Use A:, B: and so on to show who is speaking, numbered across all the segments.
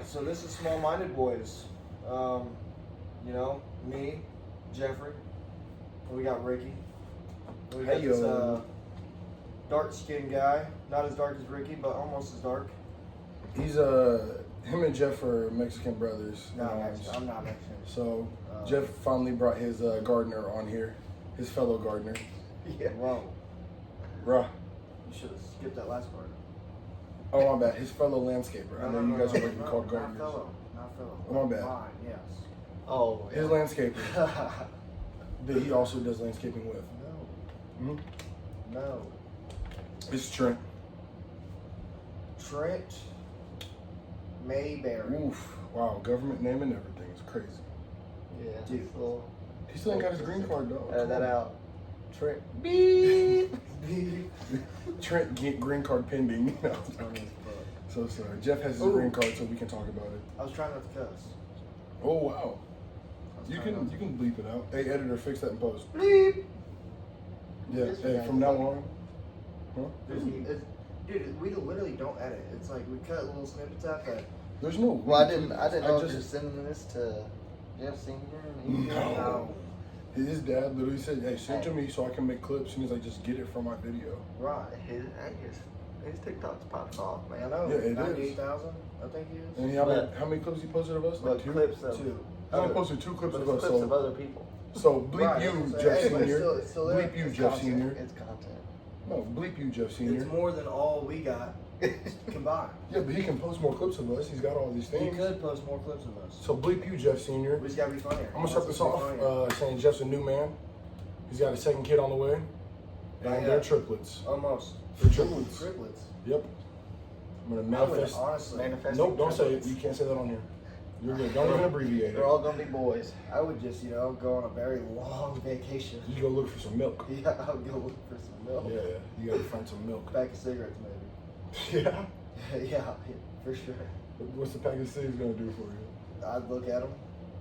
A: so this is Small-Minded Boys. You know, me, Jeffrey. We got Ricky. We got this dark-skinned guy. Not as dark as Ricky, but almost as dark.
B: He's him and Jeff are Mexican brothers.
A: No, I'm not Mexican.
B: So Jeff finally brought his gardener on here, his fellow gardener.
A: Yeah. Whoa.
B: Bruh.
A: You should have skipped that last part.
B: Oh, my bad. His fellow landscaper. I know you guys are what you call
A: Not
B: gardeners.
A: fellow. Not fellow.
B: Oh, my bad.
A: Mine, yes.
C: Oh,
B: His landscaper that he also does landscaping with.
A: No.
B: Mm-hmm.
A: No.
B: It's Trent.
A: Trent Mabry.
B: Oof. Wow, government name and everything. It's crazy.
C: yeah.
A: Dude.
B: He still ain't got his green card, though.
C: Edit that out. Trent. Beep.
B: Trent green card pending. So sorry. Jeff has his green card, so we can talk about it.
A: I was trying not to cuss.
B: Oh wow. You can bleep it out. Hey editor, fix that in post.
A: Bleep.
B: Yeah.
A: Yes,
B: Hey,
A: guys.
B: from now on. Huh?
A: Dude, we literally don't edit. It's like we cut little snippets out that.
B: There's no.
C: Well, I didn't know if
B: just
C: you're sending this to Jeff Senior. And
B: No. His dad literally said, "Hey, send it to me so I can make clips." And he's like, "Just get it from my video."
A: Right.
C: His TikTok's popping off, man.
A: I know.
B: Yeah, it is.
A: 98,000, I think he is.
B: And how many clips he posted of us?
C: But
B: Like two.
C: clips of
A: Two.
B: He only posted 2 clips
C: but
B: of
C: it's
B: us.
C: clips of
B: So,
C: other people.
B: so bleep
A: Right,
B: you,
A: that's what I'm
B: Jeff
A: saying. Hey, but
B: Senior.
A: it's still there.
B: Bleep you,
A: It's
B: Jeff
A: content.
B: Senior.
C: It's content.
B: No, bleep you, Jeff Senior.
A: It's more than all we got combined.
B: Yeah, but he can post more clips of us. He's got all these
A: He
B: things.
A: could post more clips of us.
B: So bleep you, Jeff Senior.
A: We just gotta be funnier.
B: I'm gonna start this off saying Jeff's a new man. He's got a second kid on the way, and
A: Yeah.
B: they're triplets.
A: Almost.
B: They're triplets.
A: Triplets.
B: Yep. I'm gonna
A: I would
B: manifest.
A: honestly.
C: Manifesting
B: Nope, don't say it.
C: triplets.
B: You can't say that on here. You're good. Don't even abbreviate
C: They're
B: it.
C: all gonna be boys.
A: I would just, go on a very long vacation.
B: You go look for some milk.
A: Yeah, I would go look for some milk.
B: Yeah, you gotta find some milk.
A: Pack of cigarettes, maybe.
B: Yeah.
A: Yeah, for sure.
B: What's the pack of cigs gonna do for you?
A: I'd look at them.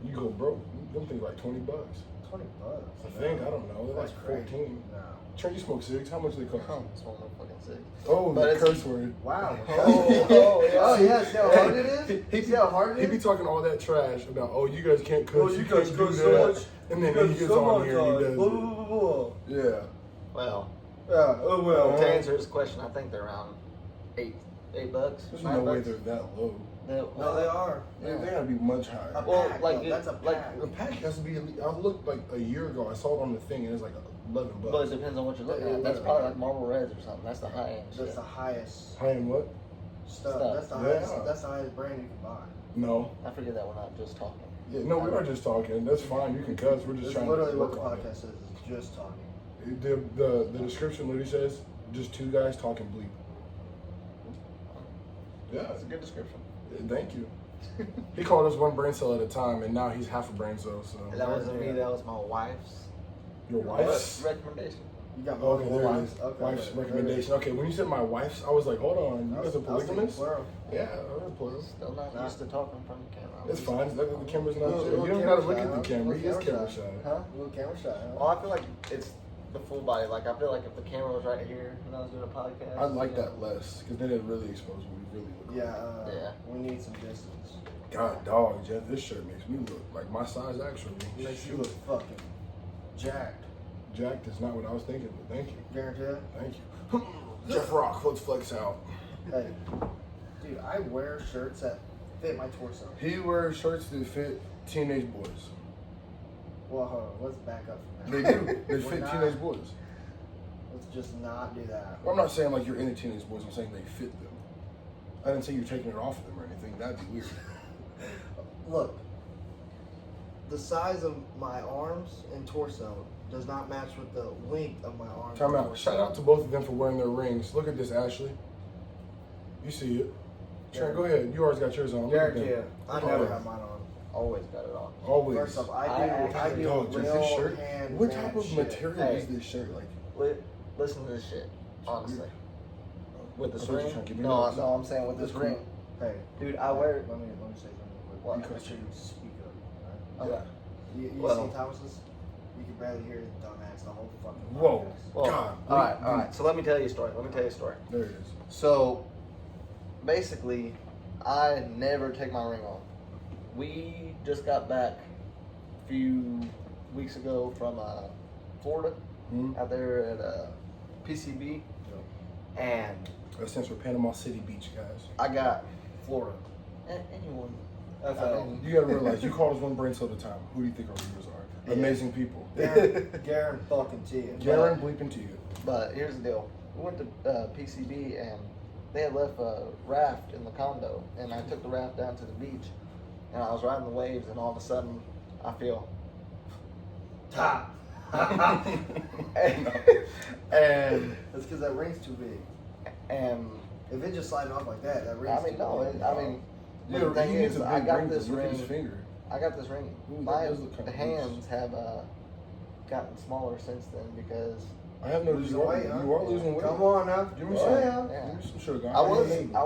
B: You go broke. Them things like $20.
A: $20.
B: I think. I don't know. They're
A: That's
B: like
A: crazy.
B: 14.
A: No.
B: Trent, you smoke cigs? How much do they cost?
C: Smoke no fucking cigs.
B: Oh,
C: But
B: the
C: it's-
B: curse word.
A: Wow.
C: Oh,
A: yeah. See how hard it is?
B: He
A: See how hard
B: He
A: it
B: be
A: is?
B: talking all that trash about, oh, you guys can't cuss, you
A: guys
B: can't do
A: cuss
B: that.
A: so much.
B: And then he gets on here and he does it. Yeah.
C: Well,
A: Oh, well.
C: to answer his question, I think they're around $8.
B: There's
C: $9.
B: no way they're that low.
A: No, they are.
B: They gotta be much higher.
A: A
C: Well,
A: pack,
C: like
A: though.
C: it-
A: That's a
C: like
A: pack.
B: The pack has to be. I looked like a year ago. I saw it on the thing, and it's like $11.
C: But it depends on what you're looking at. That's probably like Marble Reds or something. That's the high end
A: That's
C: shit.
A: the highest
B: High end what?
A: stuff.
C: Stuff.
A: That's the
B: Yeah.
A: highest. That's the highest brand you can buy.
B: No.
C: I forget that we're not just talking.
B: Yeah, no, we are just talking. That's fine. You can cuss. We're just
A: That's
B: trying
A: literally
B: to
A: what
B: work
A: the
B: on
A: podcast says. Is just talking.
B: it. The description literally says just 2 guys talking bleep. Yeah.
C: That's a good description.
B: Thank you. He called us one brain cell at a time, and now he's half a brain cell. So
C: That wasn't me. That was my wife's
B: your wife's.
C: recommendation.
A: You got
B: Okay,
A: multiple
B: there it
A: wives?
B: is.
A: Okay,
B: Wife's
A: there it is.
B: recommendation. Okay, when you said my wife's, I was like, hold on, you
A: I
B: guys are
A: was thinking
B: polygamous?
A: plural.
B: Yeah, I was plural.
C: Still not used to talking from the camera.
B: It's fine. The camera's not
A: Little-
B: there.
A: little
B: You don't
A: camera
B: gotta look
A: shy,
B: at the
A: huh?
B: camera. He is
A: Little
B: camera
A: camera
B: shy.
C: Huh?
A: Little camera shot. Huh?
C: Well, I feel like it's the full body. Like I feel like if the camera was right here and I was doing a podcast,
B: I'd like that less, because then it really exposes what we really look like.
A: Yeah.
C: Yeah.
A: We need some distance.
B: God, dog, Jeff, this shirt makes me look like my size actually.
A: It makes you
B: Shoot.
A: look fucking jacked.
B: Jacked is not what I was thinking, but thank you.
A: Guarantee it.
B: Thank you. Jeff Rock, let's flex out.
A: Hey, dude, I wear shirts that fit my torso.
B: He wears shirts that fit teenage boys.
A: Well, hold on. Let's back up from
B: They
A: that.
B: do. They
A: We're
B: fit
A: not-
B: teenage boys.
A: Let's just not do that.
B: Well, I'm not saying like you're into teenage boys. I'm saying they fit them. I didn't say you're taking it off of them or anything. That'd be weird.
A: Look, the size of my arms and torso does not match with the length of my arms.
B: Time
A: and
B: out.
A: torso.
B: Shout out to both of them for wearing their rings. Look at this, Ashley. You see it. Trent, go ahead. You always got yours on. Look at
A: Guarantee
B: them.
A: it. I
B: Look at
A: never
B: them.
A: have mine on.
C: always got it on.
B: Always.
A: First off, I do
B: Dog, just
A: real
B: this shirt.
A: hand
B: What
A: man
B: type of
A: shit.
B: material
C: Hey.
B: is this shirt? Like,
C: Listen to this shit, honestly. With
B: I
C: this
B: thought you were
C: ring?
B: trying to give me
C: No,
B: notes.
C: no, I'm saying with this
B: That's
C: ring.
A: Hey,
C: Dude, I wear.
A: let me say something real quick.
C: What?
A: Make sure you speak up. Right?
C: Okay.
A: You
C: Well-
A: see Thomas's? You can barely hear his dumbass the whole fucking
B: whoa.
A: podcast.
C: Well,
B: God.
C: all right. So let me tell you a story.
B: There it is.
C: So basically, I never take my ring off. We just got back a few weeks ago from Florida, out there at PCB, and
B: That stands for Panama City Beach, guys.
C: I got Florida. Anyone.
B: You gotta realize, you call us one brain cell at a time. Who do you think our viewers are?
C: Yeah.
B: Amazing people.
A: Garen fucking T.
B: Garen bleeping to you.
C: But here's the deal. We went to PCB and they had left a raft in the condo, and I took the raft down to the beach, and I was riding the waves, and all of a sudden I feel
A: Ta.
C: and
A: That's because that ring's too big.
C: and
A: If it just sliding off like that, that ring's
C: I mean
A: too
C: no,
A: big.
B: Yeah,
C: the thing
B: he needs
C: is,
B: a
C: I
B: big
C: got
B: ring,
C: this
B: look at his
C: ring.
B: finger.
C: I got this ring.
B: Ooh, that
C: My
B: does look kinda
C: hands
B: loose.
C: have gotten smaller since then because
B: I have noticed you
A: Losing
B: are,
A: weight,
B: you are
A: huh?
B: losing weight.
A: Come on now.
B: Give me
A: Oh,
B: some.
A: yeah.
C: yeah.
B: Give me some sugar.
C: I was
B: ain't-
C: at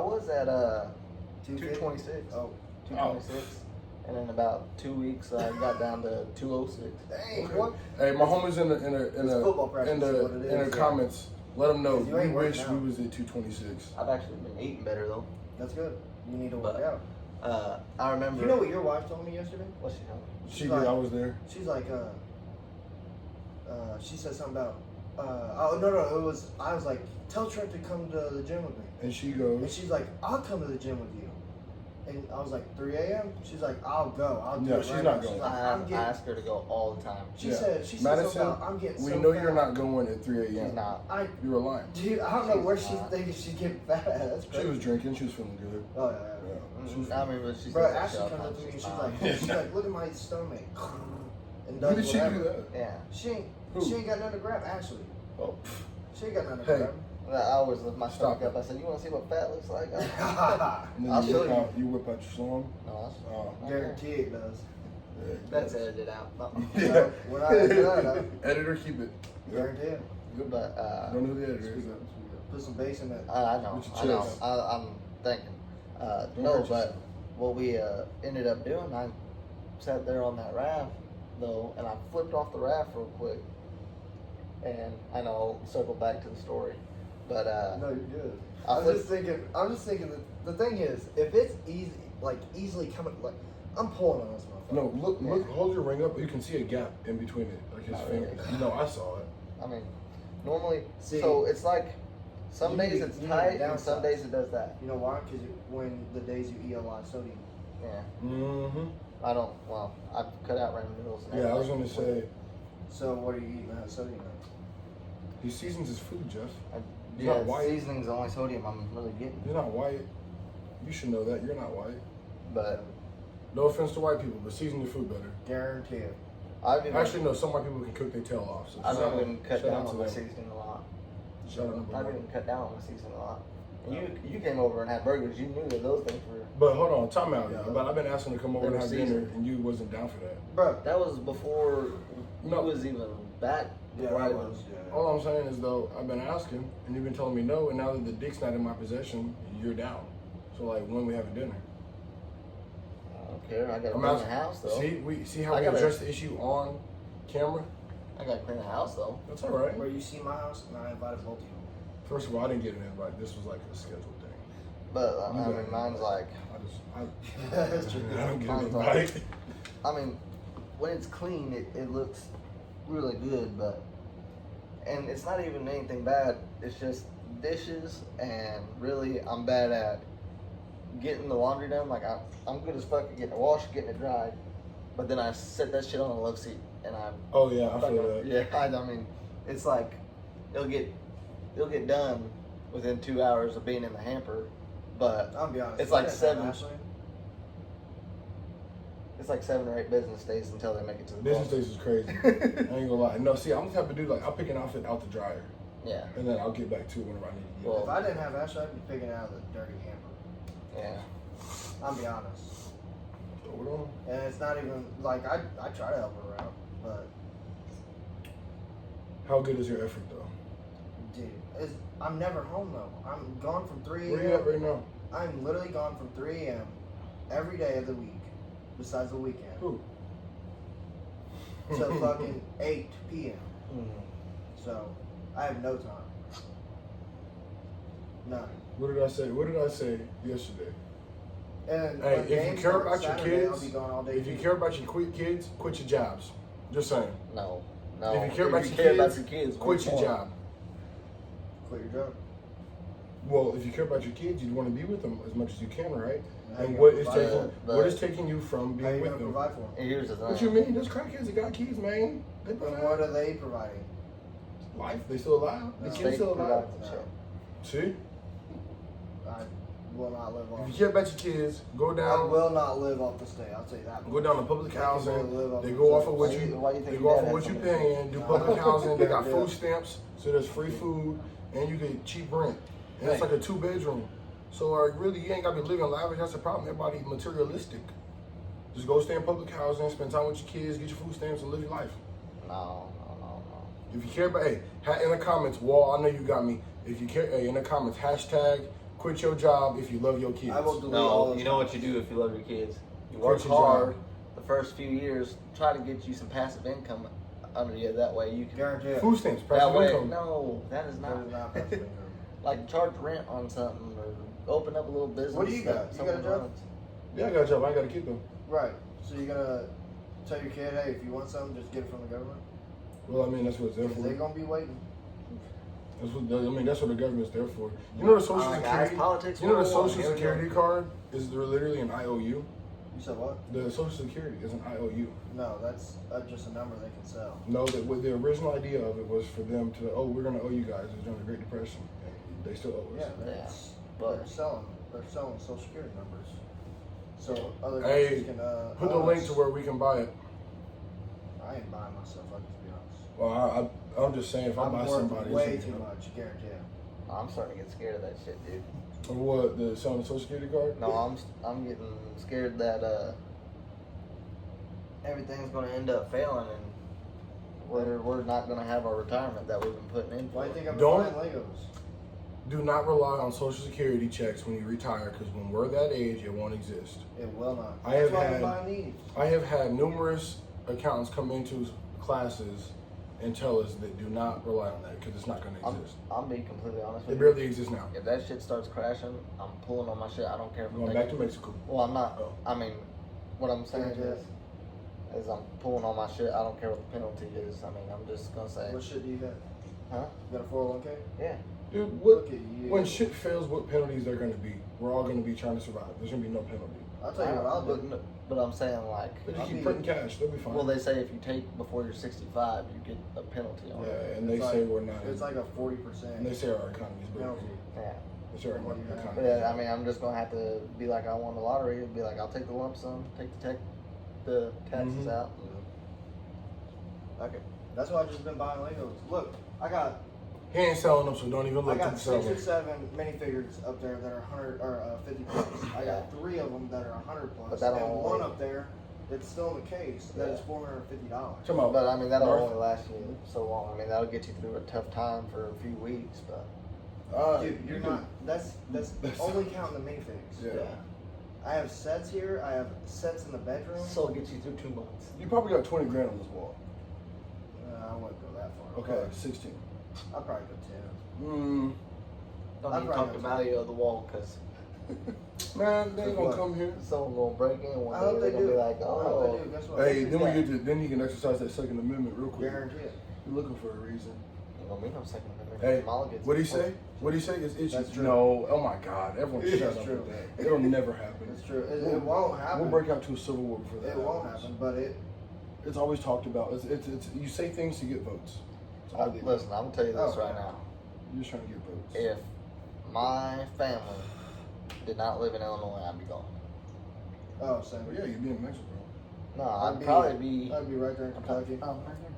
A: 250?
C: 226.
A: Oh.
C: 226. And in about 2 weeks, I got down to 206.
A: Dang,
B: Okay.
A: what?
B: Hey, my homies in
A: It's football practice is what it
B: in the
A: is, yeah.
B: comments, let them know.
A: You
B: We
A: ain't
B: wish
A: working
B: we
A: out.
B: was at 226.
C: I've actually been eating better though.
A: That's good. You need to
C: But-
A: work out.
C: I remember.
A: You know what your wife told me yesterday?
C: What's she telling me?
B: She
A: like-
B: did. I was there.
A: She's like, she said something about, oh, no, it was, I was like, tell Trent to come to the gym with me.
B: And she
A: And
B: goes,
A: she's like, I'll come to the gym with you. And I was like, 3 a.m.? She's like, I'll go. I'll do
B: No,
A: it
B: she's
A: right
B: not
A: now."
B: going.
A: She's like,
C: I
A: I'm getting,
C: ask her to go all the time.
A: she
B: Yeah.
A: said something
B: Madison,
A: about, I'm getting
B: we
A: so
B: know
A: fat.
B: you're not going at 3 a.m.
C: She's not.
B: You were lying.
A: Dude, I don't know
C: She's
A: where she's
C: not.
A: thinking she's getting fat at. That's
B: She
A: crazy.
B: was drinking. She was feeling good.
A: Oh, yeah.
B: Yeah. She was
C: I mean, but she's
A: Bro,
C: not
A: Ashley
C: shut
A: comes
C: up,
A: up to me and
C: not.
A: she's like, look at my stomach. And
B: When
A: does
B: did she
A: whatever.
B: do that?
C: Yeah.
A: She ain't
B: Who?
A: got nothing to grab, Ashley.
B: Oh,
A: She ain't got nothing to
B: Hey.
A: grab.
C: I always lift my
B: Stop
C: stomach up. I said, "You want to see what fat looks like?"
B: and then
C: I'll
B: you
C: show
B: whip
C: you.
B: out, you whip out your slung.
C: No,
B: Oh,
C: that's
A: Guarantee it does.
B: yeah.
C: that's edited out.
B: Yeah.
A: We're not editing that out.
B: Editor, keep it. Yeah.
A: Guarantee it.
C: But
B: Don't know who the editor is.
A: Put some bass in it.
C: I know,
B: With your
C: I know.
B: chest.
C: I'm thinking.
B: Don't
C: No,
B: hurt
C: but
B: yourself.
C: what we ended up doing, I sat there on that raft though, and I flipped off the raft real quick. And I know I'll circle back to the story, but
A: No, you're good.
C: I
A: I'm just thinking that the thing is, if it's easily coming, like, I'm pulling on this motherfucker.
B: No, look, hold your ring up. You can see a gap in between it, like his
C: Not
B: finger.
C: really.
B: You know, I saw it.
C: I mean, normally,
A: See,
C: so it's like some
A: you
C: days
A: need-
C: it's
A: you need
C: tight
A: to
C: and some
A: downsize.
C: days it does that.
A: You know why? Because when the days you eat a lot of sodium.
C: Yeah,
B: Mm-hmm.
C: I don't. Well, I've cut out ramen noodles. And
B: Yeah, I was
C: everything.
B: gonna say,
A: So what are you eating that has sodium in?
B: he seasons his food, Jeff. He's
C: Yeah,
B: not white.
C: seasoning's the only sodium I'm really getting.
B: You're not white. You should know that. You're not white.
C: But
B: No offense to white people, but season your food better.
A: Guarantee it.
C: I've even,
B: Actually, no, some white people can cook their tail off. So
C: I've
B: shout
C: even
B: out-
C: cut
B: shout
C: down
B: out to
C: on my
B: them.
C: seasoning a lot.
B: Shout out to
C: I've
B: them.
C: even cut down on my seasoning a lot. And you came over and had burgers. You knew that those things were.
B: But hold on, time out.
A: Yeah.
B: But I've been asking to come over
C: They
B: and
C: were
B: have dinner,
C: seasoned.
B: and you wasn't down for that.
A: Bro.
C: That was before
B: No.
C: you was even back.
A: Yeah,
C: before I
A: that was. Yeah.
B: All I'm saying is though, I've been asking, and you've been telling me no, and now that the dick's not in my possession, you're down. So like, when we having dinner?
C: I don't care. I gotta
B: I'm
C: clean the
B: asking-
C: house though.
B: See how
C: I
B: we
C: gotta-
B: address the issue on camera?
C: I gotta clean the house though.
B: That's all right.
A: Where you see my house, and I invited both of you.
B: First of all, I didn't get an invite. This was like a scheduled thing.
C: But
B: You
C: I
B: got
C: mean,
B: an
C: mine's
B: invite.
C: like,
A: That's true.
B: I don't get an
C: Mine's like-
B: invite.
C: I mean, when it's clean, it looks really good. But and it's not even anything bad. It's just dishes, and really, I'm bad at getting the laundry done. Like I'm good as fuck at getting it washed, getting it dried. But then I set that shit on the love seat, and I
B: Oh yeah, I feel that.
C: yeah. I mean, it's like it'll get done within 2 hours of being in the hamper, but
A: I'll be honest.
C: It's
A: if I
C: like
A: didn't have
C: 7.
A: Ashley,
C: it's like 7 or 8 business days until they make it to the
B: Business
C: closet.
B: days is crazy. I ain't gonna lie. No, see, I'm the type of dude like I'll pick an outfit out the dryer,
C: Yeah,
B: and then I'll get back to it whenever I need to get.
C: Well-
A: If I didn't have Ashley, I'd be picking it out of the dirty hamper.
C: yeah.
A: I'll be honest.
B: Throw it on.
A: And it's not even like I try to help her out, but
B: How good is your effort though?
A: dude, I'm never home though. I'm gone from 3
B: Where you at
A: a.m.
B: right now?
A: I'm literally gone from 3 a.m. every day of the week, besides the weekend,
B: Who?
A: to fucking 8 p.m.
C: Mm.
A: So I have no time. None.
B: What did I say? What did I say yesterday?
A: And
B: Hey,
A: when
B: if you
A: games
B: care
A: start
B: about your
A: Saturday, I'll
B: kids,
A: be going all day.
B: if you care about your kids, quit your jobs. Just saying.
C: No.
B: If you care about your kids, quit your job.
A: Quit your job.
B: Well, if you care about your kids, you want to be with them as much as you can, right?
A: How
B: And
A: you
B: what
A: gonna
B: is
A: provide
B: taking
A: for
C: them?
B: what is taking you from
A: How
B: being
A: you
B: with
A: gonna
B: them?
A: provide for them?
C: And here's the thing.
B: What you mean? Those crackheads that got kids, man. They
A: And
B: provide
A: what are they providing?
B: life. They still alive. The
A: No.
B: kids still alive.
C: provides the shit.
B: See,
A: I will not live
B: if
A: off.
B: you care about your kids, go
A: I
B: down.
A: will not live off the state. I'll tell you that.
B: Go down to public
A: They can
B: housing.
A: really live off
B: They
A: the
B: go off of
A: state.
B: what
C: Why
B: you.
C: you think
B: They
C: your
B: go off
C: dad
B: of
C: had
B: what
C: so
B: you
C: many
B: paying. Do
A: No.
B: public housing. They got
A: Yeah.
B: food stamps, so there's free food, and you get cheap rent. And it's
A: Hey.
B: like a 2-bedroom. So like really, you ain't gotta be living lavish. That's the problem. Everybody materialistic. Just go stay in public housing, spend time with your kids, get your food stamps, and live your life.
C: No.
B: If you care about, hey, in the comments, Wall, I know you got me. If you care, hey, in the comments, hashtag quit your job if you love your kids.
A: I will delete all
C: No,
A: those
C: you know what you
A: comments.
C: do if you love your kids? You
B: Quit
C: work
B: your job.
C: hard the first few years, try to get you some passive income under you. That way you can.
A: Guarantee it.
B: Food stamps,
C: That
B: passive
C: way,
B: income.
C: no, that is
A: That
C: not.
A: is not passive income.
C: Like charge rent on something or open up a little business.
A: What do you
C: that
A: got? You got a
C: someone
A: job?
C: runs.
B: Yeah, I got a job. I ain't got a kid though.
A: Right. So you're gonna tell your kid, hey, if you want something, just get it from the government.
B: Well, I mean, that's what it's there
A: Because
B: for.
A: they're gonna be waiting.
B: That's what the government's there for. You know the Social
C: Guys,
B: Security.
C: politics
B: You know the
C: 101,
B: Social
C: here we go.
B: Security card is literally an IOU.
A: You said what?
B: The Social Security is an IOU.
A: No, that's just a number they can sell.
B: No, that what the original idea of it was for them to, we're gonna owe you guys. It was during the Great Depression. And they still owe us.
A: Yeah,
C: but-
A: they're selling Social Security numbers. So other
B: Hey,
A: countries can
B: Put the
A: own
B: link
A: us.
B: to where we can buy it.
A: I ain't buying myself. I'll just be honest.
B: Well, I'm just saying if I
A: I'm
B: buy
A: worth
B: somebody, it's
A: way
B: gonna
A: too
B: be-
A: much. Guarantee it.
C: I'm starting to get scared of that shit, dude.
B: Of what, the selling the Social Security card?
C: No, I'm getting scared that everything's gonna end up failing and we're not gonna have our retirement that we've been putting in
A: Why
C: for.
A: do you think I've
B: Don't-
A: been buying Legos?
B: Do not rely on Social Security checks when you retire, because when we're that age, it won't exist.
A: It will not.
B: I
A: That's
B: have
A: why
B: had-
A: I'm buying these.
B: I have had numerous accountants come into classes and tell us that do not rely on that because it's not going to exist.
C: I'm being completely honest
B: It
C: with
B: barely exists now.
C: you. If that shit starts crashing, I'm pulling on my shit. I don't care if I'm
B: Going
C: taking-
B: back to Mexico.
C: Well, I'm not.
B: Oh.
C: I mean, what I'm saying
A: Yeah.
C: is I'm pulling on my shit. I don't care what the penalty is. I mean, I'm just gonna say,
A: What shit do you got?
C: huh?
A: You got a 401k?
C: Yeah.
B: Dude, what,
A: Look at you.
B: when shit fails, what penalties are going to be? We're all going to be trying to survive. There's going to be no penalty.
A: I'll tell you what I'll do.
C: But I'm saying like,
B: They just
A: I'll
B: keep
A: be-
B: printing cash. They'll be fine.
C: well, they say if you take before you're 65, you get a penalty on it.
B: yeah, and they
A: It's
B: say
A: like-
B: we're not.
A: It's like a 40%.
B: And they say our economy's
A: penalty.
B: broken.
C: Yeah.
B: They say our
A: What do you have?
B: economy.
C: But yeah, I mean, I'm just gonna have to be like I won the lottery and be like, I'll take the lump sum, take the taxes
B: Mhm.
C: out.
A: Okay. That's why I've just been buying Legos. Look, I got
B: He ain't selling them, so don't even
A: I
B: look at
A: got
B: the
A: 6 or
B: selling.
A: 7 minifigures up there that are 100 or 50 plus. I got 3 of them that are 100 plus,
C: But that'll
A: and
C: only-
A: one up there that's still in the case that is
C: Yeah.
A: $450.
B: Come on.
C: But I mean, that'll
B: North.
C: only last you so long. I mean, that'll get you through a tough time for a few weeks, but
A: Dude, you're
B: you
A: not.
B: do-
A: That's
B: That's-
A: only counting the minifigs.
B: Yeah.
A: I have sets here. I have sets in the bedroom.
C: so it gets you through 2 months.
B: You probably got 20 grand on this wall.
A: I wouldn't go that far.
B: Okay, 16.
A: I'd probably go 10.
B: Mm,
C: Don't
A: I'd
C: even talk
A: probably
C: the
A: go
C: value of the wall because
B: man, they ain't gonna
A: What?
B: come here.
C: someone gonna break in one
A: I
C: day.
A: hope
C: They're
A: they
C: gonna
A: do.
C: be like,
A: I hope
C: oh,
A: they do. Guess what?
B: Hey, then
C: Yeah.
B: we get to, then you can exercise that Second Amendment real quick.
A: Guarantee it.
B: You're looking for a reason.
C: ain't gonna be no second amendment.
B: Hey,
C: Jamal gets
B: what'd he
C: deported.
B: say? What'd he say? It's
A: That's true.
B: No, oh my God, everyone
A: It
B: shut
A: is
B: up
A: true.
B: with that. It'll never happen.
A: It's true. It won't happen.
B: We'll break out to a civil war before that.
A: It won't
B: happens.
A: happen, but it.
B: It's always talked about. It's you say things to get votes. That's all they do.
C: Listen, I'm gonna tell you this
A: Oh,
C: right
A: yeah.
C: now.
B: You're just trying to get votes.
C: If my family did not live in Illinois, I'd be gone.
A: Oh, same.
B: Well, yeah, you'd be in Mexico.
C: No, I'd probably be.
A: I'd be right there in Kentucky.
C: Oh, right here.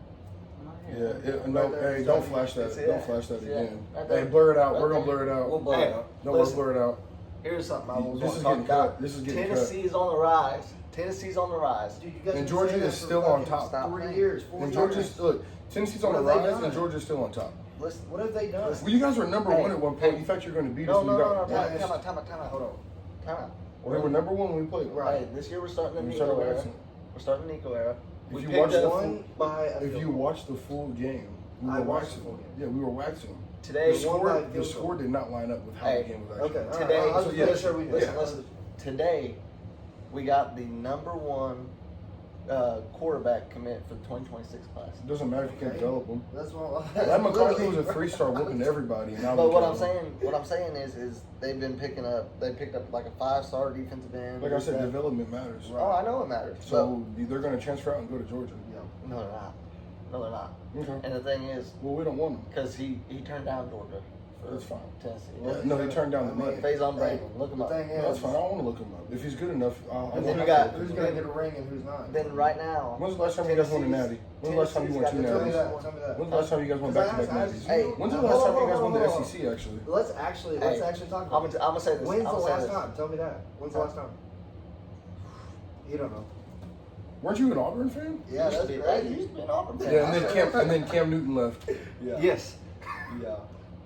C: I'm
B: Yeah,
C: right here.
B: no,
A: Right there.
B: hey, don't flash that.
C: That's it.
B: Don't flash that
C: Yeah.
B: again.
C: Right
B: Hey,
C: there.
B: blur it out.
C: Right
B: We're gonna
C: there.
B: blur it out.
C: We'll blur
A: Hey,
C: it out.
B: No,
C: Listen,
B: we'll blur it out.
C: here's something I was
B: This
C: going
B: is
C: to talk
B: getting
C: about.
B: cut. This is getting cut.
C: Tennessee's on the rise. Tennessee's on the rise.
A: Dude, you guys
B: And
A: have
B: Georgia
A: been saying
B: is
A: that
B: still
A: for
B: on
A: fucking
B: top.
C: Stop
A: 3
C: playing.
A: years, 4
B: And
A: years.
B: Georgia's look. Tennessee's on
A: What
B: the
A: have they
B: rise,
A: done?
B: and Georgia's still on top.
C: Listen,
A: What have they done?
C: Listen.
B: Well, you guys were number
C: Hey,
B: one at one point.
C: hey.
B: You thought you were going to beat us.
C: no,
B: and
C: no,
B: you
C: no,
B: got
C: no.
A: Yeah,
C: Time out.
A: Hold on.
C: Time out.
B: They were number one when we played.
A: Right.
C: Hey, this year we're starting the
B: We
C: Nico
B: started
C: era.
B: waxing.
C: We're starting the Nico era.
B: If
C: We
B: you
C: picked
B: watch the
C: up
A: One by a
B: If
A: field
B: you
A: goal.
B: watch the full game, we
A: I
B: were
A: watched
B: waxing.
A: the full game.
B: Yeah, we were waxing.
C: today.
B: The
A: won
B: score,
A: by a
B: the
A: field
B: score
A: goal.
B: did not line up with how
C: Hey,
B: the game was actually.
A: Okay, all right.
C: Today-
A: I'll just
B: So, yeah,
A: make sure we
C: Listen,
A: yeah.
C: listen. Today we got the number 1 quarterback commit for the 2026 class.
B: It doesn't matter if you can't develop them.
A: That's what.
B: That McCarthy was a 3-star whooping to everybody. Now
C: But what I'm saying is they've been picking up. They picked up like a 5-star defensive end.
B: like I said, development matters.
C: Oh, I know it matters.
B: So they're going to transfer out and go to Georgia.
A: Yeah.
C: No, they're not. No, they're not.
B: Okay.
C: And the thing is,
B: Well, we don't want them.
C: because he turned down Georgia for
B: That's fine.
C: Tennessee.
B: Yeah, no, he turned down the money.
C: Faison Brandon, look him
A: The
C: up.
A: thing
B: No, that's
A: is,
B: fine. I don't want to look him up. If he's good enough, I'll
C: And then
B: look
C: you got-
B: up.
A: who's gonna get a ring and who's not?
C: Then right now,
B: When's the last time you guys won a natty? When's the last time you won 2
C: Tennessee's got
A: Tell me
B: natties?
A: that. Tell me that.
B: When's the last time you guys won
A: Because
B: back-to-back
A: I asked
B: natties?
C: Hey,
B: When's the
A: hold
B: last
A: on,
B: time you
A: hold
B: guys
A: on,
B: won the
A: hold on.
B: SEC, actually?
A: Let's actually talk about it.
C: I'm gonna say this.
A: When's
C: I'm
A: the
C: gonna say
A: last
C: this.
A: time? Tell me that. When's the last time? You don't know.
B: Weren't you an Auburn fan?
A: Yeah, that's
C: He
A: crazy.
C: used to be an Auburn fan.
B: Yeah, and then Cam Newton left.
A: Yeah.
C: Yes.
A: Yeah.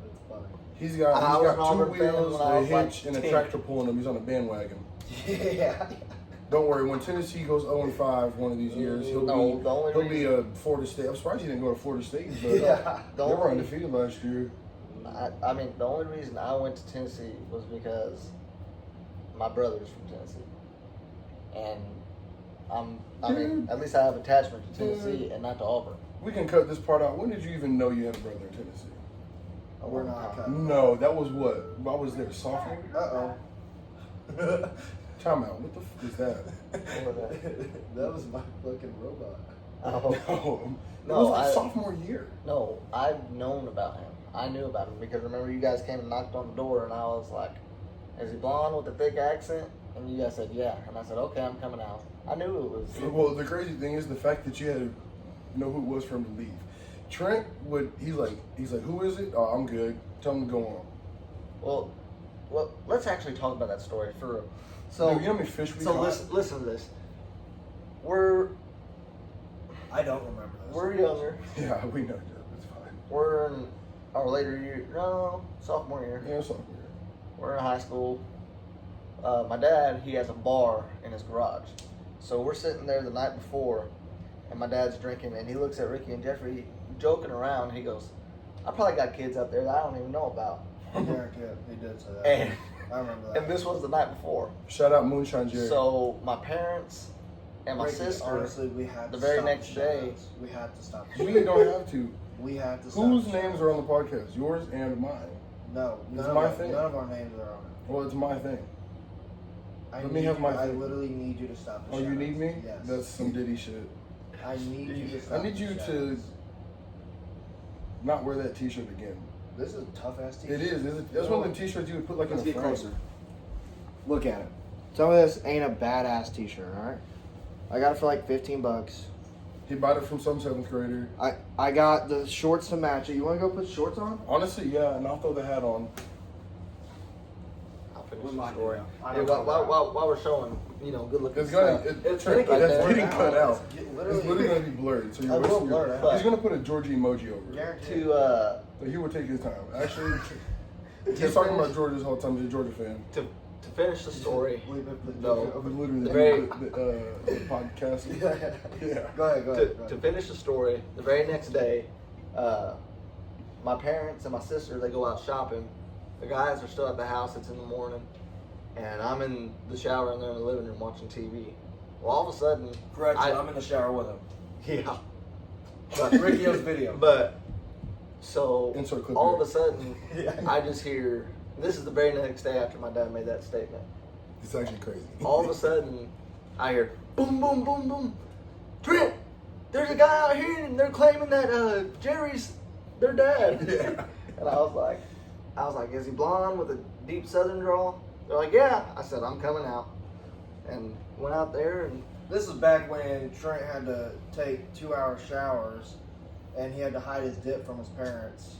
A: That's funny.
B: He's
C: I
B: got
C: was an
B: 2
C: Auburn fan
B: wheels,
C: when I
B: a
C: was like
B: hitch, and a
C: 10.
B: tractor pulling him. He's on a bandwagon.
A: Yeah.
B: Don't worry, when Tennessee goes 0-5 one of these years, he'll
C: No, the only
B: be a Florida State. I'm surprised he didn't go to Florida State, but
A: Yeah.
B: they were undefeated last year.
C: I mean, the only reason I went to Tennessee was because my brother's from Tennessee, and I mean, at least I have attachment to Tennessee and not to Auburn.
B: We can cut this part out. When did you even know you had a brother in Tennessee?
A: We're not cutting.
B: No, that was what? I was there, sophomore?
A: Uh-oh.
B: Time out. What the is that?
C: What was that?
A: That was my fucking robot.
C: Oh.
B: No,
C: No,
B: it was like
C: I-
B: sophomore year.
C: No, I've known about him. I knew about him because remember you guys came and knocked on the door and I was like, is he blonde with a thick accent? And you guys said, yeah. And I said, okay, I'm coming out. I knew it was.
B: Well, the crazy thing is the fact that you had to know who it was for him to leave. Trent he's like, who is it? Oh, I'm good. Tell him to go on.
C: Well, let's actually talk about that story for real. So,
B: Dude, you know how many fish we
C: so
B: caught?
C: listen to this.
A: I don't remember this.
C: We're younger.
B: Yeah, we know. It's fine.
C: We're in our later year. No, sophomore year.
B: Yeah, sophomore year.
C: We're in high school. My dad, he has a bar in his garage. So we're sitting there the night before, and my dad's drinking, and he looks at Ricky and Jeffrey joking around. He goes, I probably got kids up there that I don't even know about.
A: Yeah, he did say that.
C: And,
A: I remember that.
C: and this was the night before.
B: Shout out Moonshine Jerry.
C: So my parents and my
A: Ricky,
C: sister,
A: honestly, we had
C: the
A: to
C: very
A: stop
C: next
A: the
C: day-
A: shout-outs. We had to stop the
B: we
A: shout-outs.
B: don't have to.
A: We had to stop
B: Whose
A: the
B: names
A: shout-outs.
B: are on the podcast? Yours and mine.
A: No,
B: It's
A: none,
B: my
A: of,
B: thing.
A: none of our names are on it.
B: Well, it's my thing.
A: I
B: Let me have my
A: I
B: thing.
A: literally need you to stop the
B: Oh, you
A: shout-outs.
B: need me?
A: Yes.
B: That's some Diddy shit.
A: I need you to stop
B: I need
A: the
B: you to
A: shout-outs.
B: not wear that T-shirt again.
A: This is a tough ass t-shirt.
B: It is. That's one of the T-shirts you would put like
A: Let's
B: in a
A: get
B: frame.
A: closer. Look at it. Some of this ain't a badass t-shirt, alright? I got it for like $15.
B: He bought it from some 7th grader.
A: I got the shorts to match it. You wanna go put shorts on?
B: Honestly, yeah, and I'll throw the hat on.
C: I'll finish
A: We
C: the
A: might do
C: story.
A: that. I
C: Yeah,
A: don't know
C: while we're showing, good looking
B: It's gonna,
C: stuff.
B: it's
C: gonna get
B: that's
C: blurred
B: getting
C: out.
B: cut out.
A: It's
B: It's
A: literally-
B: literally gonna be blurred. So
A: I
B: you're
A: will
B: wasting
A: blur
B: your,
A: it out.
B: he's gonna put a Georgie emoji over it.
A: Guaranteed.
B: So he would take his time. Actually, he's talking about Georgia this whole time. He's a Georgia fan.
C: To finish the story, No.
B: It was literally the,
C: Very-
B: the podcast.
A: Yeah.
B: Yeah.
A: Go ahead, go ahead.
C: to finish the story, the very next day, my parents and my sister, they go out shopping. The guys are still at the house. It's in the morning. And I'm in the shower and they're in the living room watching TV. Well, all of a sudden,
A: Correction,
C: I-
A: I'm in the shower with him.
C: yeah.
A: But Ricky's video.
C: But, so,
B: Insert clip
C: all
B: here.
C: of a sudden,
A: Yeah.
C: I just hear, this is the very next day after my dad made that statement.
B: It's actually crazy.
C: All of a sudden, I hear boom, boom, boom, boom. Trent, there's a guy out here and they're claiming that Jerry's their dad.
B: Yeah.
C: And I was like, is he blonde with a deep southern drawl? They're like, yeah. I said, I'm coming out. And went out there and
A: This is back when Trent had to take 2-hour showers and he had to hide his dip from his parents.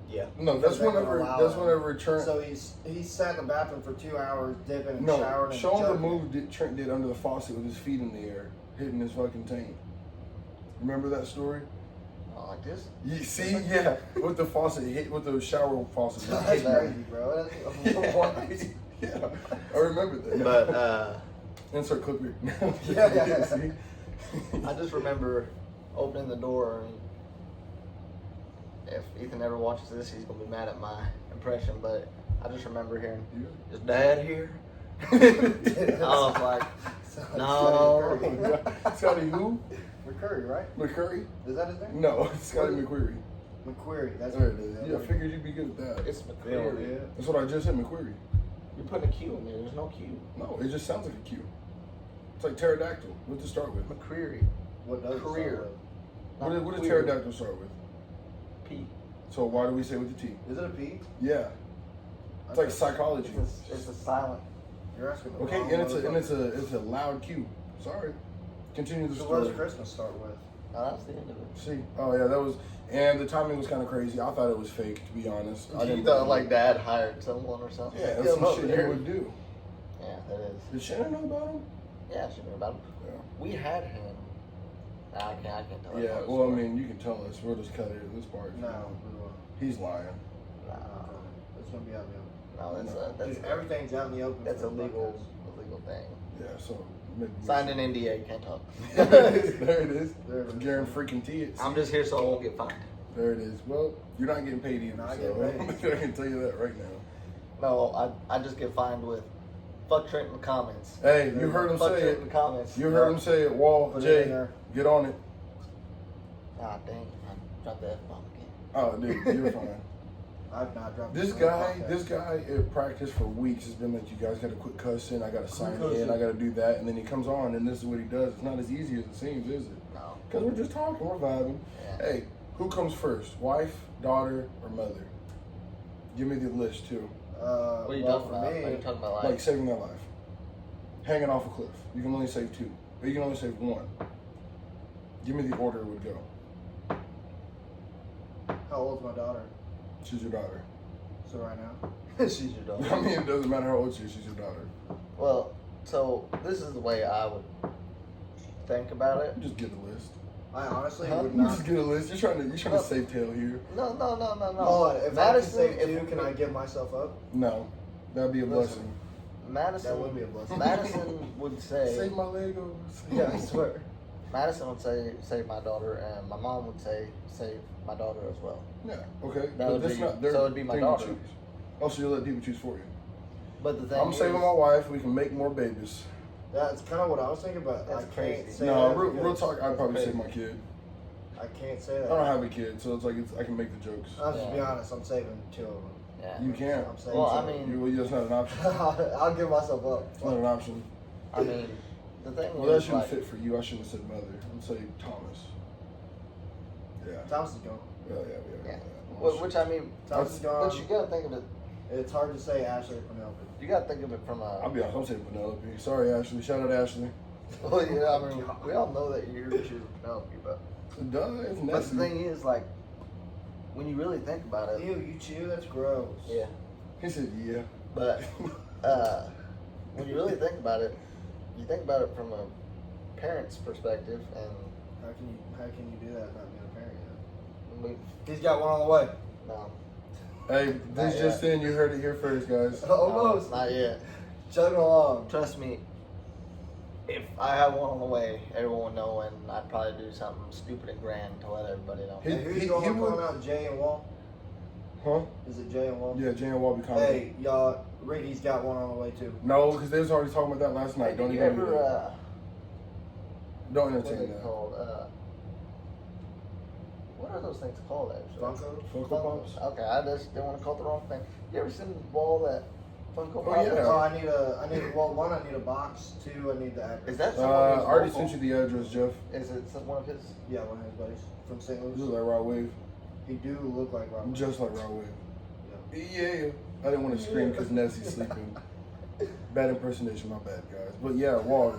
C: yeah.
B: No, that's
A: They wouldn't
B: whenever.
A: allow
B: That's
A: him.
B: whenever Trent.
A: So he sat in the bathroom for 2 hours dipping and
B: No,
A: showering and
B: show him the
A: jugging.
B: move that Trent did under the faucet with his feet in the air, hitting his fucking tank. Remember that story?
C: Oh, like this?
B: You see, yeah, with the faucet, hit with the shower faucet.
A: That's crazy, bro. What?
B: Yeah, I remember that.
C: But
B: Insert clip here.
A: Yeah.
B: See?
C: I just remember opening the door and if Ethan ever watches this, he's gonna be mad at my impression. But I just remember hearing, "Is Dad here?" I was like, no.
B: Scotty who?
A: McCurry, right?
B: McCurry?
A: Is that his name?
B: No, it's Scotty McQuarrie.
A: McQuarrie. That's
B: There
A: what
B: it is.
A: is.
B: Yeah, I figured you'd be good at that.
C: It's McCreary.
B: That's what I just said, McQuarrie.
C: You're putting a Q in there. There's no Q.
B: No, it just sounds like a Q. It's like pterodactyl. What does it start with?
C: McCreary.
A: What does
C: Career.
B: What does pterodactyl start with?
C: P.
B: So why do we say with the T?
A: Is it a P?
B: Yeah. It's like psychology.
C: It's a silent.
A: You're asking the
B: Okay,
A: wrong
B: and
A: motherfucker.
B: it's a loud Q. Sorry. Continue the
A: So
B: story.
A: what does Christmas start with?
C: Oh, that's the end of it.
B: See, oh yeah, that was, and the timing was kind of crazy. I thought it was fake, to be honest. I
C: You
B: didn't
C: thought
B: believe
C: like
B: it.
C: Dad hired someone or something?
B: Yeah, that's some
C: no,
B: shit
C: there-
B: he would do.
C: Yeah, that is.
B: Did Shannon know about him?
C: Yeah, she knew about him.
B: Yeah.
C: We had him. Nah, I can't tell. that
B: Yeah.
C: part of the
B: Well, I
C: story.
B: mean, you can tell us. We'll just cut it at this part.
A: No, we won't.
B: He's lying.
C: Nah,
A: It's gonna be out in the
C: no, that's
A: open.
C: that's
A: Dude, everything's out in the open.
C: that's
A: for
C: a
A: the
C: legal
A: podcast.
C: thing.
B: Yeah. So maybe we
C: Signed
B: should-
C: an NDA, can't talk.
B: there it is.
A: There it is.
B: Garen freaking T.
C: I'm just here so I won't get fined.
B: There it is. Well, you're not getting paid either.
A: Not
B: so
A: getting paid.
B: I can tell you that right now.
C: No, I just get fined with fuck Trent in the comments.
B: Hey, you heard him
C: Fuck
B: say
C: Trent
B: it.
C: in the comments.
B: You heard him say it. Wall,
A: Put it in
B: Jay,
A: there.
B: get on it.
C: Ah, dang, I dropped the F-bomb again.
B: Oh, dude, you're fine.
A: I've not dropped
B: This
A: a
B: guy,
A: podcast.
B: this guy at practice for weeks has been like, you guys got to quit cussing. I got to sign in. I got to do that. And then he comes on, and this is what he does. It's not as easy as it seems, is it?
C: No.
B: Because we're just talking, we're vibing.
C: Yeah.
B: Hey, who comes first? Wife, daughter, or mother? Give me the list too.
C: What are you
A: well,
C: talking
A: for
C: about?
A: me,
C: Are you talking about
B: Like
C: like?
B: saving their life, hanging off a cliff. You can only save two, but you can only save one. Give me the order it would go.
A: how old's my daughter?
B: She's your daughter.
A: So right now,
C: She's your daughter.
B: I mean, it doesn't matter how old she is. She's your daughter.
C: Well, so this is the way I would think about it.
B: You just get a list.
A: I honestly
C: Huh?
A: would
B: You
A: not.
B: just get a list. You're trying to save tail here.
C: No.
A: Oh, if
C: Madison,
A: I can save
C: if-
A: two, can I give myself up?
B: No, that'd be a
A: Listen.
B: blessing.
C: Madison,
A: That would be a blessing.
C: Madison would say,
B: Save my Legos.
A: Yeah, I swear.
C: Madison would say, save my daughter, and my mom would say, save my daughter as well.
B: Yeah. Okay.
C: That would
B: that's
C: be-
B: not their
C: so it'd be my
B: thing to
C: daughter.
B: choose. Oh, so you let people choose for you.
C: But the thing
B: I'm
C: is,
B: saving my wife. We can make more babies.
A: That's kind of what I was thinking, but
C: That's
A: I can't
C: crazy.
A: say
B: No,
A: that
B: real
A: because
B: talk. I'd probably
C: crazy.
B: save my kid.
A: I can't say
B: I
A: that.
B: don't have a kid, so it's like I can make the jokes.
A: I'll just be
C: Yeah.
A: honest. I'm saving two of them.
C: yeah.
B: You can.
A: I'm saving
C: Well,
A: two
C: I
A: of them.
C: mean,
B: That's not an option.
A: I'll give myself up.
B: It's not an option.
C: I mean, the thing
B: Well, that
C: is,
B: shouldn't
C: like,
B: fit for you. I shouldn't have said mother. I'd say Thomas. Yeah.
A: Thomas is gone.
C: yeah. Which I mean,
A: Thomas is gone.
C: but you gotta think of it.
A: It's hard to say Ashley or Penelope.
C: You gotta think of it from
B: I'll
C: a.
B: be honest. I'm saying Penelope. Sorry, Ashley. Shout out Ashley.
C: Well, yeah, I mean, we all know that you're choosing Penelope, but
B: Duh, it's
C: but
B: messy.
C: the thing is, like, when you really think about it,
A: Ew, you chew? That's gross.
C: yeah.
B: He said, yeah.
C: But when you really think about it, you think about it from a parent's perspective, and
A: How can you do that and not being a parent yet?
C: we,
A: He's got one on the way.
C: no,
B: Hey, this
C: Not
B: just
C: yet.
B: in. You heard it here first, guys.
A: Almost.
C: not yet.
A: Chugging along.
C: Trust me, if I had one on the way, everyone would know, and I'd probably do something stupid and grand to let everybody know.
B: He-
A: Hey, who's
B: he
A: going
B: would-
A: coming out? Jay and Wall?
B: Huh?
A: Is it Jay and Wall?
B: Yeah, Jan Wallaby comment.
A: Hey, y'all, Ricky's got one on the way too.
B: No, because they was already talking about that last night.
C: Hey,
B: Don't
C: did you
B: even.
C: ever,
B: Don't
C: what's
B: entertain
C: it
B: that.
C: called? What are those things called, actually?
A: Funko?
B: Funko Pops.
C: Okay, I just didn't want to call it the wrong thing. You ever seen Wall that Funko
B: Oh,
C: Pop?
B: yeah.
A: Oh, I need well, one, I need a box. Two, I need the address.
C: Is that
B: I
C: someone who's
B: already
C: local?
B: sent you the address, Jeff.
C: Is it one of his?
A: Yeah, one of his buddies from St.
B: You
A: Louis.
B: look like Rod Wave.
A: He do look like Robert.
B: Just like Rod Wave.
A: Yeah.
B: Yeah. I didn't want to scream because Nessie's sleeping. Bad impersonation, my bad, guys. But yeah, Wall,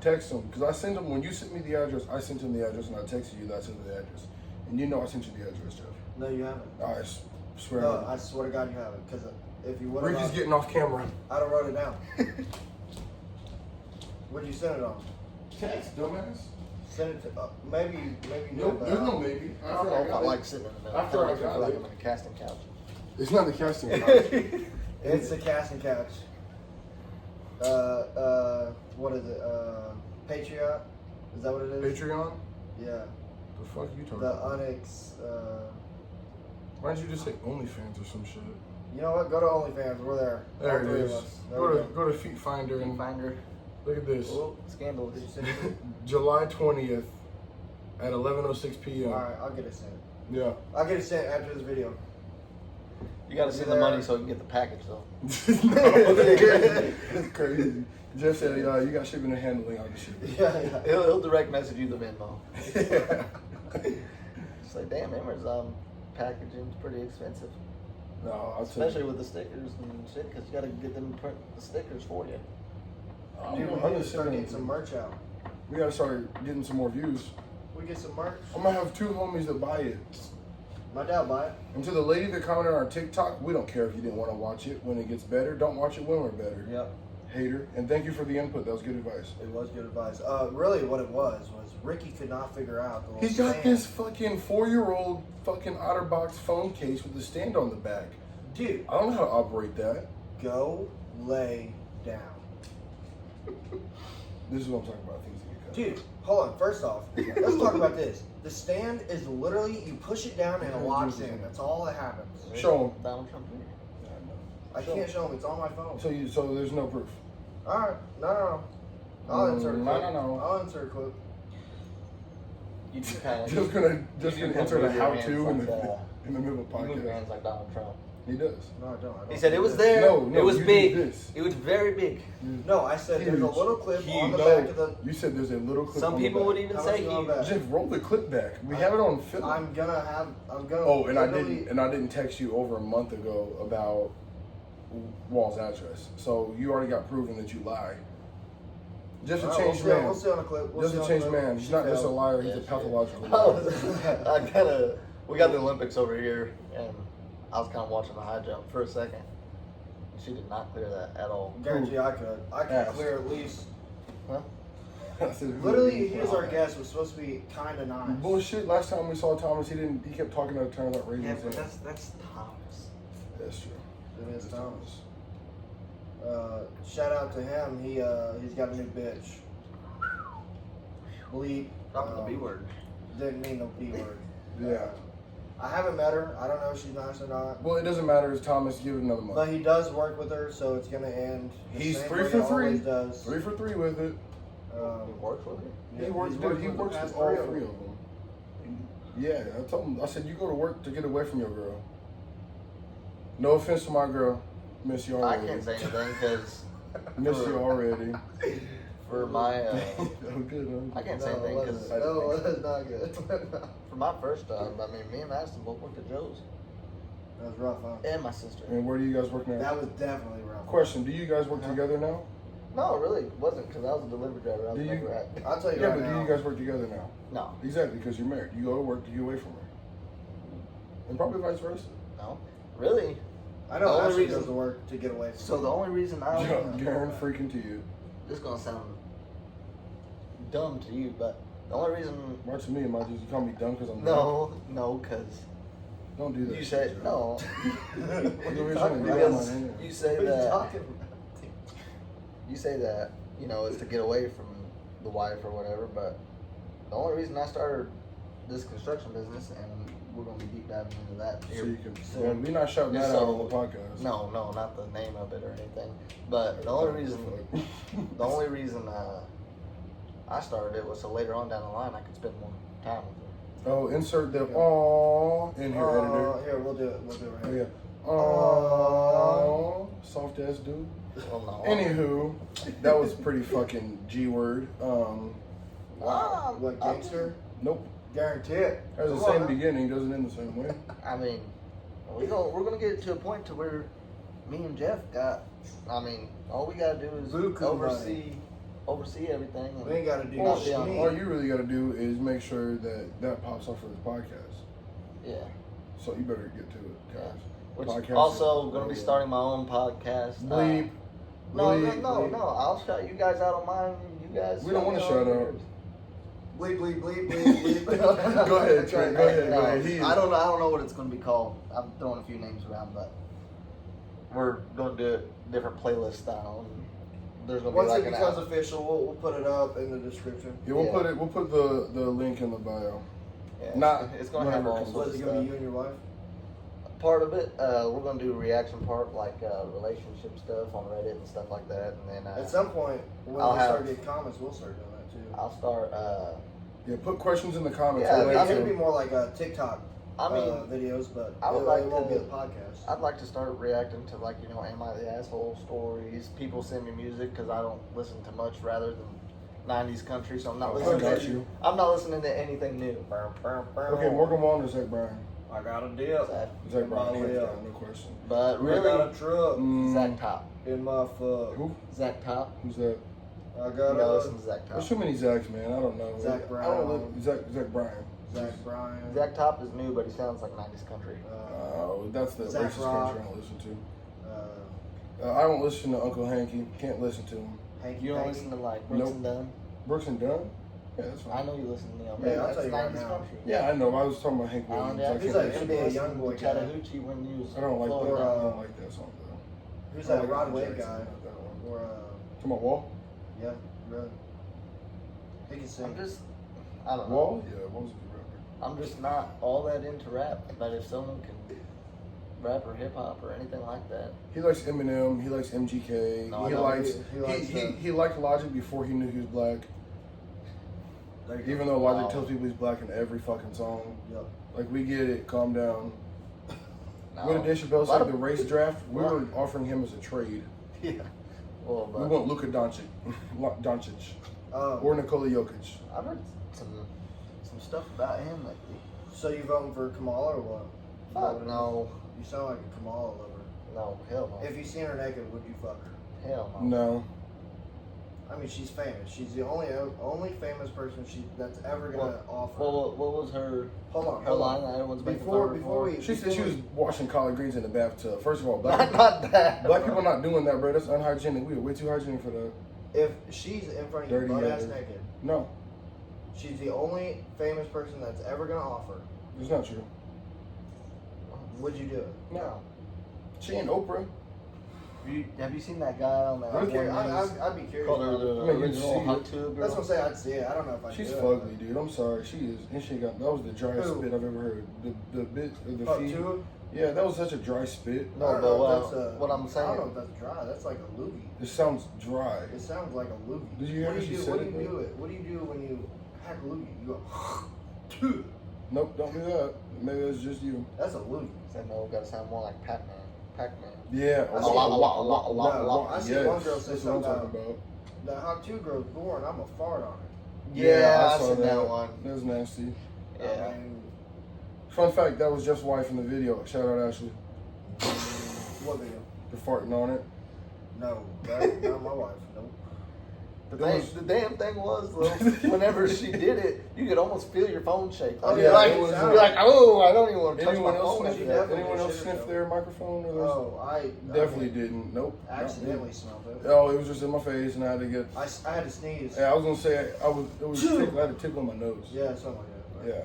B: text him. Because I sent him, when you sent me the address, I sent him the address and I texted you that I sent him the address. And you know I sent you the address, Jeff.
A: No, you haven't.
B: I swear.
A: No, I swear to God you haven't. Because if you would
B: Ricky's
A: have,
B: getting off camera.
A: I'd have wrote it down. Where'd you send it on?
B: Text, dumbass.
A: Send it to, maybe you
B: No,
A: did, but
B: there's no maybe.
C: I don't know if I like sitting in the middle.
B: After I
C: feel
B: got
C: like
B: it.
C: I'm in a casting couch.
B: It's not the casting couch.
A: It's the casting couch. What is it? Patriot? Is that what it is?
B: Patreon?
A: Yeah.
B: The fuck you talking
A: The
B: about?
A: Onyx,
B: Why don't you just say OnlyFans or some shit?
A: You know what? Go to OnlyFans. We're there.
B: There
A: All
B: it
A: three
B: is.
A: of us. There we
B: Go to Feet Finder and
C: Finder.
B: look at this.
C: Oh, scandal.
A: Did you send it?
B: July 20th at 11:06 p.m.
A: All right, I'll get it sent.
B: Yeah.
A: I'll get it sent after this video.
C: You gotta send the money so we can get the package though.
B: It's crazy. Jeff said, you got shipping and handling. I'll just ship it.
A: Yeah.
C: He'll direct message you the Venmo.
B: Yeah.
C: It's like, damn, Amazon packaging's pretty expensive.
B: No, I'll tell
C: Especially
B: you.
C: with the stickers and shit, because you gotta get them to print the stickers for you.
A: Dude, we
B: I'm
A: need to
B: just
A: start
B: saying,
A: getting some merch out.
B: we gotta start getting some more views.
A: We get some merch.
B: I'm gonna have 2 homies that buy it.
A: My dad buy it.
B: And to the lady that commented on our TikTok, we don't care if you didn't want to watch it when it gets better. Don't watch it when we're better.
A: Yep.
B: Hater. And thank you for the input. That was good advice.
A: It was good advice. Really, what it was Ricky could not figure out the little
B: He's got
A: stand.
B: this fucking 4-year-old fucking OtterBox phone case with a stand on the back.
A: Dude,
B: I don't know how to operate that.
A: go lay down.
B: This is what I'm talking about. Things that get cut.
A: Dude, hold on. First off, let's talk about this. The stand is literally, you push it down and it locks in. That's all that happens.
B: Show him.
C: Donald Trump Jr.
B: Yeah, I know.
A: I can't show him. It's on my phone.
B: So there's no proof.
A: All right. No. I'll insert a clip.
B: No.
A: I'll insert a clip.
C: You do kind of
B: Just gonna insert a how-to in
C: like,
B: the middle of the
C: you move your
B: podcast.
C: hands like Donald Trump.
B: He does.
A: No, I don't.
C: He said it was
A: do
C: there.
B: No,
C: it was
B: you
C: big.
B: did this.
C: It was very big.
A: No, I said there's a
B: Huge.
A: little clip on the
B: No,
A: back of the.
B: you said there's a little clip.
C: Some
B: on the
C: people
B: back.
C: would even
A: How
C: say
A: much you want
C: huge.
A: back?
B: Jeff, roll the clip back. We have it on film.
A: I'm gonna.
B: Oh, and I
A: literally-
B: didn't text you over a month ago about Wall's address. So you already got proven that you lie. Just a
A: All right,
B: changed
A: we'll see,
B: man.
A: We'll see on the clip. We'll
B: Just
A: see
B: a
A: on
B: changed
A: the clip.
B: man. He's
A: She
B: not just a
A: failed.
B: liar. He's
C: Yeah,
B: a
C: she
B: pathological
C: Oh,
B: liar.
C: we got the Olympics over here, and I was kind of watching the high jump for a second. She did not clear that at all.
A: Guarantee I could. I could
B: Ask.
A: clear at least.
C: Huh?
B: I said,
A: Literally, he was our guest. Was supposed to be kind of nice.
B: Bullshit. Last time we saw Thomas, he kept talking out of turn about raising
C: Yeah,
B: his
C: but
B: hand.
C: that's Thomas.
B: That's true.
A: It is Thomas. Shout out to him. He's got a new bitch. Bleep.
C: Dropping the B word.
A: Didn't mean the B word.
B: Yeah.
A: I haven't met her. I don't know if she's nice or not.
B: Well, it doesn't matter. It's Thomas. Give it another month.
A: But he does work with her, so it's gonna end. The
B: He's
A: same
B: 3
A: way
B: for
A: it
B: 3.
A: always does.
B: 3 for 3 with it.
C: Works with her.
A: Yeah,
B: He works.
A: he's
B: Dude,
A: worked
B: he
A: with the
B: works
A: past
B: with all
A: 3 of
B: 3
A: them.
B: of them. Yeah, I told him. I said, you go to work to get away from your girl. No offense to my girl, miss you
C: I
B: already.
C: can't say anything because
B: Miss you already.
C: for my
B: Oh, good.
C: I can't say anything because
A: No, that's not good.
C: for my first job, I mean, me and Madison both worked at Joe's,
A: That was rough, huh?
C: and my sister.
B: And where do you guys work now?
A: That was definitely rough.
B: Question: do you guys work together now?
C: No, it really wasn't because I was a delivery driver. I was
B: Do you-
C: never at.
A: I'll tell you
B: Yeah,
A: right
B: but
A: now.
B: do you guys work together now?
C: No,
B: Exactly, because you're married. You go to work to get away from her, and probably vice versa.
C: no, really.
A: I know
C: The only
A: Ashley
C: reason-
A: goes to work to get away from
C: So the only reason I
B: Garen freaking to you.
C: this is gonna sound dumb to you, but the only reason
B: Watch me, my dude. You call me dumb because I'm
C: no, because
B: Don't do that.
C: you
B: shit,
C: said
B: Joe.
C: no.
B: What are you
A: talking
B: trying to
A: about?
B: do?
C: Because you say
A: What are you
C: that
A: talking about?
C: you say that it's to get away from the wife or whatever, but the only reason I started this construction business, and we're gonna be deep diving into that
B: So
C: here.
B: you can.
C: soon.
B: Well, we're not shouting that
C: So-
B: out on the podcast.
C: No, not the name of it or anything. But the only reason I started it was so later on down the line I could spend more time with her.
B: Oh, insert the aww in here, editor.
A: Here, we'll do it. We'll do it right
B: Oh,
A: here.
B: yeah. Aww. Soft ass dude.
C: Well, no.
B: Anywho, that was pretty fucking G word.
C: Wow.
A: What, gangster?
B: Nope.
A: Guarantee it.
B: Has the
A: Come on
B: same
A: now.
B: beginning, doesn't end the same way.
C: I mean, we're gonna get it to a point to where me and Jeff got. I mean, all we gotta do is
A: Buku
C: oversee everything.
A: We ain't got to do
C: Not
A: shit.
C: be on-
B: All you really got to do is make sure that pops up for this podcast.
C: Yeah.
B: So you better get to it, guys.
C: Which
B: Podcast
C: also
B: is-
C: gonna be starting my own podcast.
B: Bleep.
C: No,
B: bleep,
C: no.
B: bleep.
C: I'll shout you guys out on mine. You guys.
B: We don't want to
C: me on
B: shout out.
C: yours.
A: Bleep, bleep, bleep, bleep, bleep.
B: Go ahead, Trent. Go ahead.
C: No,
B: Go ahead. He is-
C: I don't know what it's gonna be called. I'm throwing a few names around, but we're gonna do it different playlist style. And there's gonna
A: Once
C: be like
A: it
C: an
A: becomes
C: hour.
A: official, we'll put it up in the description.
B: Yeah, we'll
C: Yeah.
B: put it. We'll put the link in the bio.
C: Yeah,
B: not-
C: it's gonna have all
B: whatever
A: What
C: sorts
A: is
C: of
A: it gonna be,
C: stuff.
A: you and your wife?
C: part of it. We're gonna do a reaction part, like relationship stuff on Reddit and stuff like that, and then
A: At some point, when
C: I'll
A: we
C: have-
A: start getting comments, we'll start doing that too.
C: I'll start.
B: Yeah, put questions in the comments.
C: Yeah,
B: We'll
A: It's
B: answer
A: gonna be
B: them.
A: more like TikTok
C: I mean,
A: videos, but
C: I would
A: it
C: like
A: won't
C: to-
A: be a podcast.
C: I'd like to start reacting to, like, you know, Am I the Asshole stories. People send me music because I don't listen to much rather than 90s country, so I'm not
B: Oh, I
C: listening
B: got
C: to
B: you.
C: I'm not listening to anything new.
B: Okay, Morgan Wallen or Zach Bryan?
A: I got a deal.
B: Zach Bryan,
A: my
B: hands
A: wheel.
B: down, no question.
C: But
A: I got
C: really,
A: a truck
C: Zach Top.
A: in my foot.
B: Who?
C: Zach Top.
B: Who's that?
A: I
C: You
A: got
C: gotta
A: a
C: listen to Zach Top.
B: There's too many Zachs, man. I don't know.
A: Zach
B: I don't
A: Brown.
B: look, Zach Bryan.
A: Zach Bryan.
C: Zach Top is new, but he sounds like 90s country.
B: Oh, that's the
A: Zach
B: racist
A: Rock.
B: country I don't listen to.
A: Uh,
B: I don't listen to Uncle Hanky. Can't listen to him.
A: Hanky
C: You don't
A: Panky.
C: listen to, like, Brooks
B: Nope.
C: and Dunn?
B: Brooks and Dunn? Yeah, that's fine.
C: I know you listen to Neil.
A: Yeah, I'll
C: That's
A: tell you right
C: 90s
A: now.
C: country.
B: Yeah, I know. I was talking about Hank Williams.
C: Island
B: I
C: Avenue.
A: He's
B: can't
A: like
B: listen
A: NBA
B: to-
A: young boy guy.
C: Chattahoochee when you was
B: I don't like that.
C: Florida.
B: I don't like that song though.
A: Who's
B: I
A: that
B: like
A: Rod
B: Michael
A: Wade
B: Jackson,
A: guy?
B: not that one.
A: Or
B: Come on, Wall.
A: yeah, really. He can sing.
C: I'm just, I don't know.
B: Wall? Yeah, Wall's a good rapper.
C: I'm just not all that into rap. But if someone can rap or hip hop or anything like that,
B: He likes Eminem. He likes MGK.
C: No, I
B: he
C: know.
B: likes.
A: He likes
B: He liked Logic before he knew he was black.
A: There you go.
B: Even though Logic
C: Wow.
B: tells people he's black in every fucking song.
A: Yep.
B: Like, we get it. Calm down.
C: no.
B: What did Dave Chappelle
C: A
B: say?
C: lot
B: The
C: of-
B: race draft. We were offering him as a trade.
A: Yeah.
C: Well,
B: We
C: but
B: want Luka Doncic, Doncic, or Nikola Jokic.
C: I've heard some stuff about him lately.
A: So you voting for Kamala or what?
C: Fuck no,
A: You sound like a Kamala lover.
C: no, hell no,
A: If you seen her naked, would you fuck her?
C: hell no.
B: No.
A: I mean, she's famous. She's the only famous person that's ever gonna offer.
C: What was her
A: Hold
C: her
A: on.
C: line that everyone's making
A: Before
C: fun
A: before
C: of
A: we
B: She said she was washing collard greens in the bathtub. First of all,
C: Not
B: black
C: that.
B: people not doing that, bro. That's unhygienic. We are way too hygienic for that.
A: If she's in front of you
B: Dirty
A: butt ass
B: ass.
A: naked,
B: No,
A: she's the only famous person that's ever gonna offer.
B: it's not true.
A: Would you do it?
B: No. She ain't Oprah.
C: Have you seen that guy on that?
A: Okay,
C: one news
A: I'd be curious.
C: called her
A: about it.
C: the
B: I mean, you
C: original
B: see
C: hot
B: it.
C: tub girl.
A: That's what I'm saying. I'd see it. I don't know if I.
B: She's
A: do it,
B: fugly, dude. I'm sorry. She is. And she got, that was the driest
A: Who?
B: spit I've ever heard. The bit, the
A: but-
B: feed.
A: Two?
B: Yeah, that was such a dry spit.
A: I
C: No,
A: don't
C: but
A: know
C: what,
A: if that's
C: what I'm
A: I don't
C: saying,
A: know if that's dry. That's like a loogie.
B: It sounds dry.
A: It sounds like a loogie.
B: Did you hear
A: what
B: her?
A: do
B: She
A: you do?
B: said
A: What do
B: it,
A: you do?
B: though?
A: It. What do you do when you hack a loogie? You go.
B: Nope, don't do that. Maybe that's just you.
A: That's a loogie.
C: said no, gotta sound more like Pac-Man. Pac-Man.
B: Yeah.
A: I
B: a
A: see-
B: lot.
A: I see
B: Yes,
A: one girl say
B: that's what I'm
A: something
B: talking about.
A: The hot two girl's born. I'm a fart on it.
C: Yeah,
B: I
C: I
B: saw
C: seen that one.
B: That was nasty.
C: Yeah.
A: I mean,
B: Fun fact, that was Jeff's wife in the video. Shout out Ashley.
A: what video?
B: You're farting on it.
A: No, that, not my wife. Nope.
C: The damn thing was though, whenever she did it, you could almost feel your phone shake.
A: Oh,
C: Like,
A: yeah,
C: like,
A: it was-
C: you're like, oh, I don't even want to touch
B: Anyone
C: my
B: else
C: phone.
B: sniff
A: She
C: like that.
A: definitely
B: Anyone else
A: shit
B: sniff
A: herself.
B: their microphone? Or those?
A: Oh, I
B: Definitely didn't. Nope. not me.
A: accidentally smelled it.
B: Oh, it was just in my face, and I had to get.
A: I had to sneeze.
B: Yeah, I was gonna say I was. It was. I had a tickle in my nose.
A: Yeah, something like that.
B: Yeah.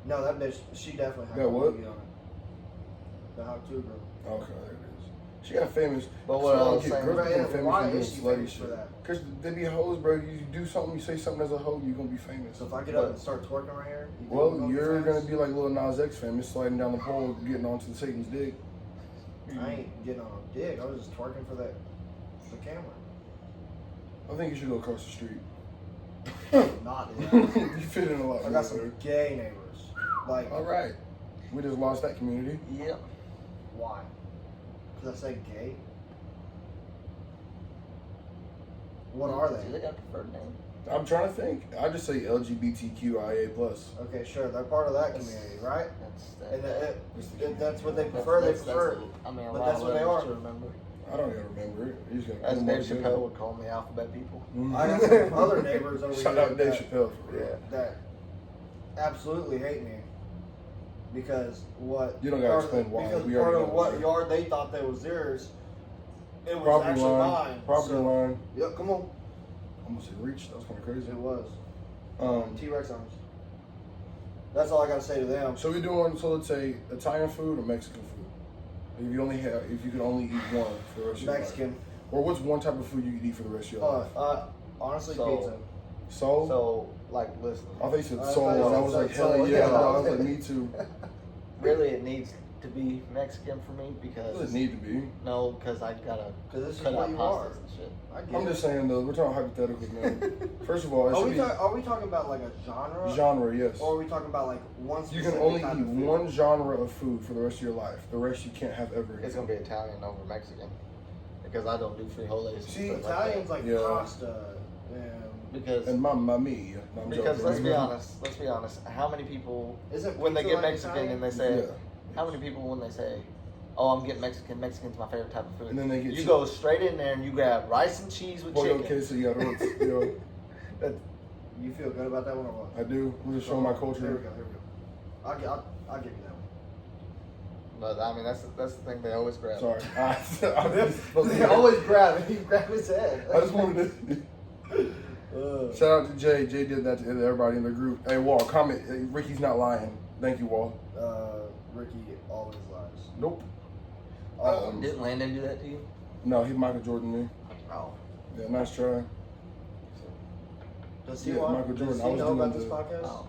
A: No, that bitch. She definitely had
B: Got
A: a
B: what?
A: loogie on it. The hot two girl.
B: Okay, there it is. She got famous.
C: But what I was saying-
B: girls
A: Right,
B: become
A: yeah,
B: famous
A: why
B: for doing
A: is she
B: slutty
A: famous for
B: shit.
A: that?
B: Cause they be hoes, bro. You do something, you say something as a hoe, you're gonna be famous.
A: So if I get up and start twerking right here, you think
B: Well,
A: I'm
B: you're
A: be
B: gonna
A: famous?
B: be like Lil Nas X famous, sliding down the pole, getting onto the Satan's dick.
A: I ain't getting on a dick. I was just twerking for the camera.
B: I think you should go across the street.
A: Not
B: You
A: it.
B: fit in a lot.
A: I got some gay neighbors. Like,
B: All right, we just lost that community.
C: Yep.
A: why? Because I said gay. What are
C: Do
A: they?
C: they got a preferred name?
B: I'm trying to think. I just say LGBTQIA+.
A: Okay, sure, they're part of that community, right?
C: That's
A: And
B: That's the
A: that's what they
B: community.
A: prefer. They
C: that's
A: prefer.
C: I mean, a
A: But
C: lot
A: that's
C: of
A: what they
C: letters
A: are.
C: to remember.
B: I don't even remember it. You just gotta
C: As
B: put
C: Dave
B: them all
C: Chappelle would call me alphabet people.
B: together.
A: I got some other neighbors over
B: Shout
A: here
B: out Dave
A: that,
B: Chappelle for real.
A: that absolutely hate me because what
B: You don't gotta
A: part of the-
B: explain why.
A: because
B: We
A: part
B: already
A: of
B: know
A: what
B: why.
A: yard they thought that was theirs, it was
B: Property
A: actually
B: line.
A: mine.
B: Property
A: So-
B: line.
A: Yep, come on.
B: Almost hit reach. That was kind of crazy.
A: It was
B: Um,
A: T-Rex arms. That's all I gotta say to them.
B: so we're doing. So let's say Italian food or Mexican food. If you could only eat one for the rest of your life.
A: Mexican.
B: Or what's one type of food you could eat for the rest of your life?
A: Honestly,
C: So-
A: pizza.
B: Soul.
C: So, like, listen.
B: I thought you said
A: I
B: soul.
A: thought you
B: And I
A: said
B: was like,
A: soul.
B: hell yeah,
A: Yeah.
B: dog. I was like, me too.
C: Really, it needs to be Mexican for me
B: It
C: because
B: doesn't need to be.
C: no, because I gotta
A: Because this is
C: cut
A: what
C: out
A: you
C: pastas
A: are.
C: and shit.
A: I get
B: I'm
A: it.
B: just saying though, we're talking hypothetically, man. First of all, it
A: Are
B: should
A: we,
B: be
A: are we talking about like a genre?
B: genre, yes.
A: Or are we talking about like one
B: You
A: specific
B: can only
A: type
B: eat
A: of food?
B: one genre of food for the rest of your life. The rest you can't have ever
C: It's
B: again.
C: gonna be Italian over Mexican because I don't do frijoles. and
B: See,
C: stuff
A: Italian's like
B: Yeah.
A: pasta. And
C: because
B: And mamma mia. No, I'm
C: because
B: joking.
C: let's be honest. How many people
A: isn't
C: when they
A: pizza
C: get
A: like
C: Mexican
A: Italian?
C: and they say,
B: Yeah.
C: how many people when they say, oh, I'm getting Mexican. Mexican's my favorite type of food.
B: And then they get
C: you go straight in there and you grab rice and cheese with
B: Pollo
C: chicken.
B: quesadillas, you know,
A: You feel good about that one or what?
B: I do. I'm just showing my
A: Here we
B: culture.
A: go. Here we go. I'll give you that one.
C: But I mean, that's the thing they always grab.
B: Sorry.
A: They always grab it. He grabbed his head.
B: I just wanted to. Shout out to Jay. Jay did that to everybody in the group. Hey, Wall, comment. Hey, Ricky's not lying. Thank you, Wall.
A: Ricky always lies.
B: Nope.
C: Didn't Landon do that to you?
B: No, he's Michael Jordan, man.
C: Oh.
B: Yeah, nice try.
A: Does he
B: Yeah,
A: want?
B: Michael Jordan.
A: Does
B: I
A: he
B: was
A: know
B: doing
A: about this
B: the-
A: podcast?
C: Oh.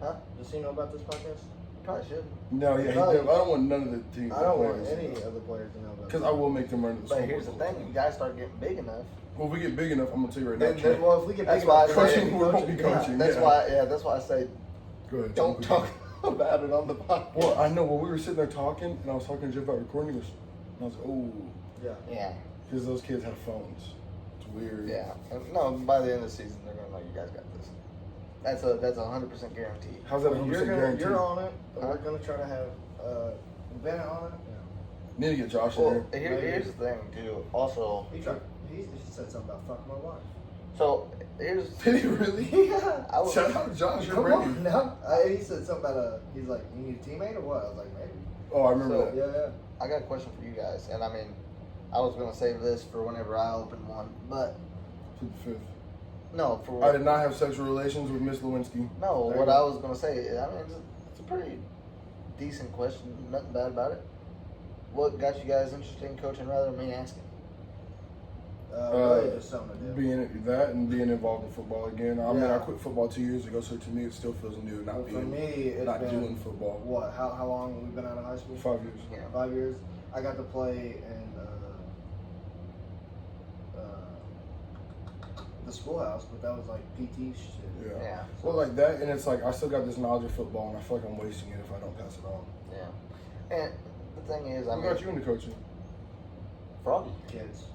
A: Huh? Does he know about this podcast?
C: Probably should.
B: No, yeah, he
A: No.
B: did. I don't want none of the teams.
A: I don't want any of the players to know about.
B: Because I will make them run to the
C: But
B: Super
C: here's the
B: Bowl.
C: thing: you guys start getting big enough.
B: Well, if we get big enough, I'm gonna tell you right now.
A: Then, well, if we get
C: That's
A: big
C: why
A: enough,
C: I
A: then
C: say-
A: we
B: we won't
A: can
B: be
A: coach.
B: coaching.
C: That's
B: Yeah.
C: why. Yeah, that's why I say
B: Go ahead.
C: don't talk about it on the podcast.
B: Well, I know. Well, we were sitting there talking, and I was talking to Jeff about recording this. And I was like, oh,
A: Yeah.
C: Yeah,
B: because those kids have phones. It's weird.
C: yeah. No, by the end of the season, they're gonna know you guys got this. That's a 100% guarantee.
B: How's that 100% guaranteed?
A: You're on it. But
C: Huh?
A: we're gonna try to have Bennett on it.
B: Need to get Josh in
C: Well,
B: there.
C: here's the thing too. Also,
A: He tried. He said something about fuck my wife.
C: so here's
B: Did he really?
A: Yeah.
C: I was,
B: Shout out to Josh. You're
A: Come
B: ready.
A: on now. He said something about he's like, you need a teammate or what? I was like, maybe.
B: Oh, I remember
C: So-
B: that.
A: Yeah, yeah.
C: I got a question for you guys, and I mean, I was gonna save this for whenever I open one, but
B: Plead the fifth.
C: no, for
B: I did not have sexual relations with Miss Lewinsky.
C: no.
A: There
C: What
A: you
C: I
A: go.
C: was gonna say, I mean, it's a pretty decent question. Nothing bad about it. What got you guys interested in coaching rather than me asking?
A: Really just something to do.
B: Being that and being involved in football again. I mean,
A: Yeah.
B: I quit football 2 years ago, so to me it still feels new. Not
A: Well, for
B: being,
A: me, it's
B: not
A: been
B: doing football.
A: what? How long have we been out of high school?
B: 5 years.
C: Yeah.
A: 5 years. I got to play in the schoolhouse, but that was like PT shit.
B: Yeah.
C: Yeah.
B: Well, like that, and it's like I still got this knowledge of football, and I feel like I'm wasting it if I don't pass it on.
C: Yeah. And the thing is, I
B: What
C: mean,
B: got you into coaching?
C: Froggy.
A: Kids.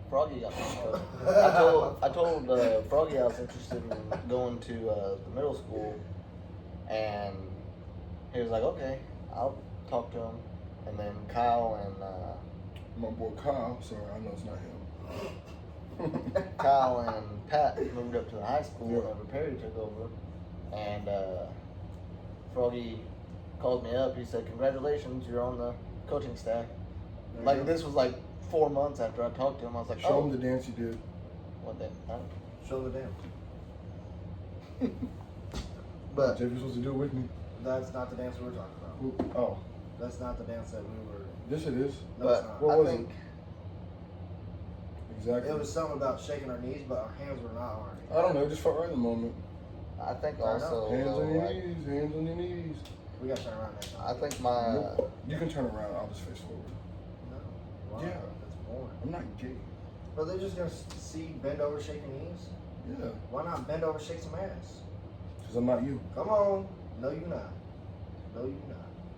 C: Froggy got me into it. I told Froggy I was interested in going to the middle school, and he was like, okay, I'll talk to him. And then Kyle and
B: My boy Kyle. Sorry, I know it's not him.
C: Kyle and Pat moved up to the high school
B: Yeah.
C: whenever Perry took over, and Froggy called me up. He said, "Congratulations, you're on the coaching staff."
A: There you
C: Like
A: go.
C: this was like 4 months after I talked to him. I was like,
B: Show
C: "Oh,
B: him the dance you did.
C: what the?"
A: Show the dance.
C: But
B: Jeff, you're supposed to do it with me.
A: That's not the dance we were talking about.
B: Oh,
A: That's not the dance that we were.
B: yes it is.
A: No, it's
C: but
A: not.
B: What
C: I
B: was
C: think
B: Exactly.
A: It was something about shaking our knees, but our hands were not on our knees.
B: I don't know. It just felt right in the moment.
C: I think
A: Fair enough.
C: also
B: Hands
C: though,
B: on your
C: like,
B: knees. Hands on your knees.
A: We got to turn around next time.
C: I think my
B: Nope. You can turn around. I'll just face forward.
A: No. Wow,
B: Yeah.
A: That's boring.
B: I'm not gay.
A: But they're just going to see bend over, shaking knees.
B: Yeah.
A: Why not bend over, shake some ass?
B: Because I'm not you.
A: Come on. No, you not. No, you not.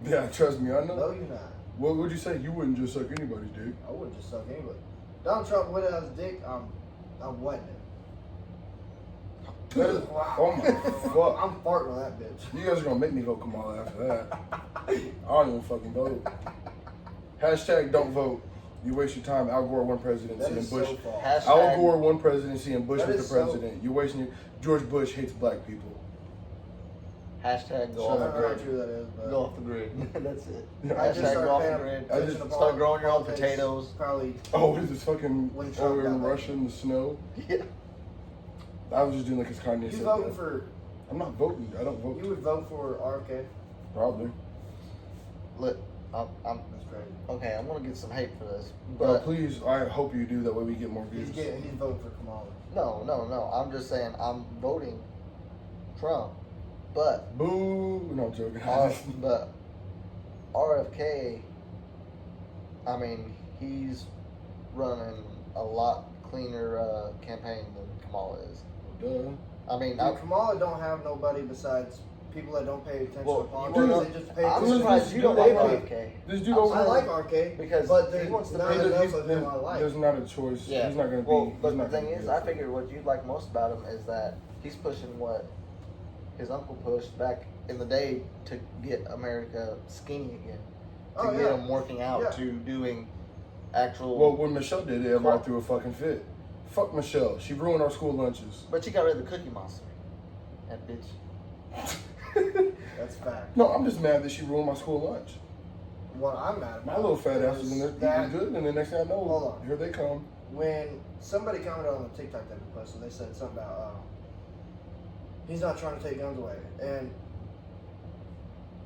B: Yeah, trust me. I know.
A: No, you not.
B: What would you say? You wouldn't just suck anybody's dick.
A: I wouldn't just suck anybody. Donald Trump with his dick, I'm wetting it.
B: That is, oh my fuck.
A: I'm farting on that bitch.
B: You guys are gonna make me vote Kamala after that. I don't even fucking vote. Hashtag don't vote. You waste your time. Al Gore won presidency
A: That
B: and
A: is
B: Bush.
A: so false.
C: Hashtag-
B: Al Gore won presidency and Bush
A: That
B: was the
A: is so-
B: president. You're wasting your. George Bush hates black people.
C: hashtag go
A: I
C: off
A: don't
C: the
A: know how
C: grid.
A: true that is, but
C: Go off the grid. That's it.
B: Yeah,
A: I just
C: Hashtag
A: started
C: go off the
A: paying
C: grid.
B: I
A: attention
B: just
A: to
C: start growing your own
A: politics
C: potatoes.
A: Probably
B: Oh, what is this fucking
A: When Trump
B: over
A: got
B: in
A: there.
B: Russia in the snow?
C: Yeah.
B: I was just doing like his Kanye
A: you
B: said.
A: voting
B: that.
A: for.
B: I'm not voting. I don't vote.
A: You would vote for RFK.
B: Probably.
C: Look, I'm
A: That's crazy.
C: okay. I'm gonna get some hate for this,
B: But
C: but
B: please, I hope you do. That way we get more views.
A: He's voting for Kamala.
C: no. I'm just saying I'm voting Trump, but
B: Boo! No, I'm joking.
C: but RFK, I mean, he's running a lot cleaner campaign than Kamala is.
B: Duh.
C: I mean,
A: Dude, Kamala don't have nobody besides people that don't pay attention
C: Well,
A: to politics.
B: dude,
A: They just pay
C: I'm
A: attention.
C: surprised you don't
A: They
C: like
A: pay-
C: RFK.
B: This dude
C: I'm
B: over
A: I
B: there-
A: like RK
C: Because
A: but
C: he
A: there's
C: wants to
A: not
C: be-
A: enough of him I like.
B: There's not a choice.
C: Yeah.
B: He's not going to
C: Well,
B: be.
C: but
B: he's
C: the
B: not
C: thing
B: gonna
C: is,
B: be
C: I figure what you like most about him is that he's pushing what his uncle pushed back in the day to get America skinny again. To
A: Oh,
C: get
A: yeah.
C: them working out
A: Yeah.
C: to doing actual.
B: Well, when Michelle did it, everybody threw a fucking fit. Fuck Michelle. She ruined our school lunches.
C: But she got rid of the Cookie Monster. That bitch.
A: That's fact.
B: No, I'm just mad that she ruined my school lunch.
A: What I'm mad about
B: My little fat ass was in there
A: that
B: eating good, and the next thing I know,
A: Hold on.
B: here they come.
A: when somebody commented on the TikTok that we posted, they said something about he's not trying to take guns away, and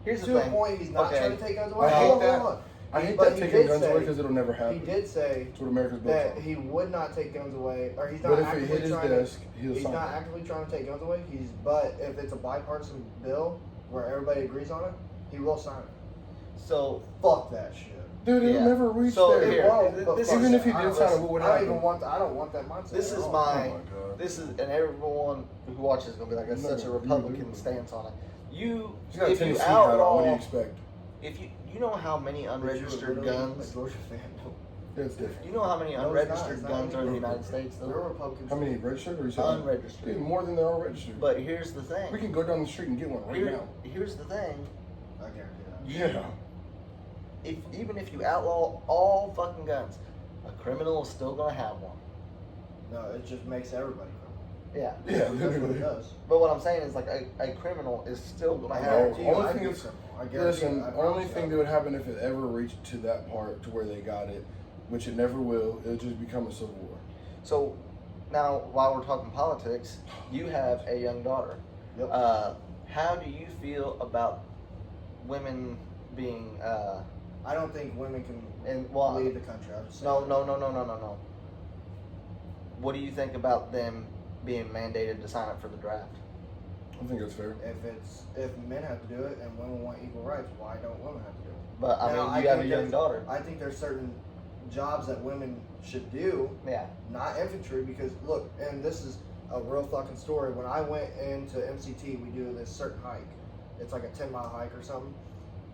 C: Here's
A: to
C: the
A: a
C: thing.
A: point he's not
C: Okay.
A: trying to take guns away.
B: I hate
A: Hold
B: that.
A: on.
B: I hate
A: But
B: that
A: he
B: taking
A: did
B: guns away
A: say-
B: because it'll never
A: He
B: happen.
A: did say
B: That's what America's built
A: that
B: on.
A: he would not take guns away, or he's not
B: But if it
A: actively
B: hit his
A: trying
B: desk,
A: to.
B: he'll
A: He's
B: sign
A: not
B: it.
A: actively trying to take guns away. But if it's a bipartisan bill where everybody agrees on it, he will sign it.
C: So
A: Fuck that shit.
B: Dude, it'll
C: Yeah.
B: never reach
C: So
B: there.
C: here,
A: It won't, but
C: this
A: fuck
C: is-
B: Even
A: that.
B: if he
A: I
B: did
A: don't
B: sign it,
A: listen.
B: what would
A: I don't
B: happen?
A: even want. I don't want that mindset.
C: this
A: at
C: is
A: all.
C: my.
B: Oh my God.
C: This is, and everyone who watches is gonna be like, that's such a
B: No,
C: Republican
B: you-
C: stance on it. You,
B: He's got a
C: if you
B: Tennessee hat on. What do you
C: outlaw,
B: expect?
C: if you know how many unregistered
A: Literally
C: guns.
A: a Georgia fan.
B: That's different.
C: You know how many
A: No, it's not.
C: unregistered
A: It's not
C: guns are in the
A: even-
C: United States,
A: They're
C: though?
A: Republicans.
B: How many registered or you said
C: Unregistered.
B: Dude, more than they are registered.
C: But here's the thing.
B: We can go down the street and get one right
C: Here-
B: now.
C: Here's the thing.
A: I guarantee that.
B: Yeah.
C: Even if you outlaw all fucking guns, a criminal is still gonna have one.
A: No, it just makes everybody
C: Yeah.
B: Yeah,
A: criminal. That's what it
B: literally.
A: does.
C: But what I'm saying is, like, a criminal is still gonna
A: I
C: have.
A: guarantee you,
B: only
A: I'd
B: thing
A: be
B: is-
A: criminal. I guarantee
B: Listen,
A: you, I
B: only
A: promise
B: thing
A: you.
B: that would happen if it ever reached to that part to where they got it, which it never will, it'll just become a civil war.
C: So now, while we're talking politics, you have a young daughter.
A: Yep.
C: How do you feel about women being?
A: I don't think women can
C: And well,
A: lead the country. I'm just
C: no.
A: saying.
C: What do you think about them being mandated to sign up for the draft?
B: I think that's fair.
A: If men have to do it and women want equal rights, why don't women have to do it?
C: But I
A: Now,
C: mean, you have a
A: think
C: young
A: there's-
C: daughter.
A: I think there's certain jobs that women should do,
C: Yeah.
A: not infantry, because look, and this is a real fucking story. When I went into MCT, we do this certain hike. It's like a 10-mile hike or something.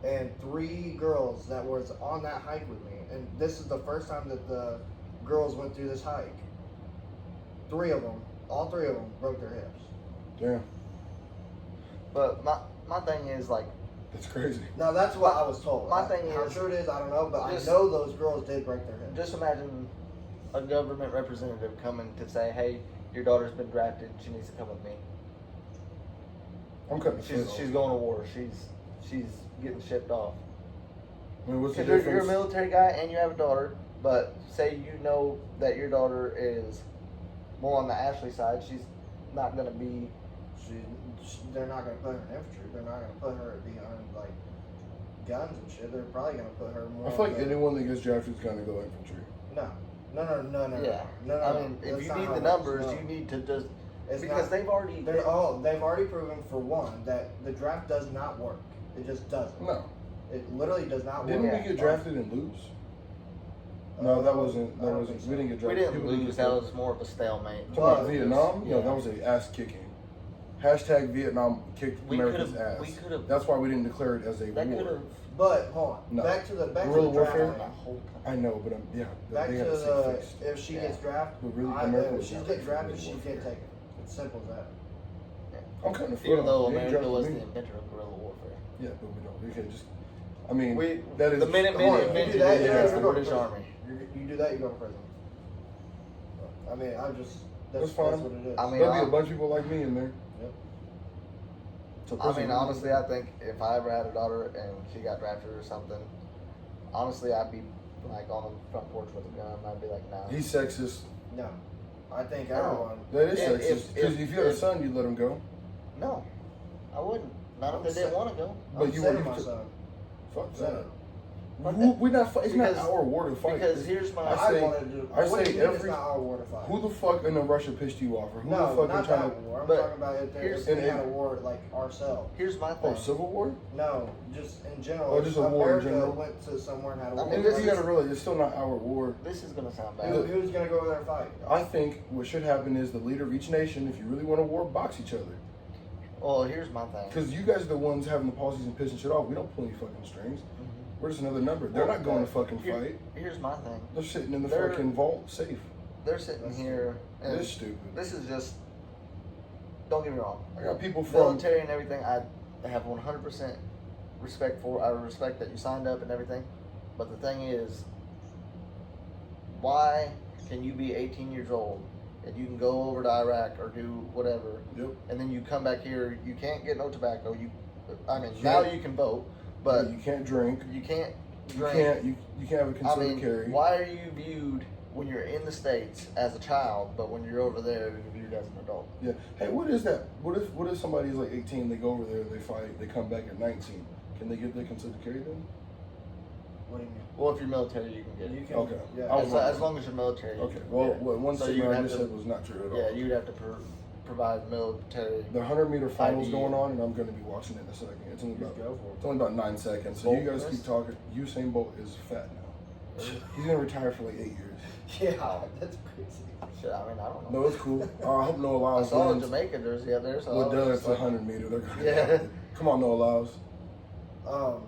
A: And 3 girls that was on that hike with me, and this is the first time that the girls went through this hike. 3 of them, all 3 of them broke their hips.
B: Damn,
C: But my thing is, like,
B: that's crazy.
A: Now that's what I was told.
C: My thing
A: How
C: is-
A: true it is, I don't know, but
C: just-
A: I know those girls did break their hips.
C: just imagine a government representative coming to say, "Hey, your daughter's been drafted. She needs to come with me.
B: I'm cutting the foot
C: She's
B: off.
C: going to war. She's getting shipped off."
B: I mean, what's the
C: Because you're a
B: difference?
C: military guy and you have a daughter, but say you know that your daughter is more on the Ashley side, she's not going to be.
A: They're not going to put her in infantry. They're not going to put her behind like guns and shit. They're probably going to put her more.
B: I feel like
A: on the-
B: anyone that gets drafted is going to go infantry.
A: No.
C: Yeah.
A: No.
C: I mean, if
A: That's
C: you
A: not
C: need
A: how
C: the
A: it
C: numbers,
A: works, no.
C: you need to just
A: It's
C: because
A: not-
C: they've already.
A: they've already proven for one that the draft does not work. It just doesn't.
B: No.
A: It literally does not
B: Didn't
A: work.
B: we get drafted and lose? No, that wasn't.
A: I
B: That
A: don't
B: wasn't.
A: think so.
B: We didn't get
C: We
B: drafted.
C: didn't
B: People
C: lose.
B: get
C: That
B: drafted.
C: was more of a stalemate.
B: Talking about
A: But-
B: Vietnam? No,
C: Yeah.
B: that was a ass kicking. Hashtag Vietnam kicked
C: We
B: America's
C: could've-
B: ass.
C: we could've-
B: That's why we didn't declare it as a
C: That
B: war.
C: could have.
A: But hold on.
B: No.
A: Back to the
B: Guerrilla
A: draft
B: warfare?
A: thing.
B: I know, but yeah,
A: Back
B: they
A: to
B: got to
A: the
B: say fixed.
A: if she
C: Yeah.
A: gets drafted,
B: But really, America
A: if
B: was
A: she's
B: not
A: get
B: ready for
A: drafted,
B: guerrilla
A: she can't
B: warfare.
A: take it. It's simple as that.
B: I'm cutting the foot
C: Even
B: off.
C: though
B: They ain't
C: America
B: drafted
C: was
B: me.
C: the inventor of guerrilla warfare.
B: Yeah, but we don't. We can't just. I mean,
C: We
B: that is
C: the Minutemen
A: hold on, you
C: invented
A: do that,
C: it
A: yeah,
C: against
A: you're
C: the
A: going
C: British
A: to
C: Army.
A: You do that, you go to prison. I mean, I'm just
B: That's fine.
A: That's what it is.
C: I mean,
B: there'll be a bunch of people like me in there.
A: Yep.
B: So
C: I mean, honestly, I think if I ever had a daughter and she got drafted or something, honestly, I'd be like on the front porch with a gun. I'd be like, nah.
B: he's sexist.
A: No, I think
C: No.
A: everyone.
B: That is
C: If-
B: sexist. Because if you had a
C: if-
B: son, you'd let him go.
C: No, I wouldn't. Not if
A: I'm
C: they didn't
A: saying-
C: want to go.
B: But
A: I'm
B: you
A: sending
B: wouldn't.
A: my son.
B: Fuck
A: Send
B: that.
A: it.
B: We're not. It's
C: Because-
B: not our war to fight.
C: Because here's my.
B: I say-
A: wanted to.
B: I
A: what do
B: say
A: you mean
B: every-
A: it's not our war to fight.
B: Who the fuck in Russia pissed you off? Or who
A: No,
B: the fuck
A: not
B: is trying
A: that
B: to?
A: war. I'm
C: But
A: talking about if
C: here's-
A: we had a war like ourselves.
C: Here's my thing.
B: Oh, Civil War?
A: No, just in general.
B: Oh, just a
A: America
B: war in general?
A: went to somewhere and had a
C: I
A: war.
C: mean,
B: You gotta realize it's still not our war.
C: This is gonna sound
A: Who,
C: bad.
A: who's gonna go over there and fight?
B: I think what should happen is the leader of each nation, if you really want a war, box each other.
C: Well, here's my thing.
B: Because you guys are the ones having the policies and pissing shit off. We don't pull any fucking strings. We're just another number. They're not going to fucking fight.
C: Here's my thing.
B: They're sitting in the
C: They're-
B: fucking vault safe.
C: They're sitting here, and
B: This stupid.
C: this is just. Don't get me wrong.
B: I got people from.
C: Military and everything, I have 100% respect for. I respect that you signed up and everything. But the thing is, why can you be 18 years old and you can go over to Iraq or do whatever,
B: Yep.
C: and then you come back here, you can't get no tobacco. I mean,
B: You
C: now
B: can't-
C: you can vote, but
B: you can't drink.
C: you can't
B: You
C: drink.
B: can't. You can't have a
C: I
B: concealed
C: mean,
B: carry.
C: why are you viewed when you're in the States as a child, but when you're over there, you're viewed as an adult?
B: Yeah. Hey, what is that? What if somebody's like 18, they go over there, they fight, they come back at 19? Can they get their concealed carry then?
A: What do you mean?
C: Well, if you're military, you can get it.
A: You can.
B: Okay.
A: Yeah.
B: I was
C: As long as you're military. you
B: Okay.
C: can
B: Well,
C: get it.
B: what one
C: So
B: statement
C: you
B: I
C: have
B: just
C: to-
B: said was not true at all.
C: Yeah, you'd have to provide military.
B: The 100-meter finals
C: ID.
B: going on, and I'm going to be watching it in a second. It's only
A: Just
B: about
A: go for it.
B: it's only about 9 seconds. So you guys
C: Bolt
B: keep talking. Usain Bolt is fat now. He's gonna retire for like 8 years.
A: Yeah, that's crazy.
C: Shit, I mean, I don't know.
B: No, it's cool. I hope Noah
C: I
B: Lyles
C: saw a
B: wins.
C: Jamaica jersey up there, so
B: Well,
C: I was
B: duh,
C: just
B: it's
C: like,
B: 100-meter. They're gonna
C: Yeah.
B: Come on, Noah Lyles.
A: Um,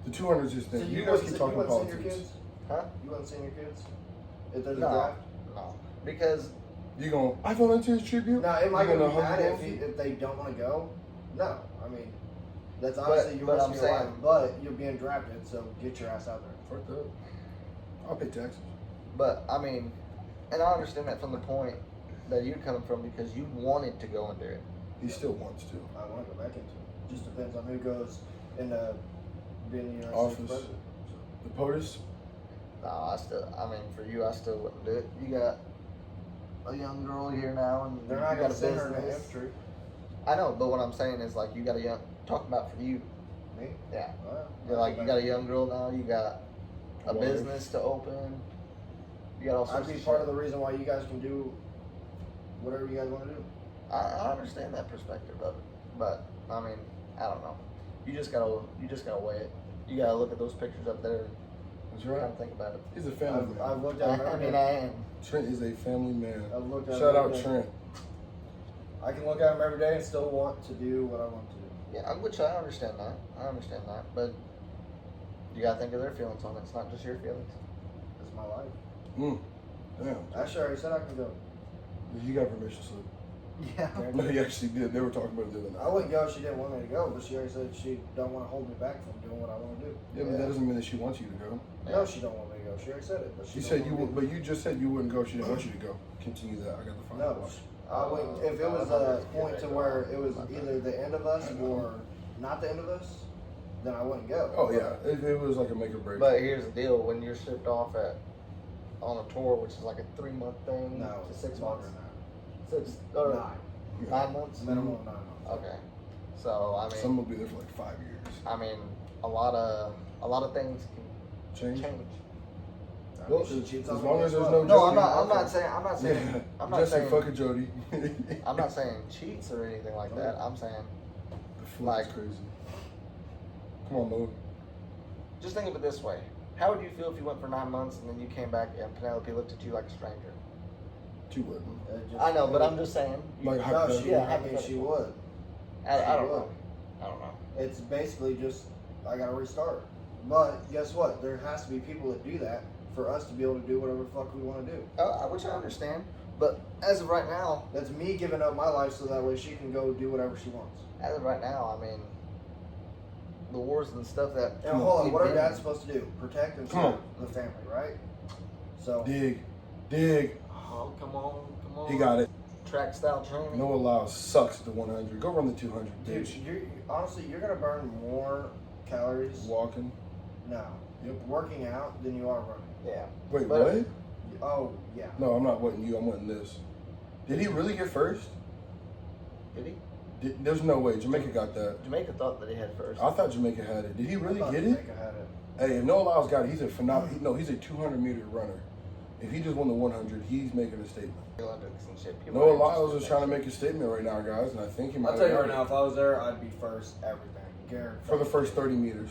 B: The 200 is just
A: so
B: thing.
A: you
B: You guys
A: wouldn't
B: keep
A: see-
B: talking
A: you wouldn't send your
B: politics.
A: kids?
C: Huh?
A: You wouldn't send your kids? If there's a
C: No,
A: draft?
C: no, because
B: You going? I volunteer tribute.
A: No, it might
B: You
A: be
B: gonna
A: mad
B: hug
A: if they don't want to go. No, I mean, that's
C: But-
A: obviously you're
C: but
A: risking
C: I'm
A: your life,
C: saying-
A: but you're being drafted, so get your ass out there.
B: Fuck that. I'll pay taxes.
C: but I mean, and I understand that from the point that you're coming from because you wanted to go and do it.
B: He still wants to.
A: I want to go back into it. Just depends on who goes into being the United States
B: Office.
A: president.
B: The POTUS.
C: No, I mean, for you, I still wouldn't do it. You got a young girl here now, and
A: They're
C: you
A: not
C: got
A: going
C: a
A: to send her to
C: business.
A: infantry.
C: I know, but what I'm saying is like you got a young. Talking about for you,
A: Me?
C: yeah.
A: Well,
C: You're like you got a young girl now. You got a
B: Wife.
C: business to open. You got all sorts
A: I'd be
C: of
A: part
C: shit.
A: of the reason why you guys can do whatever you guys want to do.
C: I understand that perspective of it, but I mean, I don't know. You just gotta weigh it. You gotta look at those pictures up there
B: That's
C: and
B: right.
C: kind of think about it.
B: He's a family man.
A: I've looked at them
C: I
A: every
C: mean,
A: day.
C: I am.
B: Trent is a family man.
A: I've looked at
B: Shout
A: them
B: out
A: every day.
B: Trent.
A: I can look at them every day and still want to do what I want to do.
C: Yeah, which I understand that. I understand that, but you gotta think of their feelings on it. It's not just your feelings.
A: It's my life.
B: Damn.
A: Actually, I already said I can go.
B: He got permission slip.
A: Yeah.
B: No, he actually did. They were talking about it the other night.
A: I wouldn't go if she didn't want me to go, but she already said she don't want to hold me back from doing what I want to do.
B: Yeah, but that doesn't mean that she wants you to go.
A: No, she don't want me to go. She already said it. But she
B: You
A: don't
B: said
A: want
B: you
A: me
B: would,
A: to.
B: but you just said you wouldn't go. She didn't want you to go. Continue that. I got the final
A: No,
B: watch.
A: I wouldn't. If it was a point to where it was either the end of us or not the end of us, then I wouldn't go.
B: Oh yeah, if it was like a make or break.
C: But here's the deal: when you're shipped off on a tour, which is like a 3-month thing
A: No,
C: to 6
A: longer
C: months,
A: than
C: 6
A: that.
C: or
A: 9.
C: 9 months.
A: Minimum of 9 months.
C: Okay, so I mean,
B: Some will be there for like 5 years.
C: I mean, a lot of things can
B: Change.
C: change.
A: I
B: Well,
A: mean, she cheats
B: as
A: on
B: long
A: me
B: as there's
A: well.
B: no
C: No, I'm
B: Jody.
C: not. I'm not saying. I'm not saying.
B: Yeah,
C: I'm not
B: Jesse
C: saying.
B: fucking Jody.
C: I'm not saying cheats or anything like that. I'm saying
B: The flow is
C: Like-
B: crazy. Come on, Mo.
C: just think of it this way: how would you feel if you went for 9 months and then you came back and Penelope looked at you like a stranger?
B: She wouldn't.
A: Just-
C: I know, but I'm just saying.
B: Like,
A: No, she.
C: Yeah,
A: I mean, she would.
C: I don't
A: would.
C: know. I don't know.
A: It's basically just I gotta restart. But guess what? There has to be people that do that for us to be able to do whatever the fuck we want to do.
C: Which I understand, but as of right now,
A: That's me giving up my life so that way she can go do whatever she wants.
C: as of right now, I mean, the wars and stuff that.
A: And hold on,
C: we've
A: what are
C: been-
A: dads supposed to do? Protect and
B: Come
A: serve
B: on.
A: the family, right? So
B: Dig. Dig.
C: Oh, come on.
B: He got it.
C: Track style training.
B: Noah Lyles sucks at the 100. Go run the 200,
A: dude,
B: bitch.
A: honestly, you're gonna burn more calories
B: Walking.
A: now
B: Yep.
A: working out than you are running.
C: Yeah.
B: Wait,
C: But-
B: what?
A: Oh yeah.
B: No, I'm not wetting you. I'm wetting this. Did he really get first?
C: Did he?
B: There's no way. Jamaica got that.
C: Jamaica thought that he had first.
B: I thought Jamaica had it. Did he really
A: I thought
B: get it?
A: Jamaica had it.
B: Hey, if Noah Lyles got it, he's a phenomenal. No, he's a 200-meter runner. If he just won the 100, he's making a statement. Noah Lyles is trying to make a statement right now, guys, and I think he might.
A: I'll tell you right now, if I was there, I'd be first everything.
B: For the first 30 meters.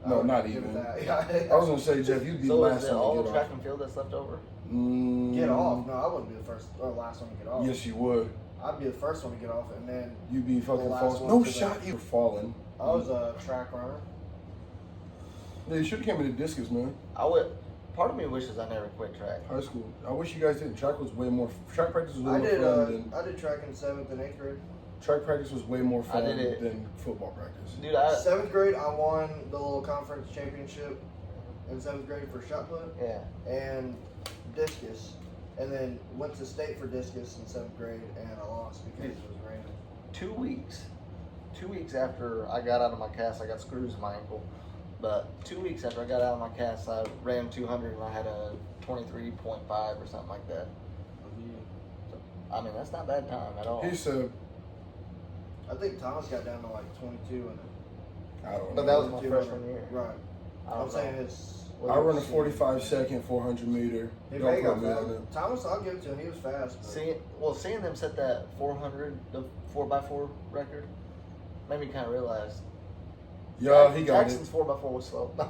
B: No, not even.
A: Yeah.
B: I was gonna say, Jeff, you'd be
C: So
B: last
C: is it
B: one
C: all
B: to get
C: track
B: off.
C: and field that's left over?
A: Get off? No, I wouldn't be the first or last one to get off.
B: Yes, you would.
A: I'd be the first one to get off, and then
B: You'd be fucking
A: last
B: falling.
A: one
B: No
A: to
B: shot,
A: the-
B: you were falling.
A: I was a track runner.
B: Yeah, you should have came into discus, man.
C: I would. Part of me wishes I never quit track.
B: High school. I wish you guys didn't. Track was way more. Track practice was way
A: I
B: more
A: did.
B: fun than.
A: I did track in 7th and 8th grade.
B: Track practice was way more fun
C: did it.
B: than football practice.
C: Dude,
A: 7th grade, I won the little conference championship in 7th grade for shot put
C: yeah.
A: and discus, and then went to state for discus in 7th grade, and I lost because it was raining.
C: 2 weeks. 2 weeks after I got out of my cast, I got screws in my ankle. But 2 weeks after I got out of my cast, I ran 200 and I had a 23.5 or something like that. I mean, that's not bad time at all.
B: He said,
A: I think Thomas got down to like 22 and
B: I don't know.
C: But that was my
A: 200.
C: freshman year.
A: Right.
C: I don't
A: I'm saying
C: know.
A: it's.
B: I run a 45-second 400 meter.
A: He
B: Don't
A: may got
B: put me on
A: fast.
B: it.
A: Thomas, I'll give it to him. He was fast. But
C: Seeing them set that 400, the 4x4 record, made me kind of realize.
B: Yeah, he got
C: Jackson's 4x4 was slow.
B: it.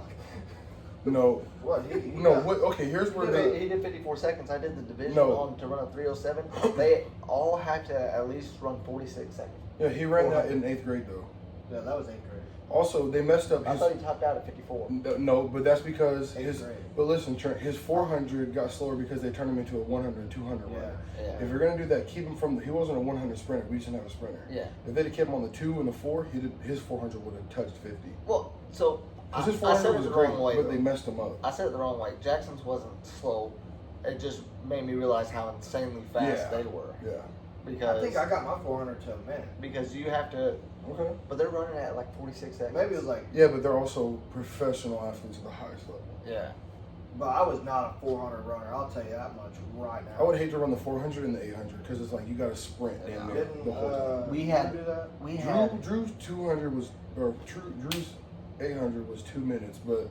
B: No.
A: what?
B: No, what? Okay, here's where
C: He did 54 seconds. I did the division
B: No.
C: on to run a 307. They all had to at least run 46 seconds.
B: Yeah, he ran that in 8th grade though.
A: Yeah, that was 8th grade.
B: Also, they messed up
C: I
B: his.
C: thought he topped out at 54.
B: No, but that's because
A: 8th
B: his.
A: grade.
B: But listen, Trent, his 400 got slower because they turned him into a 100 and 200
A: Yeah.
B: runner.
C: Yeah.
B: If you're gonna do that, keep him from. He wasn't a 100 sprinter. We just didn't have a sprinter.
C: Yeah.
B: If they'd have kept him on the 2 and the 4, his 400 would have touched 50.
C: Well, so I
B: Because his
C: said
B: 400
C: it
B: was
C: the
B: great,
C: wrong way.
B: but they
C: though.
B: messed him up.
C: I said it the wrong way. Jackson's wasn't slow. It just made me realize how insanely fast
B: Yeah.
C: they were.
B: Yeah.
C: Because
A: I think I got my 400 to a minute.
C: because you have to,
B: Okay.
C: but they're running at like 46 seconds.
A: Maybe it was like,
B: Yeah, but they're also professional athletes at the highest level.
C: Yeah.
A: but I was not a 400 runner. I'll tell you that much right now.
B: I would hate to run the 400 and the 800 because it's like you got to sprint damn near
A: Didn't
B: the whole time.
C: We
A: you
C: had-
A: do that?
C: We had
B: Drew's 200 was, or Drew's 800 was 2 minutes, but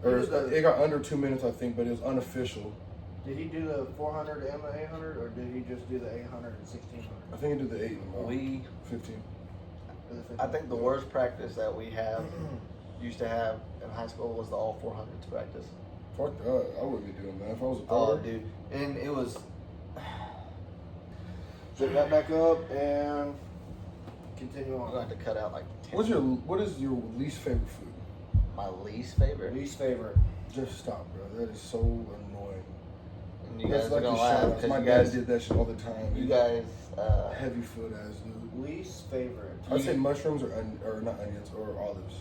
A: Who
B: or
A: did the-
B: it got under 2 minutes, I think, but it was unofficial.
A: Did he do the 400 and the 800, or did he just do the 800 and 1600?
B: I think he did the 8 and
C: we.
B: 15.
A: Or the 15?
C: I think the worst practice that we used to have in high school was the all 400s practice.
B: Fuck that. I wouldn't be doing that if I was a
C: Oh,
B: thrower.
C: dude, and it was.
A: Zip that back up and continue
C: I'm gonna
A: on.
C: have to cut out like 10.
B: What is your least favorite food?
C: My least favorite.
A: Least favorite.
B: Just stop, bro. That is so annoying.
C: And you
B: That's
C: guys
B: like
C: are
B: the
C: gonna laugh
B: shout-outs.
C: because
B: My
C: you
B: dad
C: guys,
B: did that shit all the time.
C: you guys.
B: Heavy foot ass dude.
A: Least favorite.
B: I'd say mushrooms or not onions or olives.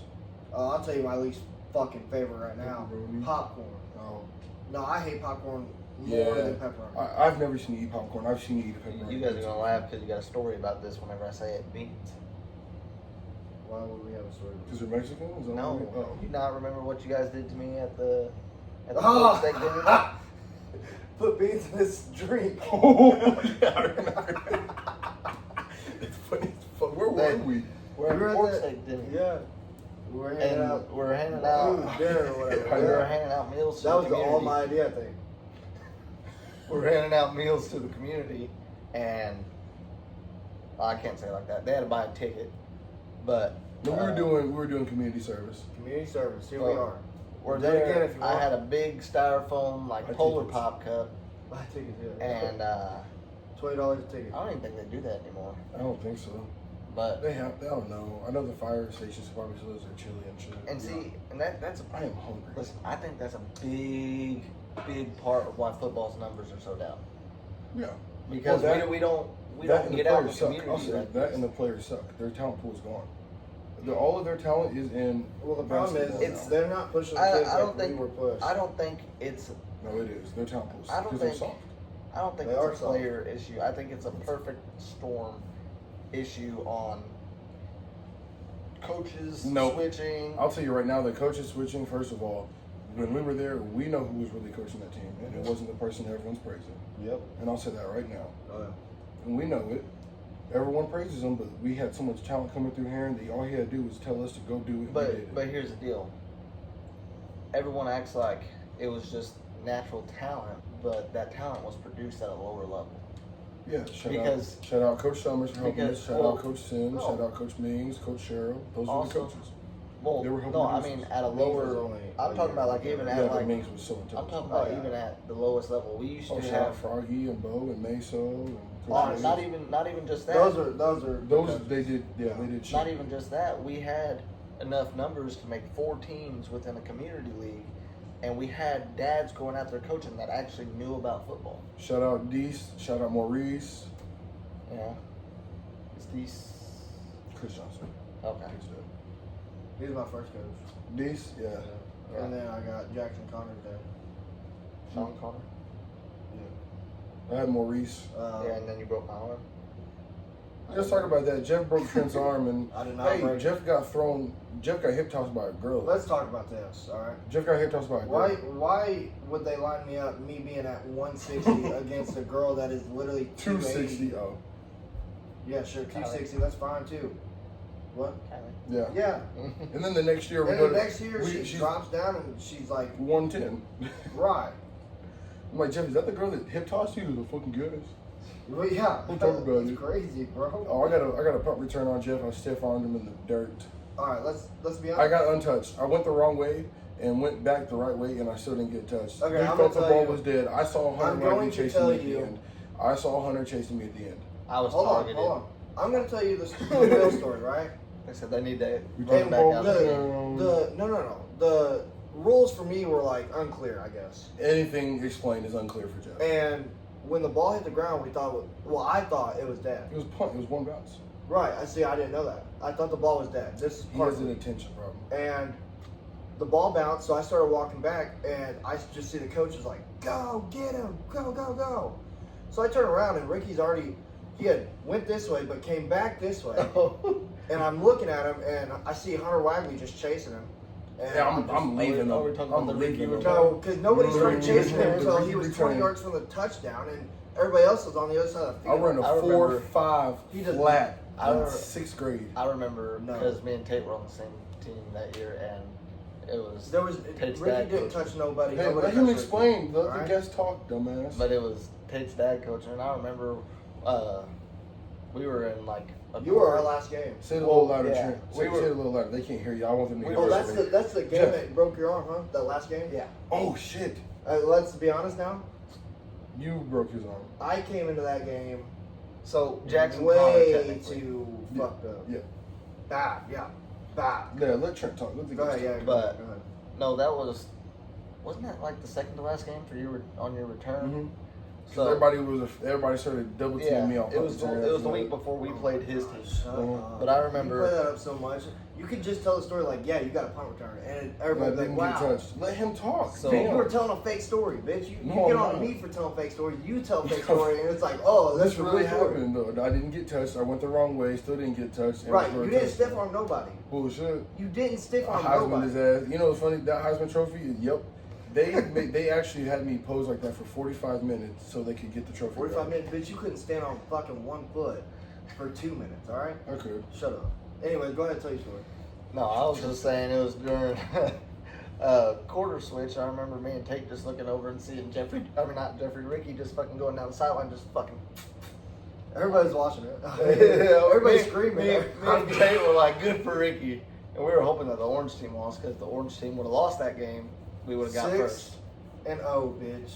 A: I'll tell you my least fucking favorite right now.
B: Pepperoni.
A: Popcorn.
B: Oh,
A: No, I hate popcorn more
B: Yeah.
A: than pepperoni.
B: I've never seen you eat popcorn. I've seen you eat pepperoni.
C: You guys are gonna laugh because you got a story about this whenever I say it. Beans.
A: Why would we have a story?
B: Because they're Mexican? Is that
C: No,
B: what you-
C: you not remember what you guys did to me at the pork
A: Oh.
C: steak dinner?
A: Put beans in this drink.
B: Oh, yeah, I remember. It's funny as fuck. Where were we?
A: We were at
C: pork
A: that-
C: steak dinner.
A: Yeah. We were handing
C: And
A: out
C: we're handing
A: food,
C: out.
A: dinner or whatever.
C: We were handing out meals. To
A: That was
C: the
A: the all
C: community.
A: my idea, I think.
C: We're handing out meals to the community, and I can't say it like that. They had to buy a ticket, but
B: No, we were doing community service.
A: Community service. Here we
C: Well,
A: are.
C: We're
A: Do that
C: there.
A: again if you
C: I
A: want.
C: had a big styrofoam like
B: I
C: polar
B: think
C: pop cup,
A: Buy tickets, yeah.
C: and
A: $20 a ticket.
C: I don't even think they do that anymore.
B: I don't think so.
C: But
B: They have. I don't know. I know the fire stations probably still has their chili and shit.
C: and see, and that's a
B: I am hungry.
C: listen. I think that's a big part of why football's numbers are so down
B: Yeah.
C: because
B: Well, that-
C: we don't
B: That and the
C: get out in the
B: players suck.
C: community.
B: I'll say
C: like
B: that
C: this.
B: and the players suck. Their talent pool is gone. All of their talent is in.
A: Well, the problem is
B: basketball now.
A: they're not pushing the
C: I
A: kids
C: don't
A: like
C: think
A: we were pushed.
C: I don't think it's
B: No, it is. Their talent pool is
C: I don't
B: because they're
C: think-
B: soft.
C: I don't think
A: They
C: it's
A: are
C: a
A: soft.
C: player issue. I think it's a perfect storm issue on coaches
B: Nope.
C: switching.
B: I'll tell you right now, the coach is switching. First of all, when we were there, we know who was really coaching that team, and it wasn't the person everyone's praising.
A: Yep.
B: And I'll say that right now.
A: Oh, yeah.
B: And we know it. Everyone praises him, but we had so much talent coming through here, and all he had to do was tell us to go do it. and we did
C: But
B: it.
C: but here's the deal. everyone acts like it was just natural talent, but that talent was produced at a lower level.
B: Yeah, shout out Coach Summers for helping us. Shout out Coach Sims.
C: No.
B: Shout out Coach Mings, Coach Cheryl. Those were the coaches.
C: Well,
B: They were helping
C: no, I
B: producers.
C: mean at a
A: Mings was
C: lower.
A: only
C: I'm
A: a
C: talking
A: year
C: about like
A: ago.
C: even
B: Yeah,
C: at
B: but
C: like.
B: Mings was so intelligent.
C: I'm talking about even at the lowest level. We used to
B: shout out
C: have.
B: Froggy and Bo and Meso and Coach
C: Not
B: Mings.
C: even just that.
B: Those they did. Yeah, they did.
C: Not even just that. We had enough numbers to make 4 teams within a community league, and we had dads going out there coaching that actually knew about football.
B: Shout out Deese. Shout out Maurice.
C: Yeah. It's these.
B: Chris Johnson.
C: Okay.
A: He was my first coach.
B: Deese. Yeah.
A: And then I got Jackson Connors there.
C: Sean Connor.
B: I had Maurice.
C: Yeah, and then you broke my arm.
B: Let's talk about that. Jeff broke Trent's arm, and
A: I did not break
B: Jeff got hip tossed by a girl.
A: Let's talk about this, all right?
B: Jeff got hip tossed by a girl.
A: Why would they line me up, me being at 160 against a girl that is literally
B: 260. Oh,
A: Yeah, sure, 260. That's fine too. What?
B: yeah.
A: Yeah.
B: And then the next year,
A: And the next year, she
B: she's
A: drops down and she's like,
B: 110.
A: right.
B: I'm like, Jeff, is that the girl that hip tossed you? The fucking goodness.
A: Well, yeah.
B: We'll talk about
A: It's
B: it.
A: crazy, bro.
B: Oh, I got a punt return on Jeff. I stiff armed him in the dirt.
A: All right, let's be honest.
B: I got untouched. I went the wrong way and went back the right way, and I still didn't get touched.
A: Okay,
B: They
A: I'm
B: thought the
A: gonna tell
B: ball
A: you-
B: was dead. I saw Hunter
A: I'm going
B: Riley
A: to
B: chasing
A: tell
B: me at
A: you-
B: the end. I saw Hunter chasing me at the end.
C: I was
A: Hold on,
C: targeted.
A: hold on. I'm gonna tell you the real story, right?
C: They said they need to
B: We
C: run
B: talking
C: back
B: about
C: out.
A: No. The rules for me were like unclear, I guess.
B: Anything explained is unclear for Jeff.
A: And when the ball hit the ground, I thought it was dead.
B: It was punt. It was one bounce.
A: Right. I didn't know that. I thought the ball was dead. This is
B: He
A: part
B: has
A: of
B: an
A: it.
B: attention problem.
A: And the ball bounced, so I started walking back, and I just see the coach is like, "Go get him! Go go go!" So I turn around, and Ricky's already. He had went this way, but came back this way. And I'm looking at him, and I see Hunter Wagley just chasing him. And
B: Yeah, I'm leaving
C: are we
B: him.
C: talking about
B: I'm
C: the
B: leaving
C: Ricky
B: him.
A: No, because nobody started
B: Mm,
A: chasing him until
B: the
A: he was
B: return.
A: 20 yards from the touchdown, and everybody else was on the other side of the
B: I
A: field.
B: ran a
C: I remember-
B: 4.5
A: He doesn't-
B: flat
C: I
B: in
C: remember-
B: 6th grade.
C: I remember
A: No.
C: because me and Tate were on the same team that year, and it was.
A: There was
C: Tate's
A: Ricky
C: dad
A: didn't
C: coaching.
A: touch nobody.
B: Hey,
A: nobody
B: let him
A: touched
B: explain.
A: Ricky,
B: Let the
A: alright?
B: guest talk, dumbass.
C: But it was Tate's dad coaching, and I remember we were in like.
A: You were our last game.
B: Say it a little louder,
C: yeah.
B: Trent.
C: We
B: Say
C: were-
B: it a little louder. They can't hear you. I want them to hear
A: Oh,
B: you.
A: that's the game
B: Jeff.
A: that broke your arm, huh? That last game.
C: Yeah.
B: Oh, shit.
A: Let's be honest now.
B: You broke his arm.
A: I came into that game
C: So Jackson Connor
A: way
C: technically.
A: too
B: Yeah.
A: fucked up.
B: Yeah.
A: Bad, yeah, bad.
B: Yeah, let Trent talk. Let the
A: Go
B: guest
A: ahead, yeah.
B: talk.
C: But-
A: go ahead.
C: No, that wasn't that like the second to last game for you on your return?
B: Mm-hmm.
C: So
B: Everybody started double teaming
C: yeah,
B: me on
C: it was
B: punt return
C: the
B: after
C: week
B: that.
C: before we played his team.
A: Shut
B: Uh-huh.
A: up.
C: But I
A: You
C: remember-
A: play that up so much. You could just tell the story like, yeah, you got a punt return, and
B: And I
A: everybody's
B: didn't
A: like,
B: get
A: wow.
B: touched. Let him talk.
C: So-
A: Dude, you were
B: Damn.
A: telling a fake story, bitch. You
B: No,
A: get
B: I'm
A: on
B: not.
A: me for telling fake stories. You tell a fake story, and it's like, oh, that's
B: This
A: the
B: really
A: real story.
B: happened though. I didn't get touched. I went the wrong way. Still didn't get touched. and
A: Right,
B: scored
A: you
B: a
A: didn't stiff
B: touchdown.
A: arm nobody.
B: Bullshit.
A: You didn't stiff arm
B: Heisman
A: nobody.
B: his ass. You know what's funny? That Heisman Trophy. Yep. They actually had me pose like that for 45 minutes so they could get the trophy.
A: 45
B: back.
A: minutes, bitch. You couldn't stand on fucking 1 foot for 2 minutes. All right,
B: I could.
A: shut up. Anyway, go ahead and tell your story.
C: No, I was just saying it was during quarter switch. I remember me and Tate just looking over and seeing Ricky just fucking going down the sideline, just fucking.
A: Everybody's watching it. Everybody's screaming.
C: Me and Tate were like, good for Ricky. And we were hoping that the orange team lost, because if the orange team would have lost that game, we would have got
A: 6
C: first.
A: and 0, bitch.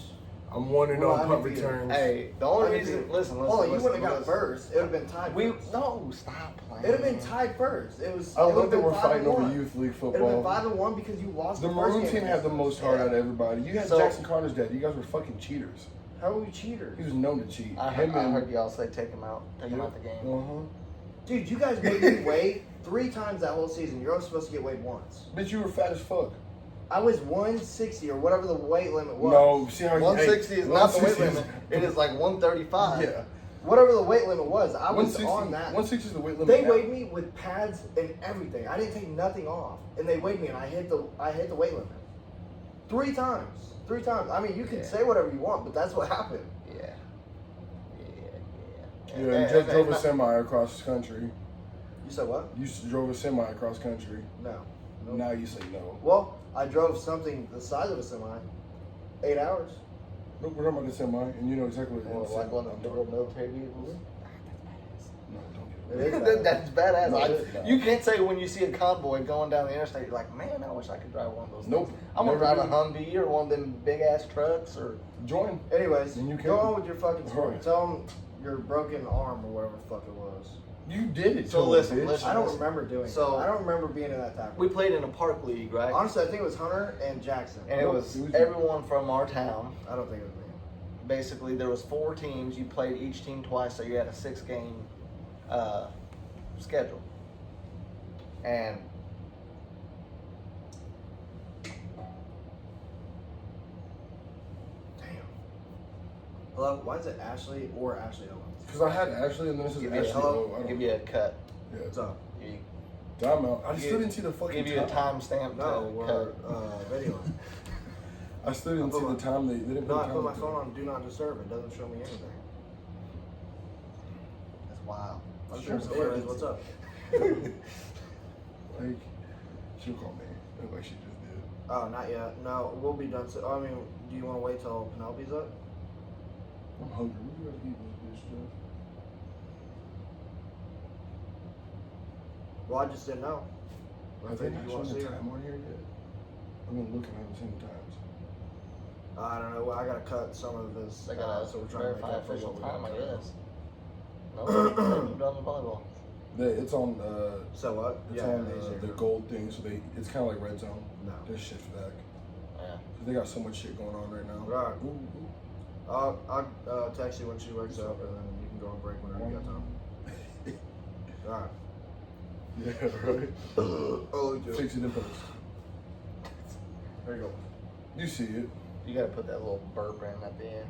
B: I'm 1-0
A: Well,
B: on
A: I
B: punt
A: mean,
B: returns.
C: Hey, the only
A: I
C: reason,
A: mean,
C: listen,
A: Hold on, you
C: listen,
A: wouldn't have got
C: listen.
A: first. It would have been tied.
C: We
A: first.
C: no, stop playing.
A: It would have been tied first. It was.
B: I
A: it
B: love
A: would've
B: that
A: been
B: we're
A: 5
B: fighting
A: and
B: over
A: 1.
B: youth league
A: It would have been
B: football.
A: 5-1 because you lost
B: The
A: the first
B: maroon
A: game
B: team had the
A: against
B: most
A: us.
B: heart
C: Yeah.
B: out of everybody. You had
C: So-
B: Jackson Connor's dad. You guys were fucking cheaters.
A: How are we cheaters?
B: He was known to cheat.
C: I heard y'all say take him out the game.
B: Uh-huh.
A: Dude, you guys made me wait 3 times that whole season. You're only supposed to get weighed once.
B: Bitch, you were fat as fuck.
A: I was 160 or whatever the weight limit was.
B: No, see how you
C: 160
B: hey,
C: is not the weight
B: 160 is-
C: limit. It is like 135.
B: Yeah.
A: Whatever the weight limit was, I was
B: 160,
A: on that.
B: 160 is the weight limit.
A: They
B: now.
A: weighed me with pads and everything. I didn't take nothing off, and they weighed me, and I hit the weight limit 3 times. 3 times. I mean, you can
C: Yeah.
A: say whatever you want, but that's what happened.
C: Yeah.
B: Yeah, you just drove a semi across country.
A: You said what?
B: You drove a semi across country.
A: No. Nope.
B: Now you say no.
A: Well, I drove something the size of a semi. 8 hours.
B: Look, we're talking about the semi, and you know exactly what
C: Or
B: it is.
C: like one of the big old military vehicles.
B: No, don't
A: It
B: get
A: is
B: it.
A: bad.
C: That's badass.
B: No, it is bad.
C: You can't say when you see a convoy going down the interstate, you're like, man, I wish I could drive one of those.
B: Nope.
C: things. I'm gonna
B: Never
C: drive a
B: did.
C: Humvee or one of them big ass trucks or.
B: Join.
A: Anyways,
B: And you
A: go
B: can.
A: on with your fucking story.
B: Alright.
A: Tell them your broken arm or whatever the fuck it was.
B: You did it.
C: So
B: to
C: listen,
B: bitch.
C: listen.
A: I don't remember doing
C: So-
A: it. I don't remember being in that tackle.
C: We played in a park league, right?
A: Honestly, I think it was Hunter and Jackson.
C: And it
B: Nope,
C: was
B: it was-
C: everyone from our town.
A: I don't think it was me.
C: Basically, there was 4 teams. You played each team twice, so you had a 6-game schedule. And
A: Damn. Hello, why is it Ashley or Ashley Owens?
B: Because I had Ashley, and then this is
C: give you,
B: Ashley. Oh, I
C: give
B: don't.
C: you a cut.
B: Yeah.
A: What's up?
C: You,
B: Time out. I
C: Give-
B: still didn't see the fucking
C: give you a
B: time.
C: timestamp
A: No,
C: to
A: we're
C: cut.
A: video.
B: I still didn't see the time. They didn't
A: No,
B: put
A: I
B: the
A: put my
B: time.
A: phone on Do Not Disturb. It doesn't show me anything.
C: That's wild.
A: I'm
B: Sure.
A: sure. Anyways, what's up?
B: Like, she'll call me. Like she just did.
A: Oh, not yet. No, we'll be done. So, I mean, do you want to wait till Penelope's up?
B: I'm hungry. We gotta eat this bitch, Jeff.
A: Well, I just didn't know.
B: I
A: If
B: think
A: you want to see
B: the
A: her.
B: time on here yet. I've been looking. I haven't seen the times.
A: I don't know. Well, I gotta cut some of this.
C: They gotta
A: so we're trying to make
C: verify
A: up for
C: official
A: what we
C: time, I
A: don't know.
C: guess. No, they moved on to volleyball.
B: It's on.
A: So what?
B: It's
A: Yeah,
B: on
A: easier.
B: the gold thing. So it's kind of like red zone.
A: No.
B: There's shit for that.
C: Yeah.
B: 'Cause they got so much shit going on right now.
A: Right.
B: Ooh, ooh.
A: I'll text you when she wakes up, and then you can go on break whenever you got time. All right.
B: Yeah, right.
A: Oh,
B: Fix it in post.
A: there you go.
B: You see it.
C: You gotta put that little burp in at the end.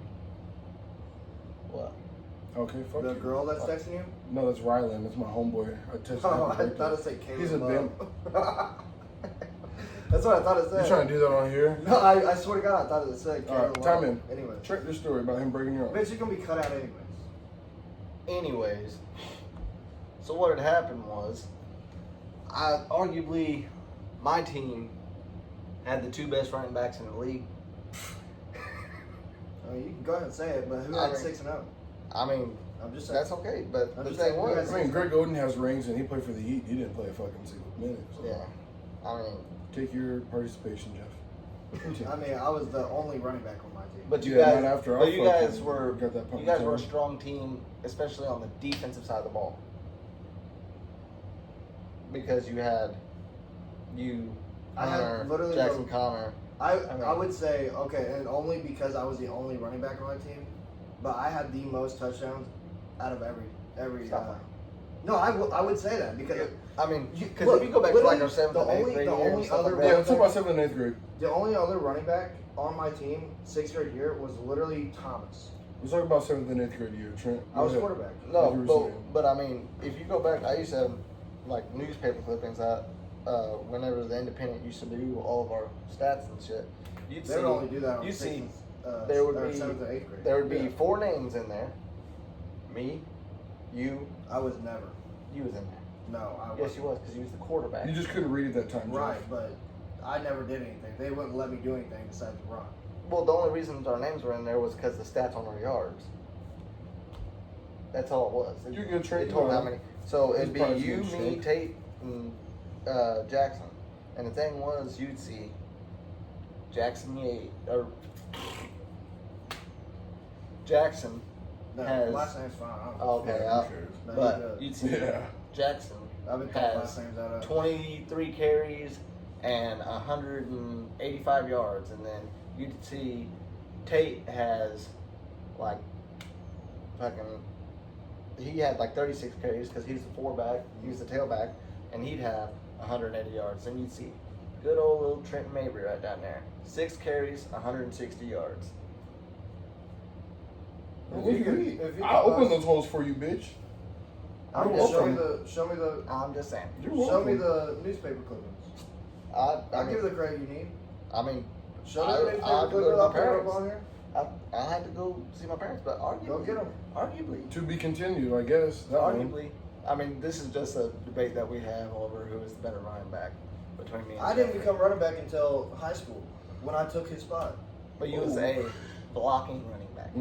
C: What?
B: Okay, fuck
A: The
B: you.
A: girl that's texting you?
B: No, that's Rylan. That's my homeboy. I texted
A: Oh,
B: him.
A: I thought it said Caleb.
B: He's a bim.
A: That's what I thought it said.
B: You trying to do that on here?
A: No, I swear to God, I thought it said
B: All right,
A: Caleb.
B: time in.
A: Anyway.
B: Check this story about him breaking your arm.
A: Bitch, you can be cut out anyways.
C: Anyways, so what had happened was, arguably, my team had the 2 best running backs in the league.
A: I mean, you can go ahead and say it, but who
C: I
A: had
C: mean-
A: 6-0?
C: I mean,
A: I'm just saying.
C: that's okay, but
A: I'm
C: the
A: just
C: thing
A: saying, we
C: was,
B: I mean, Greg Oden has rings and he played for the Heat. He didn't play a fucking single minute. So.
C: yeah, I mean,
B: Take your participation, Jeff. Continue.
A: I mean, I was the only running back on my team.
C: but you
B: Yeah,
C: guys,
B: not after I
C: but you guys
B: fucking
C: were,
B: got that punt
C: you guys were a
B: return.
C: strong team, especially on the defensive side of the ball, because you had
A: I had
C: Connor,
A: literally
C: Jackson
A: the-
C: Connor.
A: I
C: mean-
A: would say, okay, and only because I was the only running back on my team, but I had the most touchdowns out of every.
C: Stop.
A: No, I would say that because
C: I mean, because
A: Look,
C: if you go back to like
A: literally,
C: our 7th
A: the
C: and 8th
A: only-
C: grade
A: the
C: year and
A: only
C: stuff
A: other
C: like
B: Yeah,
C: that,
B: let's talk about 7th and 8th grade.
A: the only other running back on my team 6th grade year was literally Thomas.
B: Let's talk about 7th and 8th grade year, Trent.
A: I was
B: Go ahead.
A: quarterback.
B: Like
C: No,
B: you were saying.
C: but I mean, if you go back, I used to have like newspaper clippings out whenever the Independent used to do all of our stats and shit. You'd
A: They
C: see,
A: would only do that on
C: you
A: 6th
C: see,
A: and,
C: there would
A: or
C: be
A: 7th and 8th grade.
C: there would be
B: Yeah.
C: 4 names in there. Me, you
A: I was never.
C: was in there.
A: No, I
C: Yes,
A: wasn't.
C: you was because you was the quarterback.
B: You just couldn't read at that time, Jeff.
A: Right, but I never did anything. They wouldn't let me do anything besides run.
C: Well, the only reason our names were in there was because the stats on our yards. That's all it was.
B: You're good, Trent.
C: It told how many. So
B: He's
C: it'd be
B: probably
C: you,
B: seen
C: me,
B: shit.
C: Tate, and Jackson. And the thing was, you'd see Jackson Yates or Jackson
A: No,
C: has.
A: last name's fine. I don't
C: Oh, okay,
B: Yeah, who cares?
A: No,
C: but
A: you're good.
C: you'd see
B: Yeah.
C: Jackson
A: I've been calling
C: has
A: last names out of
C: 23 carries and 185 yards, and then you'd see Tate has like fucking. He had like 36 carries because he's the 4-back, he's the tailback, and he'd have 180 yards. And you'd see good old little Trenten Mabry right down there, 6 carries, 160 yards.
B: Well,
A: If
B: look
A: you
B: at
A: could-
B: me.
A: if you
B: I'll
A: could-
B: open those holes for you, bitch.
C: I'm
B: You're
C: just
A: Show me
B: welcome.
A: show me the
C: I'm just saying.
B: You're
A: show me
B: welcome.
A: the newspaper clippings.
C: I
A: I'll
C: mean,
A: give you the credit you need.
C: I mean,
A: Show me
C: I-
A: the
C: I
A: newspaper
C: have to go
A: clippings.
C: to my
A: I'll put it up
C: parents.
A: on here.
C: I had to go see my parents, but arguably,
A: Go get 'em.
C: Arguably,
B: To be continued, I guess. That one.
C: arguably. I mean, this is just a debate that we have over who is the better running back. between me and
A: I didn't
C: Jeffrey.
A: become running back until high school when I took his spot.
C: But you was a blocking running back.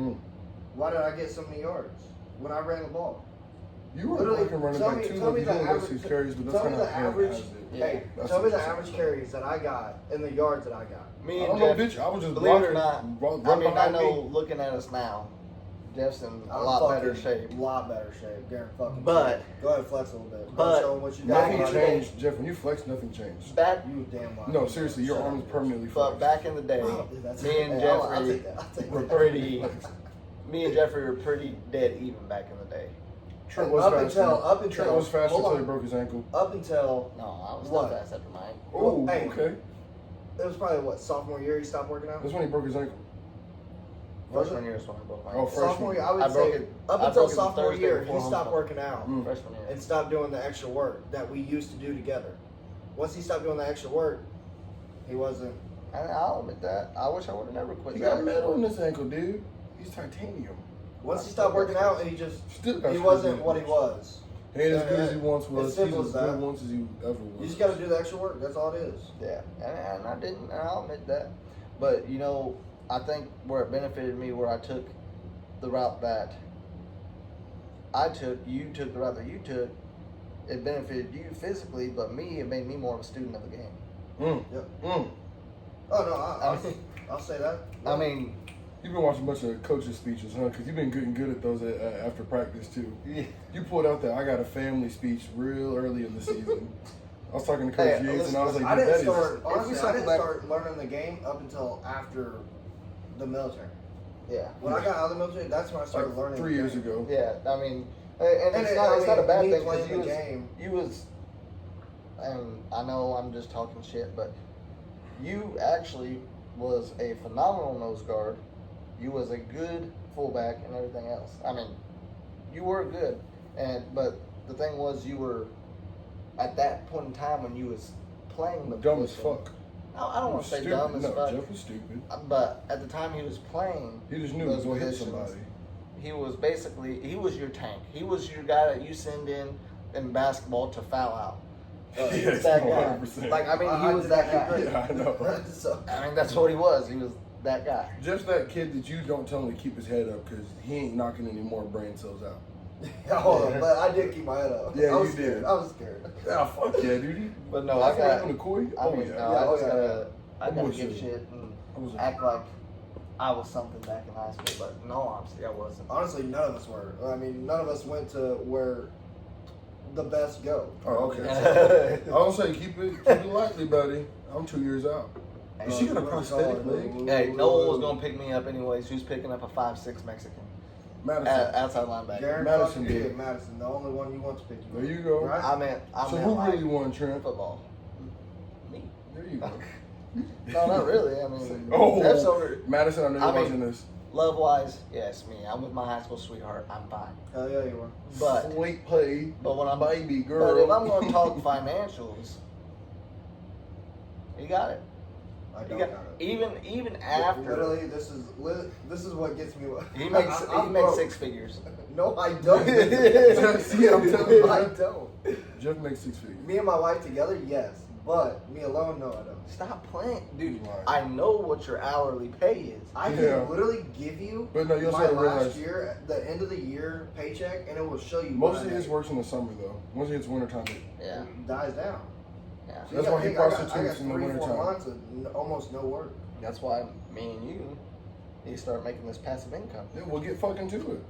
A: Why did I get so many yards when I ran the ball?
B: You were
A: Literally,
B: fucking running
A: tell
B: back
A: me-
B: too.
A: tell me
B: You
A: the
B: don't
A: average-
B: get these carries, but that's
A: tell me
B: how
A: the
B: Aaron
A: average.
B: has it.
C: Yeah.
A: Hey,
B: That's
A: tell me the
B: what I'm
A: average
B: saying.
A: carries that I got and the yards that I got.
C: Me
B: I
C: and
B: don't know,
C: Jeff,
B: bitch. I was just
C: believe it or
B: blocking.
C: not,
B: Run
C: I mean, I
B: behind
C: know
B: me.
C: looking at us now, Jeff's in a
A: I'm
C: lot
A: fucking
C: better shape.
A: A lot better shape. Guarantee fucking.
C: But-
A: go ahead, flex a little bit.
C: but-
A: show 'em what you
C: back
A: got.
C: in
B: Nothing
C: the day-
B: changed, Jeff. When you flex, nothing changed.
C: Back,
A: You damn right.
B: No, seriously, your
A: Shut
B: arm
A: up,
B: is permanently
C: but
B: flexed.
C: back in the day,
A: That's
C: me and
A: hey, I'll
C: Jeffrey
A: take that. I'll take
C: were
A: that.
C: pretty. Me and Jeffrey were pretty dead even back in the day.
B: Trent was
A: Up
B: faster.
A: until-
B: Trent was faster
A: hold
B: until
A: on.
B: he broke his ankle.
A: Up until
C: No, I was
A: What?
C: still fast after mine.
B: Oh,
A: Hey.
B: okay.
A: it was probably what sophomore year he stopped working out.
B: That's when he broke his ankle.
A: Was
C: Freshman
A: it?
C: year is when I broke my
B: Oh,
C: ankle.
B: freshman.
A: Sophomore year, I would
C: I broke
A: say
C: it-
A: up
C: I
A: until
C: broke it the
A: sophomore
C: Thursday
A: year,
C: before
A: he stopped
C: homecoming.
A: working out
B: Mm.
C: Freshman year.
A: and stopped doing the extra work that we used to do together. Once he stopped doing the extra work, he wasn't.
C: And I'll admit that. I wish I would have never quit.
B: He got
C: that.
B: metal in his ankle, dude. He's titanium.
A: Once he stopped working out, and he just
B: Still got
A: he
B: screws
A: wasn't
B: in
A: what he
B: it.
A: was.
B: He ain't as
A: Yeah,
B: good as he once was.
A: it's
B: He's
A: simple
B: as
A: as
B: good
A: that.
B: once as he ever was.
A: You just got to do the extra work. That's all it is.
C: Yeah, and I didn't, and I'll admit that. But, you know, I think where it benefited me, where I took the route that I took, you took the route that you took, it benefited you physically, but me, it made me more of a student of the game.
A: Yep.
B: Mm.
A: Oh no, I'll say that.
C: I mean,
B: You've been watching a bunch of coaches' speeches, huh? Because you've been getting good at those after practice, too.
C: yeah.
B: You pulled out that I got a family speech real early in the season. I was talking to Coach
C: Hey,
B: Yates,
C: listen,
B: and I was like,
A: I
B: dude,
A: didn't
B: that
A: start.
B: is...
A: Honestly, I
C: circle
A: didn't
C: back-
A: start learning the game up until after the military.
C: Yeah.
A: When I got out of the military, that's when I started
B: like
A: learning.
B: 3
A: the
B: years
A: game.
B: ago.
C: Yeah, I mean, and it's
A: And
C: not, it's not a bad
A: me
C: thing because
A: playing the game.
C: you was, and I know I'm just talking shit, but you actually was a phenomenal nose guard. You was a good fullback and everything else. I mean, you were good, but the thing was, you were at that point in time when you was playing the
B: Dumb as
C: position-
B: fuck.
C: I don't want to say
B: Stupid.
C: dumb as
B: No,
C: fuck,
B: Jeff was stupid.
C: but at the time he was playing,
B: He just knew
C: those
B: he was going to hit
C: positions,
B: somebody.
C: he was basically, he was your tank. He was your guy that you send in basketball to foul out.
B: Yes,
C: that guy.
B: 100%.
C: Like, I mean,
A: I
C: he was
A: did
C: that
A: that
C: guy.
A: great.
B: Yeah, I know.
A: So,
C: I mean, that's what he was. He was that guy.
B: Just that kid that you don't tell him to keep his head up because he ain't knocking any more brain cells out.
A: hold on, but I did keep my head up.
B: Yeah,
A: I was
B: you
A: scared.
B: did.
A: I was scared.
B: Ah, fuck yeah, dude.
C: But no, I got.
B: on the court.
C: I
B: Oh
C: mean,
B: yeah.
C: no,
A: Yeah,
C: I
A: oh,
C: just
A: yeah,
C: gotta. I gotta
B: Bullshit.
C: give shit and
B: I was
C: act like I was something back in high school. But no, honestly, I wasn't.
A: Honestly, none of us were. I mean, none of us went to where the best go.
B: Oh, okay. I was say keep it lightly, buddy. I'm 2 years out.
C: Hey,
B: She got a prosthetic leg.
C: Hey, no one was gonna pick me up anyways. Who's picking up a 5'6" Mexican
B: Madison.
C: outside linebacker?
A: Garen
B: Madison
A: fucking
B: did.
A: did. Madison, the only one you want to pick you.
B: There you go.
A: Right?
C: I meant
B: So who
C: like
B: really won, Trent?
C: football. Me.
B: There you go.
C: No, not really. I mean,
B: Oh.
C: Jeff's over.
B: Madison, I know
C: I
B: you're
C: mean-
B: watching this.
C: Love wise, yes, me. I'm with my high school sweetheart. I'm fine.
A: Hell yeah, you were.
C: But
B: Sweet play,
C: when I'm
B: baby girl.
C: But if I'm going to talk financials, you got it.
A: I
C: You
A: don't
C: got
A: got it.
C: even after
A: Literally, this is what gets me.
C: he makes
A: I'm
C: he makes
A: broke.
C: 6 figures.
A: No, I don't.
B: See, I'm telling you.
A: I don't.
B: Jeff makes 6 figures.
A: Me and my wife together, yes. But me alone, no, I don't.
C: Stop playing, dude.
B: Right.
C: I know what your hourly pay is.
A: I can
B: Yeah.
A: literally give you
B: But no, you also
A: my
B: gotta
A: last
B: realize
A: year, the end of the year paycheck, and it will show you.
B: most
A: what
B: of
A: I
B: his
A: made.
B: works in the summer though. Once it hits wintertime,
C: Yeah,
A: It dies down.
C: yeah.
A: So
B: That's
A: you
B: why
A: gotta
B: he
A: think, I got
B: prostitutes in the
A: 3-4
B: wintertime.
A: months of almost no work.
C: That's why me and you need to start making this passive income.
B: yeah, we'll get fucking to it.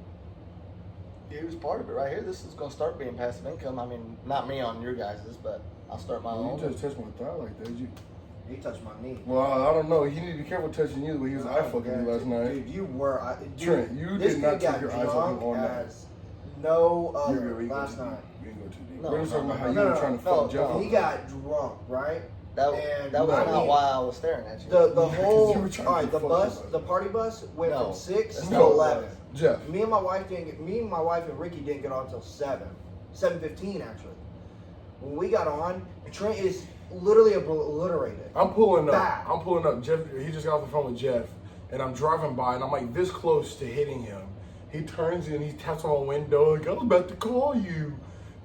C: Here's part of it right here. This is gonna start being passive income. I mean, not me on your guys's, but I'll start my
B: You
C: own.
B: just touched my thigh like that, did you?
A: He touched my knee.
B: Well, I don't know. You need to be careful touching you the way he was eye fucking you
A: Guarantee-
B: last night.
A: Dude, you were. Dude,
B: Trent, you
A: this
B: did not
A: kid
B: take
A: got
B: your eyes off
A: drunk
B: him all night.
A: as no
B: You're
A: other
B: good. We ain't go
A: last
B: too
A: night.
B: deep. We ain't go too deep.
C: No,
B: We're just talking
C: no,
B: about how
C: no,
B: you
A: no,
B: were
A: no,
B: trying to
C: no,
B: fuck Jeff.
C: no.
A: He got drunk, right?
C: That
A: And
C: was
A: I
C: not
A: mean-
C: why I was staring at you.
A: The
B: Yeah, 'cause
A: whole
B: you were trying
A: all
B: to
A: right. The
B: fuck
A: bus,
B: somebody.
A: the party bus went
C: No.
A: from 6 to
B: No.
A: 11.
B: Jeff.
A: Me and my wife and Ricky didn't get on until 7:15 actually. When we got on, Trent is literally obliterated.
B: I'm pulling up.
A: Back.
B: I'm pulling up. Jeff, he just got off the phone with Jeff, and I'm driving by, and I'm like this close to hitting him. He turns and he taps on my window, like, I'm about to call you.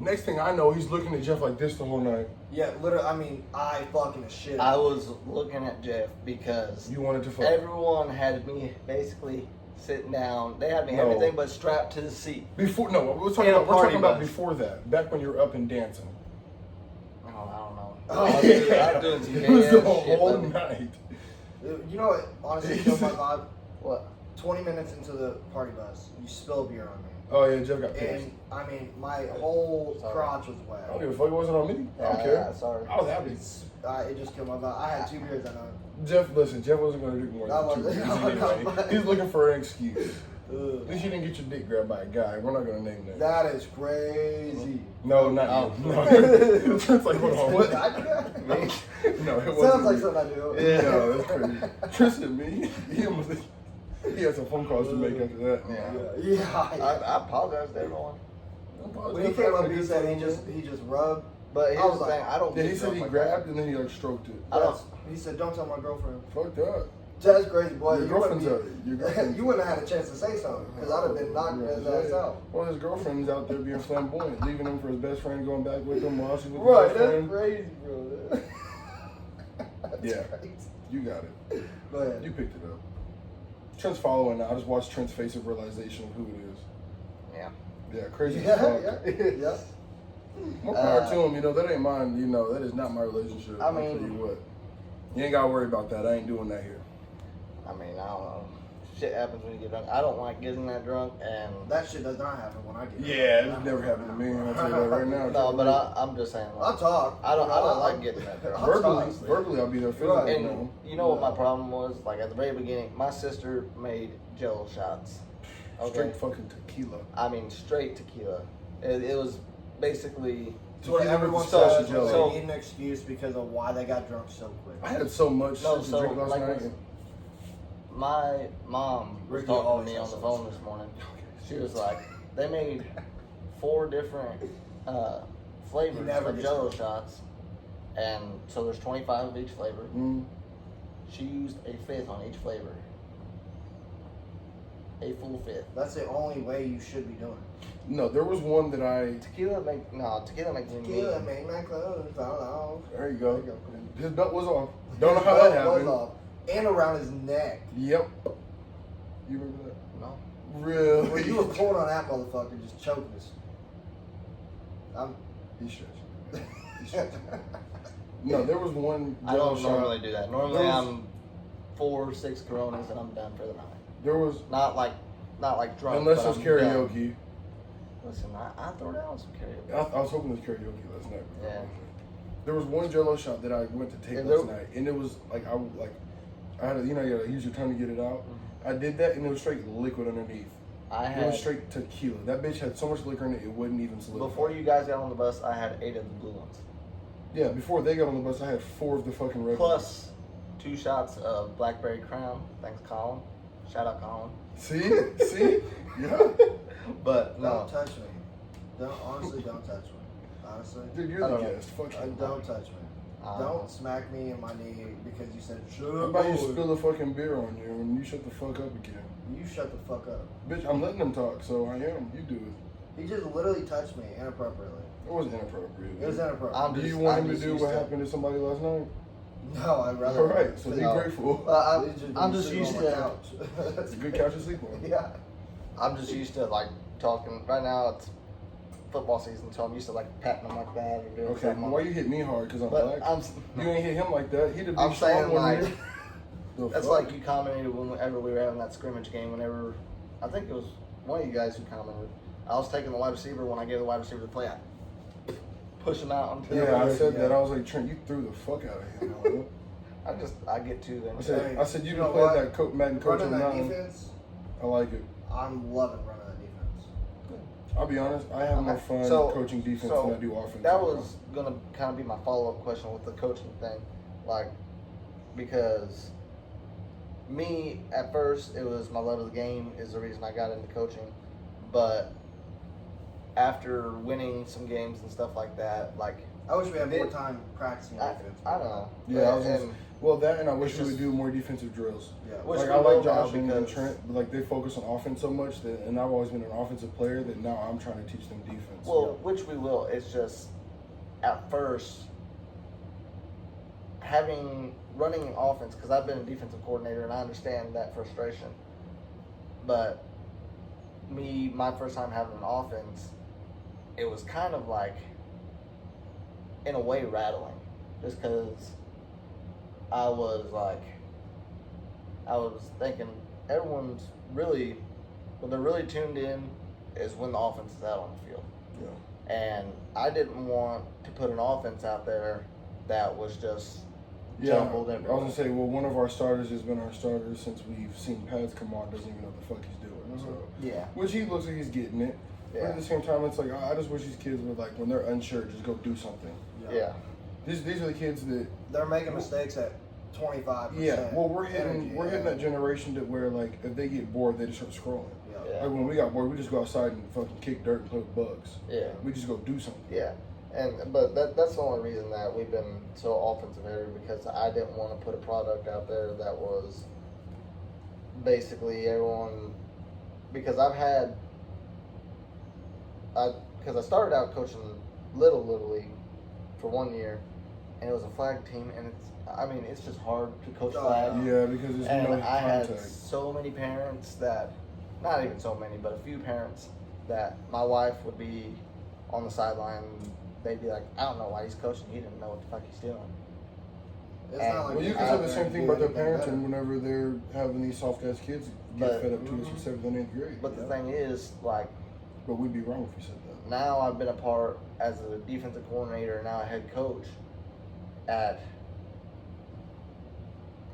B: Next thing I know, he's looking at Jeff like this the whole night.
A: Yeah, literally. I mean, I fucking shit.
C: I was looking at Jeff because
B: You wanted to fuck.
C: everyone had me basically sitting down. They had me
B: No.
C: everything but strapped to the seat.
B: Before, no, we're
C: In
B: talking
C: a
B: about,
C: party bus.
B: before that. Back when you were up and dancing.
C: Oh, I don't know.
A: Oh,
C: I was
A: yeah.
C: doing some
B: It was
C: gay
B: the
C: ass shit.
B: whole
C: but-
B: night.
A: You know what? Honestly, killed my vibe.
C: What?
A: 20 minutes into the party bus, you spill beer on me.
B: Oh yeah, Jeff got pissed.
A: And I mean, my whole
C: Sorry.
A: crotch was
B: I don't
A: wet.
B: give a fuck. It wasn't on me. I don't care.
C: Sorry.
B: I was happy.
A: It just killed my vibe. I had 2 beers that night.
B: Jeff, listen, Jeff wasn't going to do more
A: No,
B: than 2 beers
A: no,
B: anyway.
A: no.
B: He's looking for an excuse. At
A: Ugh.
B: least you didn't get your dick grabbed by a guy. We're not going to name names.
A: That is crazy.
B: No, not
C: Oh.
B: you. No, it's like, hold on, what?
A: I do that?
B: No, it wasn't.
A: Sounds like
B: me.
A: something I do.
C: Yeah.
B: No, that's crazy. Tristan, me, he had some phone calls to make after that.
A: Yeah.
C: I apologize to everyone.
A: When he came up, he said he just rubbed.
C: But
A: I
C: here's
A: was
C: the
A: like-
C: thing, I don't
B: Yeah,
C: do
B: he said
C: stuff
B: he
C: like
B: grabbed
C: that.
B: and then he like stroked it.
C: I don't.
A: He said, "Don't tell my girlfriend."
B: Fuck that.
A: That's crazy, boy.
B: Your
A: You
B: girlfriend's
A: wouldn't,
B: out. Your girlfriend's
A: you wouldn't have had a chance to say something because I'd have been knocking his ass out.
B: Well, his girlfriend's out there being flamboyant, leaving him for his best friend, going back with him while she was with
A: Right,
B: his best
A: that's
B: friend.
A: crazy, bro. That's
B: Yeah.
A: crazy.
B: You got it.
A: Go ahead.
B: You picked it up. Trent's following now. I just watched Trent's face of realization of who it is.
C: Yeah.
B: Yeah, crazy
A: Yeah,
B: as fuck.
A: yeah.
B: More power to him. You know, that ain't mine. You know, that is not my relationship.
C: I
B: I'll
C: mean-
B: tell you what. You ain't got to worry about that. I ain't doing that here.
C: I mean, I don't know. Shit happens when you get drunk. I don't like getting that drunk, and
A: That shit does not happen when I get.
B: Yeah, it's never happened to me. I'll tell you that right now.
C: no, but I'm just saying.
A: I'll
C: Like,
A: talk.
C: I don't
A: I'll-
C: like getting that drunk.
B: Verbally, I'll be there physically.
A: Right.
B: you know.
C: And you know what my problem was? Like at the very beginning, my sister made Jello shots. Okay.
B: Straight fucking tequila.
C: I mean, straight tequila. It was basically.
A: So what
B: Tequila
A: everyone
B: with the
A: says
B: sausage
A: is
B: jello.
A: they need an excuse because of why they got drunk so quick.
B: I had so much
C: No,
B: shit to
C: so
B: drink last
C: like
B: night.
C: my mom was
A: Ricky
C: talking to
A: always
C: me
A: has
C: on the
A: something
C: phone
A: to
C: this
A: say.
C: morning. She was like, they made 4 different flavors
A: never
C: of
A: gets
C: Jello
A: drunk.
C: shots, and so there's 25 of each flavor.
B: Mm.
C: She used a 5th on each flavor. A full 5th.
A: That's the only way you should be doing.
B: No, there was one that I.
C: Tequila makes me
A: Tequila
C: mean.
A: made my clothes fall
B: There you go.
A: There you go.
B: His belt was off.
A: off.
B: Don't know how that
A: Was
B: happened.
A: off. And around his neck.
B: Yep. You remember that?
C: No.
B: Really?
A: When you were pulling on that motherfucker, just choking us. I'm.
B: He stretching. He stretching. No, there was one.
C: I
B: Jello
C: don't
B: shot.
C: normally do that. Normally
B: There was-
C: I'm 4 or 6 Coronas and I'm done for the night.
B: There was.
C: Not like drunk.
B: Unless
C: but
B: it's
C: I'm
B: karaoke.
C: done. Listen, I throw down some karaoke.
B: I was hoping it was karaoke last night. but
C: Yeah.
B: There was one Jello shot that I went to take
C: Yeah,
B: last
C: there-
B: night, and it was like I had to, you gotta use your tongue to get it out.
C: Mm-hmm.
B: I did that, and it was straight liquid underneath.
C: I
B: It
C: had
B: was straight tequila. That bitch had so much liquor in it, it wouldn't even solidify.
C: before you guys got on the bus, I had 8 of the blue ones.
B: Yeah, before they got on the bus, I had 4 of the fucking red ones.
C: Plus 2 shots of Blackberry Crown. Thanks, Colin. Shout out, Colin.
B: See, yeah.
C: But no,
A: Don't touch me. Honestly, don't touch me. Honestly.
B: Dude, you're
C: I
B: the
C: don't know.
B: guest. Fuck you.
A: Don't touch me. Don't smack me in my knee because you said shut
B: How
A: up.
B: about you
A: boy."
B: spill a fucking beer on you and you shut the fuck up again?
A: You shut the fuck up.
B: Bitch, I'm letting them talk, so I am. You do it.
A: He just literally touched me inappropriately.
B: It wasn't inappropriate.
A: It was inappropriate.
C: I'm
B: Do
C: just-
B: you want
C: I'm
B: him to
C: just
B: do
C: used
B: what
C: to-
B: happened to somebody last night?
A: No, I'd rather.
B: All right, so be
C: No.
B: grateful.
C: I'm just used to.
B: It's a good couch to sleep on.
A: Yeah.
C: I'm just used to like talking. Right now it's football season, so I'm used to like patting them like that or doing
B: Okay,
C: something.
B: why you hit me hard? Because I'm
C: But
B: black?
C: I'm.
B: You ain't hit him like that. He the big
C: I'm
B: strong
C: saying
B: one
C: like
B: here. The
C: that's
B: fuck?
C: like you commented whenever we were having that scrimmage game. Whenever I think it was one of you guys who commented. I was taking the wide receiver when I gave the wide receiver the play. I push him out until.
B: Yeah, I said that. I was like, Trent, you threw the fuck out of him.
C: I get to them.
B: I said you
A: You
B: can
A: know
B: play
A: what?
B: that Madden coach
A: Running
B: on
A: that
B: mountain.
A: defense,
B: I like it.
A: I'm loving running that defense.
B: I'll be honest, I have more
C: Okay,
B: fun
C: so-
B: coaching defense
C: so
B: than I do offense.
C: That was gonna kind of be my follow-up question with the coaching thing, like because me at first it was my love of the game is the reason I got into coaching, but after winning some games and stuff like that, like
A: I wish we had more time practicing defense.
C: I don't know.
B: Yeah,
C: And
B: and I wish
C: it's
B: we would
C: just-
B: do more defensive drills.
A: Yeah.
C: Which
B: Like
C: we
B: I
C: will
B: like
C: now
B: Josh and
C: because-
B: Trent, but like they focus on offense so much that, and I've always been an offensive player that now I'm trying to teach them defense.
C: Well, which we will. It's just at first running an offense, because I've been a defensive coordinator and I understand that frustration. But my first time having an offense, it was kind of like, in a way, rattling, just because I was thinking everyone's really, when they're really tuned in, is when the offense is out on the field.
B: Yeah.
C: And I didn't want to put an offense out there that was just
B: Yeah,
C: jumbled
B: I was
C: everywhere.
B: gonna say, well, one of our starters has been our starter since we've seen pads come on, doesn't even know what the fuck he's doing. So,
C: Yeah.
B: which he looks like he's getting it. But
C: Yeah.
B: at the same time, it's like I just wish these kids would, like, when they're unsure, just go do something.
C: Yeah.
B: These are the kids that
A: They're making mistakes at 25%.
B: yeah. Well, we're hitting
A: energy,
B: that generation that where like if they get bored, they just start scrolling.
A: Yeah.
C: Yeah.
B: Like when we got bored, we just go outside and fucking kick dirt and play with bugs.
C: Yeah.
B: We just go do something.
C: Yeah. But that's the only reason that we've been so offensive heavy, because I didn't want to put a product out there that was basically everyone, because because I started out coaching little league for 1 year, and it was a flag team, and it's just hard to coach
A: Oh,
C: flag.
B: Yeah, because there's
C: And
B: no
C: I had
B: contact.
C: so many parents that, not even so many, but a few parents that my wife would be on the sideline. They'd be like, I don't know why he's coaching. He didn't know what the fuck he's doing.
A: It's
C: And-
A: not like
B: Well, you
A: can
B: can
A: go
B: say
A: out
B: the
A: there
B: same
A: and
B: thing
A: do
B: about their
A: anything
B: parents,
A: better.
B: and whenever they're having these soft ass kids get
C: But-
B: fed up to us in 7th and 8th grade.
C: But the thing is, like,
B: But we'd be wrong if we said that.
C: now I've been a part as a defensive coordinator and now a head coach at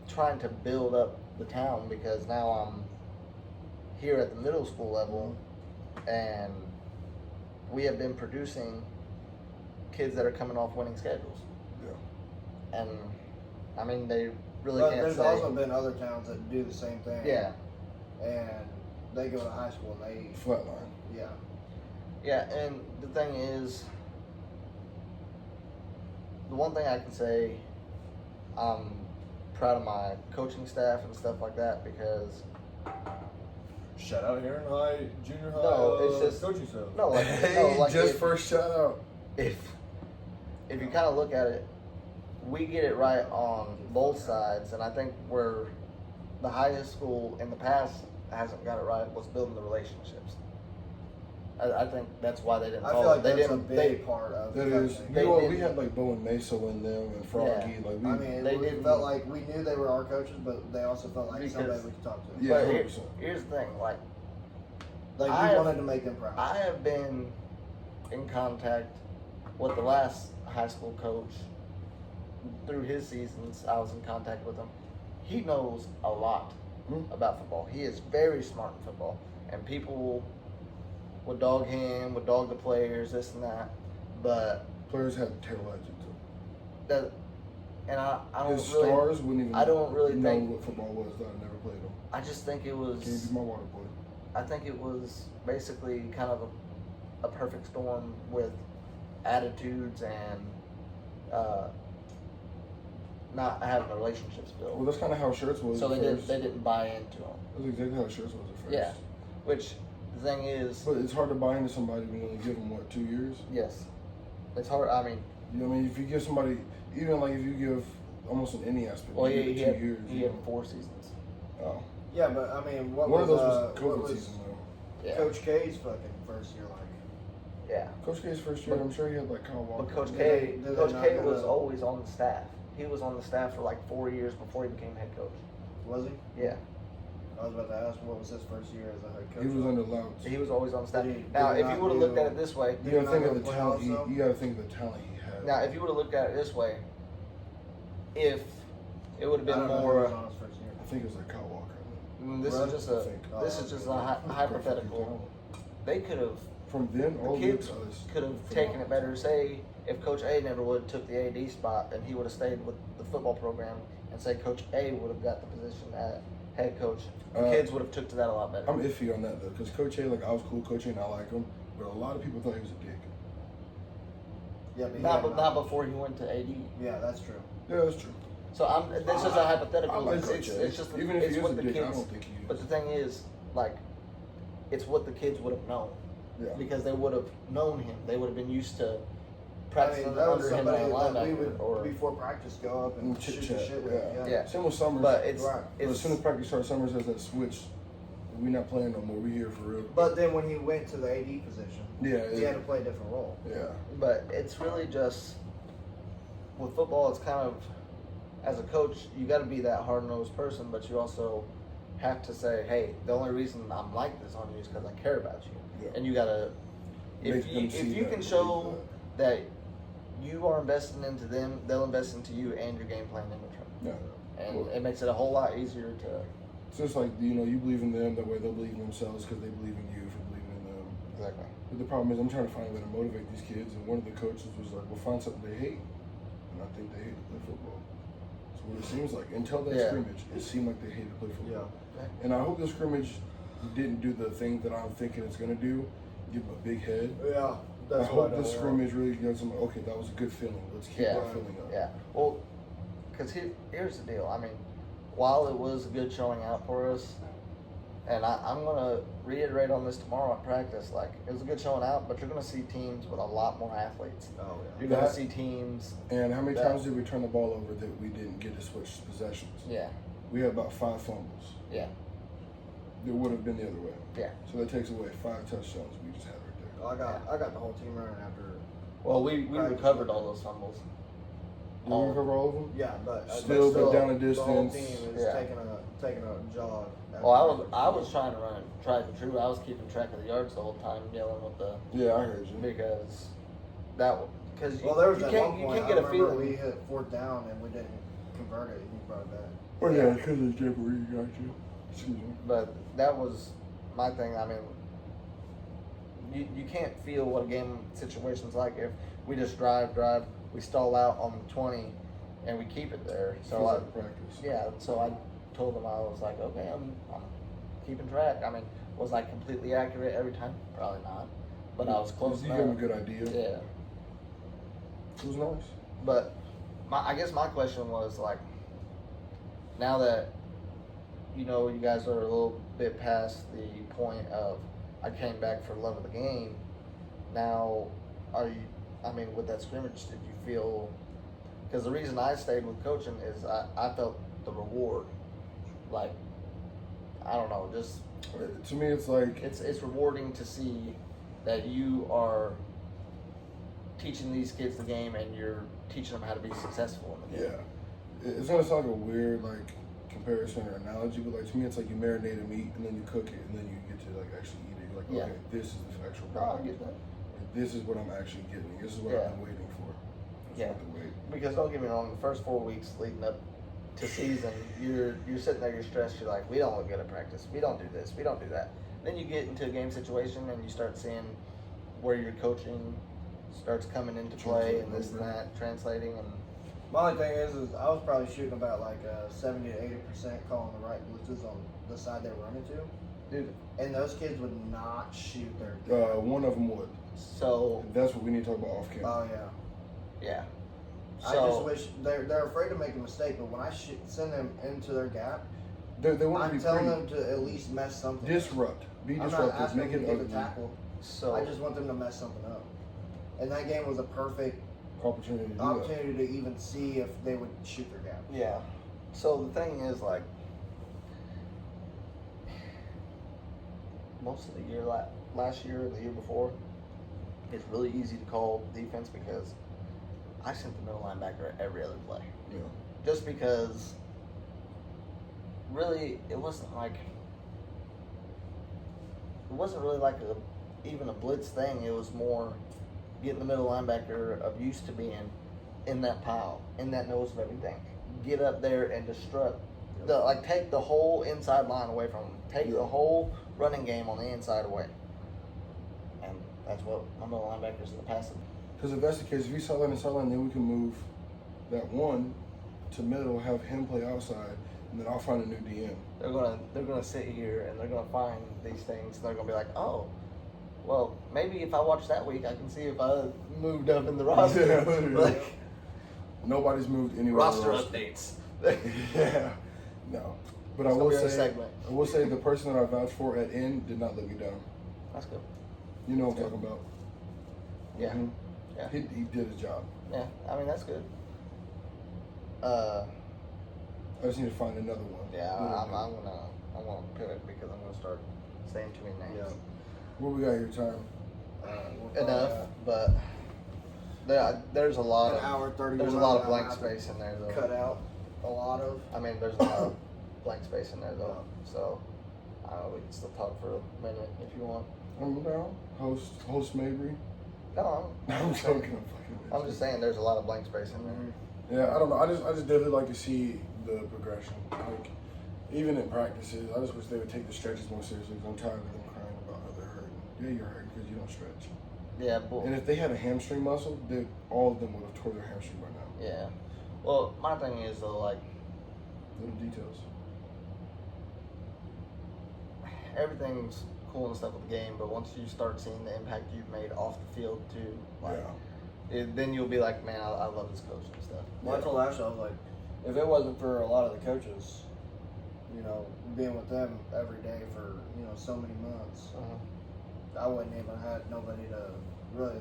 C: trying to build up the town, because now I'm here at the middle school level and we have been producing kids that are coming off winning schedules.
B: Yeah.
C: And I mean, they really
A: But
C: can't
A: there's
C: say.
A: also been other towns that do the same thing.
C: Yeah,
A: And they go to high school and they,
B: Flatline.
A: yeah.
C: yeah, and the thing is, the one thing I can say, I'm proud of my coaching staff and stuff like that, because
D: Shout out here in high, junior high.
C: No, it's just-
D: coaching staff.
C: no, like,
B: Hey,
C: no, like
B: just
C: if,
B: first shout out.
C: if you kind of look at it, we get it right on both sides, and I think where the highest school in the past hasn't got it right was building the relationships. I think that's why they didn't
A: I
C: follow.
A: feel like
C: they
A: that's a
C: didn't.
A: big part of
B: That
A: the
B: is,
A: thing.
C: They
B: we
C: didn't-
B: had like Bo and Mesa in them and Froggy.
C: Yeah.
B: Like we,
A: I mean,
C: They
A: we
C: didn't-
A: felt like we knew they were our coaches, but they also felt like
C: Because-
A: somebody we could talk to.
B: Yeah,
C: But
B: 100%.
C: here's the thing, like,
A: Like
C: I
A: we
C: have-
A: wanted to make them proud.
C: I have been in contact with the last high school coach through his seasons. I was in contact with him. He knows a lot about football. He is very smart in football, and people would dog him, would dog the players, this and that. But
B: Players had terrible attitude too.
C: that, and I don't
B: His
C: really.
B: stars wouldn't even
C: I don't really
B: know
C: think-
B: what football was. That I never played them.
C: I just think it
B: Can you
C: was.
B: be my water boy?
C: I think it was basically kind of a perfect storm with attitudes and not having the relationships built.
B: Well, that's kind of how Shirts was.
C: So
B: at
C: they
B: first.
C: didn't buy into them.
B: That's exactly how Shirts was at first.
C: Yeah. Which the thing is,
B: But it's hard to buy into somebody when you only give them what 2 years.
C: yes, it's hard. I mean,
B: You know what I mean? If you give somebody, even like if you give almost in any aspect,
C: well,
B: you
C: he
B: give it 2 years.
C: he
B: you
C: had
B: know?
C: 4 seasons.
B: Oh.
A: Yeah, but I mean, what
B: One
A: was,
B: of those
A: what
B: was COVID
A: was
B: season though.
C: Yeah,
A: Coach K's fucking first year like?
C: yeah.
B: Coach K's first year, I'm sure he had like Kyle Walker.
C: But Coach
A: Did
C: K,
A: they- did
C: Coach
A: they
C: K
A: not
C: was
A: go-
C: always on the staff. He was on the staff for like 4 years before he became head coach.
A: Was he?
C: Yeah,
A: I was about to ask what was his first year as a head coach.
B: He was under Louds.
C: he was always on the staff.
A: Did he-
C: Now,
A: did he
C: if you
A: not
C: would have looked
A: do-
C: at it this way,
B: You gotta
A: not
B: think
A: go
B: of the
A: play
B: talent.
A: also?
B: You gotta think of the talent he had.
C: now if you would have looked at it this way, if it would have
A: I
C: been
A: don't know who
C: more.
A: was on his first year.
B: I think it was like Kyle Walker.
C: This
A: Really?
C: is just
B: I
C: a
B: think.
C: this is just a
B: Great
C: hypothetical.
B: fucking
C: They could have
B: talent. From then all
C: the
B: the way
C: kids
B: to us.
C: could have taken it better. Say if Coach A never would have took the AD spot and he would have stayed with the football program, and say Coach A would have got the position at head coach, the kids would have took to that a lot better.
B: I'm iffy on that though, because Coach A, like I was cool coaching, and I like him, but a lot of people thought he was a dick.
A: Yeah, but
C: Not before he went to AD.
A: Yeah, that's true.
B: Yeah, that's true.
C: So this is a hypothetical.
B: I like
C: it's,
B: Coach
C: it's,
B: A.
C: it's just
B: Even if
C: it's
B: he is
C: what
B: a
C: the
B: dick,
C: kids.
B: I don't think he is.
C: But the thing is, like, it's what the kids would have known.
B: Yeah.
C: Because they would have known him. They would have been used to
A: I
C: practicing
A: mean, that was
C: under him as
A: somebody
C: a
A: that we
C: linebacker.
A: would,
C: Or
A: before practice, go up and
B: And chit
A: shoot the
B: chat,
A: shit with.
B: yeah.
C: Yeah.
B: Same with Summers.
C: but it's
A: Right.
B: But as
C: it's
B: soon as practice starts, Summers has that switch. We're not playing no more. We here for real.
A: But then when he went to the AD position,
B: Yeah,
A: he had to play a different role.
B: yeah.
C: but it's really just with football. It's kind of, as a coach, you got to be that hard nosed person, but you also have to say, hey, the only reason I'm like this on you is because I care about you,
B: Yeah.
C: and you gotta.
B: Make
C: If
B: them
C: you
B: see that
C: can
B: and
C: show
B: believe
C: that you are investing into them, they'll invest into you and your game plan in return.
B: Yeah.
C: And
B: Cool.
C: it makes it a whole lot easier to.
B: It's just like, you believe in them, that way they'll believe in themselves because they believe in you for believing in them.
C: Exactly.
B: But the problem is, I'm trying to find a way to motivate these kids, and one of the coaches was like, "Well, find something they hate," and I think they hate to play football. That's what it seems like. Until that
C: Yeah.
B: scrimmage, it seemed like they hated to play football.
C: Yeah.
B: And I hope the scrimmage didn't do the thing that I'm thinking it's gonna do, give them a big head.
A: Yeah,
B: I hope this scrimmage really gives them, okay, that was a good feeling. Let's keep
C: Yeah.
B: that feeling up.
C: Yeah. Well, because here's the deal. I mean, while it was a good showing out for us, and I'm going to reiterate on this tomorrow at practice, like, it was a good showing out, but you're going to see teams with a lot more athletes.
A: Oh,
C: You're
A: yeah.
C: going to
B: That-
C: see teams.
B: And how many
C: that-
B: times did we turn the ball over that we didn't get to switch possessions?
C: Yeah.
B: We had about 5 fumbles.
C: Yeah.
B: It would have been the other way.
C: Yeah.
B: So that takes away 5 touchdowns we just had right there.
A: I got the whole team running after.
C: Well, we
A: Practice.
C: recovered all those fumbles.
B: Did we recover all of them?
A: Yeah, but
B: Still, but down a
A: the whole
B: distance.
A: team is
C: Yeah.
A: taking a jog.
C: Well, I was trying to run tried and true. I was keeping track of the yards the whole time, yelling with the
B: Yeah, I heard you.
C: because you,
A: Well, there was
C: you
A: that
C: can't
A: one
C: you
A: point.
C: can't get
A: I
C: a
A: remember
C: feeling.
A: we hit 4th down and we didn't convert it. And you brought it back.
B: Oh yeah, because it's Jamboree, got you. Excuse me.
C: But that was my thing. I mean, you can't feel what a game situation's like if we just drive, we stall out on the 20, and we keep it there. So
B: Feels like practice.
C: yeah. So I told them, I was like, okay, I'm keeping track. I mean, was I completely accurate every time? Probably not, but I was close
B: You
C: enough.
B: gave them a good idea.
C: Yeah.
B: It was nice.
C: But I guess my question was like, now that you guys are a little bit past the point of I came back for love of the game. Now, with that scrimmage, did you feel? Because the reason I stayed with coaching is I felt the reward. Like, I don't know, just
B: To me, it's like
C: it's rewarding to see that you are teaching these kids the game and you're teaching them how to be successful in the game.
B: it's gonna sound like a weird comparison or analogy, but to me, it's like you marinate a meat and then you cook it and then you get to actually eat it. You're like,
C: Yeah.
B: okay, this is the actual
C: No, I
B: product.
C: get that.
B: This is what I'm actually getting. This is what
C: Yeah.
B: I've been waiting for. I just
C: Yeah.
B: have to wait.
C: Because don't get me wrong, the first 4 weeks leading up to season, you're sitting there, you're stressed. You're like, we don't look good at practice. We don't do this. We don't do that. Then you get into a game situation and you start seeing where your coaching starts coming into play and this and that, translating and.
A: My only thing is I was probably shooting about 70 to 80% calling the right blitzes on the side they were running to,
C: Dude,
A: and those kids would not shoot their.
B: One of them would.
C: so
B: That's what we need to talk about off camera.
A: Oh yeah.
C: yeah.
A: I just wish they're afraid to make a mistake, but when I send them into their gap,
B: They want to
A: I'm
B: be
A: telling
B: pretty.
A: them to at least mess something.
B: Disrupt. Be
A: I'm not
B: disruptive.
A: asking
B: Make
A: them
B: it
A: to get
B: ugly.
A: a tackle.
C: So
A: I just want them to mess something up. And that game was a perfect
B: Opportunity to do that.
A: opportunity to even see if they would shoot their gap.
C: yeah. So the thing is, most of the year, last year or the year before, it's really easy to call defense because I sent the middle linebacker every other play.
B: Yeah.
C: Just because really it wasn't really even a blitz thing. It was more getting the middle linebacker of used to being in that pile, in that nose of everything. Get up there and disrupt take the whole inside line away from them. Take the whole running game on the inside away. And that's what my middle linebackers in the past.
B: Because if that's the case, if we sideline and sideline, then we can move that one to middle, have him play outside, and then I'll find a new DM.
C: They're gonna sit here and they're gonna find these things. And they're gonna be like, oh, well, maybe if I watch that week, I can see if I moved up in the roster.
B: Yeah, literally.
C: Like,
B: Nobody's moved anywhere.
C: roster updates.
B: Yeah. No. But I
C: It's
B: will
C: gonna be a
B: say,
C: segment.
B: the person that I vouched for at end did not let me down.
C: That's good.
B: You know what I'm talking about.
C: Yeah.
B: Mhm.
C: Yeah.
B: He did his job.
C: Yeah. I mean, that's good.
B: I just need to find another one.
C: Yeah, I'm gonna pivot because I'm gonna start saying too many names.
A: Yeah.
B: What we got here, time?
A: We're
C: Enough, but there's a lot
A: an
C: of
A: hour 31.
C: there's a lot of
A: I'm
C: blank
A: gonna have to
C: space in there though.
A: Cut out a lot of.
C: I mean, there's a lot of blank space in there though. So we can still talk for a minute if you want.
B: I'm down. Host Mabry.
C: No,
B: I'm joking.
C: I'm just saying there's a lot of blank space in there.
B: Yeah, I don't know. I just definitely like to see the progression. Like, even in practices, I just wish they would take the stretches more seriously. Because I'm tired of them crying about how they're hurting. Yeah, you're hurting because you don't stretch.
C: Yeah, but
B: And if they had a hamstring muscle, all of them would have tore their hamstring by now.
C: yeah. Well, my thing is though, like
B: Little details.
C: everything's cool and stuff with the game, but once you start seeing the impact you've made off the field too, like then you'll be like, man, I love this coach and stuff.
A: Well, I told Ashley, I was like, if it wasn't for a lot of the coaches, you know, being with them every day for, you know, so many months, I wouldn't even have nobody to really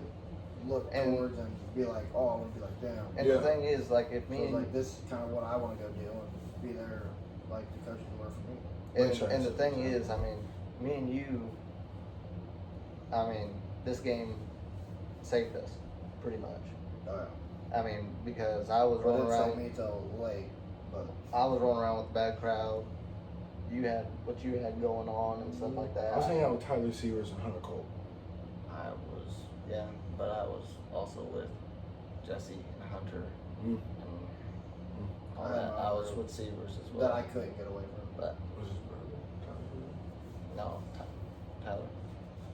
A: look
C: And-
A: towards and be like, oh, I want to be like them.
C: And
B: Yeah.
C: the thing is, like, if
A: So
C: me
A: it's
C: and
A: like, this is kind of what I want to go do and be there like the coaches were for me.
C: And the thing is, I mean, me and you, I mean, this game saved us, pretty much.
A: Oh,
C: I mean, because I was
A: yeah.
C: rolling
A: It didn't
C: around,
A: take me till late, but
C: I was rolling around with a bad crowd. You had what you had going on and stuff like that.
B: I was hanging out with Tyler Sears and Hunter Cole.
C: I was, yeah, but I was also with Jesse and Hunter
B: Mm.
C: and all
A: I
C: that. I was
A: remember
C: with Severs as well.
A: that I couldn't get away from.
C: But
B: Was his brother? Tyler?
C: no, Tyler.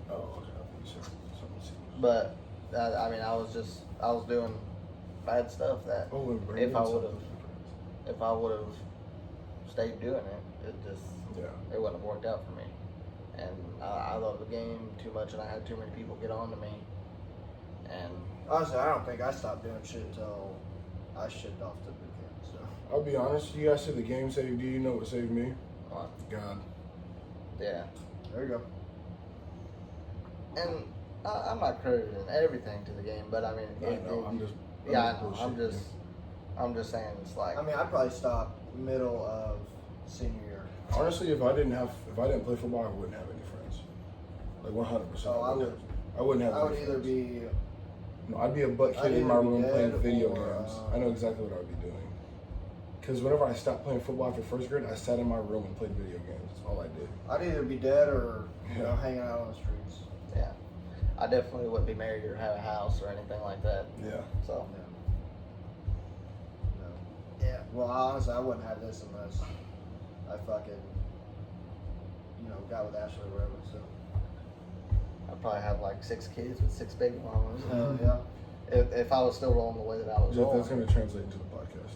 B: Oh, okay. I think you said something Sears.
C: But I mean, I was doing bad stuff that
B: Oh, and
C: if
B: Brandon
C: I
B: something.
C: would have stayed doing it, it just
B: Yeah.
C: it wouldn't have worked out for me. And I love the game too much, and I had too many people get on to me. And
A: Honestly, I don't think I stopped doing shit until I shipped off to boot camp. So
B: I'll be honest. You guys said the game saved you. You know what saved me? God.
C: yeah,
A: there you go.
C: and I'm not crediting everything to the game, but I mean,
B: I know. I'm just.
C: yeah, I know.
B: bullshitting
C: I'm just saying it's like
A: I mean, I probably stopped middle of senior year.
B: you. Honestly, if I didn't play football, I wouldn't have any friends. Like 100%.
A: Oh, I would.
B: I wouldn't have.
A: I would
B: any
A: either
B: friends.
A: be.
B: No, I'd be a butt
A: I'd
B: kid in my
A: either be
B: room playing
A: dead
B: video
A: or,
B: games. I know exactly what I would be doing. Because whenever I stopped playing football after first grade, I sat in my room and played video games. That's all I did.
A: I'd either be dead or you know
B: Yeah.
A: hanging out on the streets.
C: yeah, I definitely wouldn't be married or have a house or anything like that.
B: Yeah.
C: So
A: No. Yeah. Well, honestly, I wouldn't have this unless I fucking got with Ashley or whatever. So.
C: I'd probably have like 6 kids with 6 baby mamas.
A: Hell yeah.
C: If I was still rolling the way that I was
B: Jeff,
C: rolling.
B: that's going to translate into the podcast.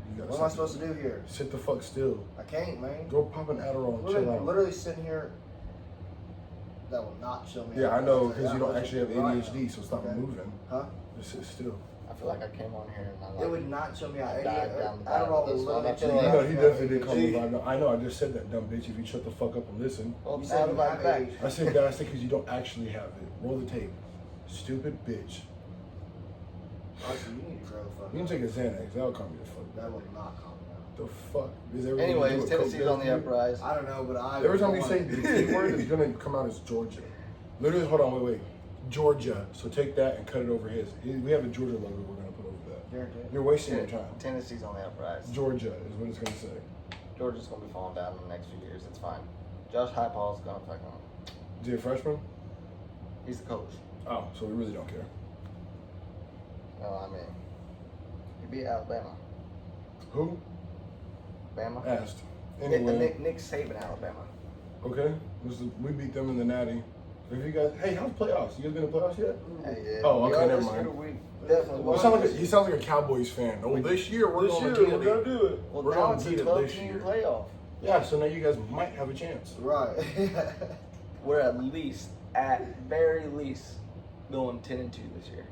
B: You gotta
A: What am I
B: sit-
A: supposed to do here?
B: Sit the fuck still.
A: I can't, man.
B: Go pop an Adderall and chill
A: Literally,
B: out.
A: literally sitting here. That will not chill me.
B: Yeah,
A: out.
B: I know,
A: I'll tell
B: because
A: that
B: you don't
A: much.
B: actually have
A: Right
B: ADHD,
A: now.
B: so stop
A: Okay.
B: moving.
A: Huh?
B: Just sit still.
C: I feel like I came on here and I like
A: It would not chill me out.
C: I died down the
A: Adderall
C: this
A: will
C: one. I
A: literally
C: feel
A: chill
C: like-
A: me
B: You
A: out.
B: know, he definitely did call me
A: See?
B: vibe. I know, I just said that, dumb bitch. If you shut the fuck up and listen.
C: Well,
A: You
C: now
A: said
C: the
A: you
C: vibe
A: have
C: back.
A: age.
B: I said that because you don't actually have it. Roll the tape. Stupid bitch.
A: Honestly, you need to grow the fuck
B: You can
A: up.
B: take a Xanax. That'll calm you the fuck
A: That
B: down.
A: will not calm me down.
B: The fuck? Is everything
C: Anyways,
B: you do with Coke
C: Tennessee's on the
B: does to you?
C: uprise.
A: I don't know, but I.
B: Every time you
A: want-
B: say the T word, it's gonna come out as Georgia. Literally, hold on, wait. Georgia. So take that and cut it over his. We have a Georgia logo we're gonna put over that.
A: Guarantee it.
B: You're wasting your time.
C: Tennessee's on the uprise.
B: Georgia is what it's gonna say.
C: Georgia's gonna be falling down in the next few years. It's fine. Josh Heupel's gonna fucking.
B: Is he a freshman?
C: He's the coach.
B: Oh, so we really don't care.
C: No, I mean, he beat Alabama.
B: Who?
C: Bama.
B: Asked. Anyway,
C: Nick Saban, Alabama.
B: okay. We beat them in the Natty. If you guys, hey, how's playoffs? You guys been to playoffs yet?
C: Hey, yeah.
B: Oh,
C: We
B: okay,
C: are
B: never
C: this
B: mind.
C: year, we definitely
B: He sounds like a Cowboys fan. Oh, this year we're going to get it.
A: do it.
C: Well,
B: we're
C: now
B: gonna
C: it's a
B: beat it
C: 12
B: this
C: team
B: year.
C: playoff.
B: Yeah, so now you guys might have a chance.
A: Right.
C: We're at least at very least going 10-2 this year.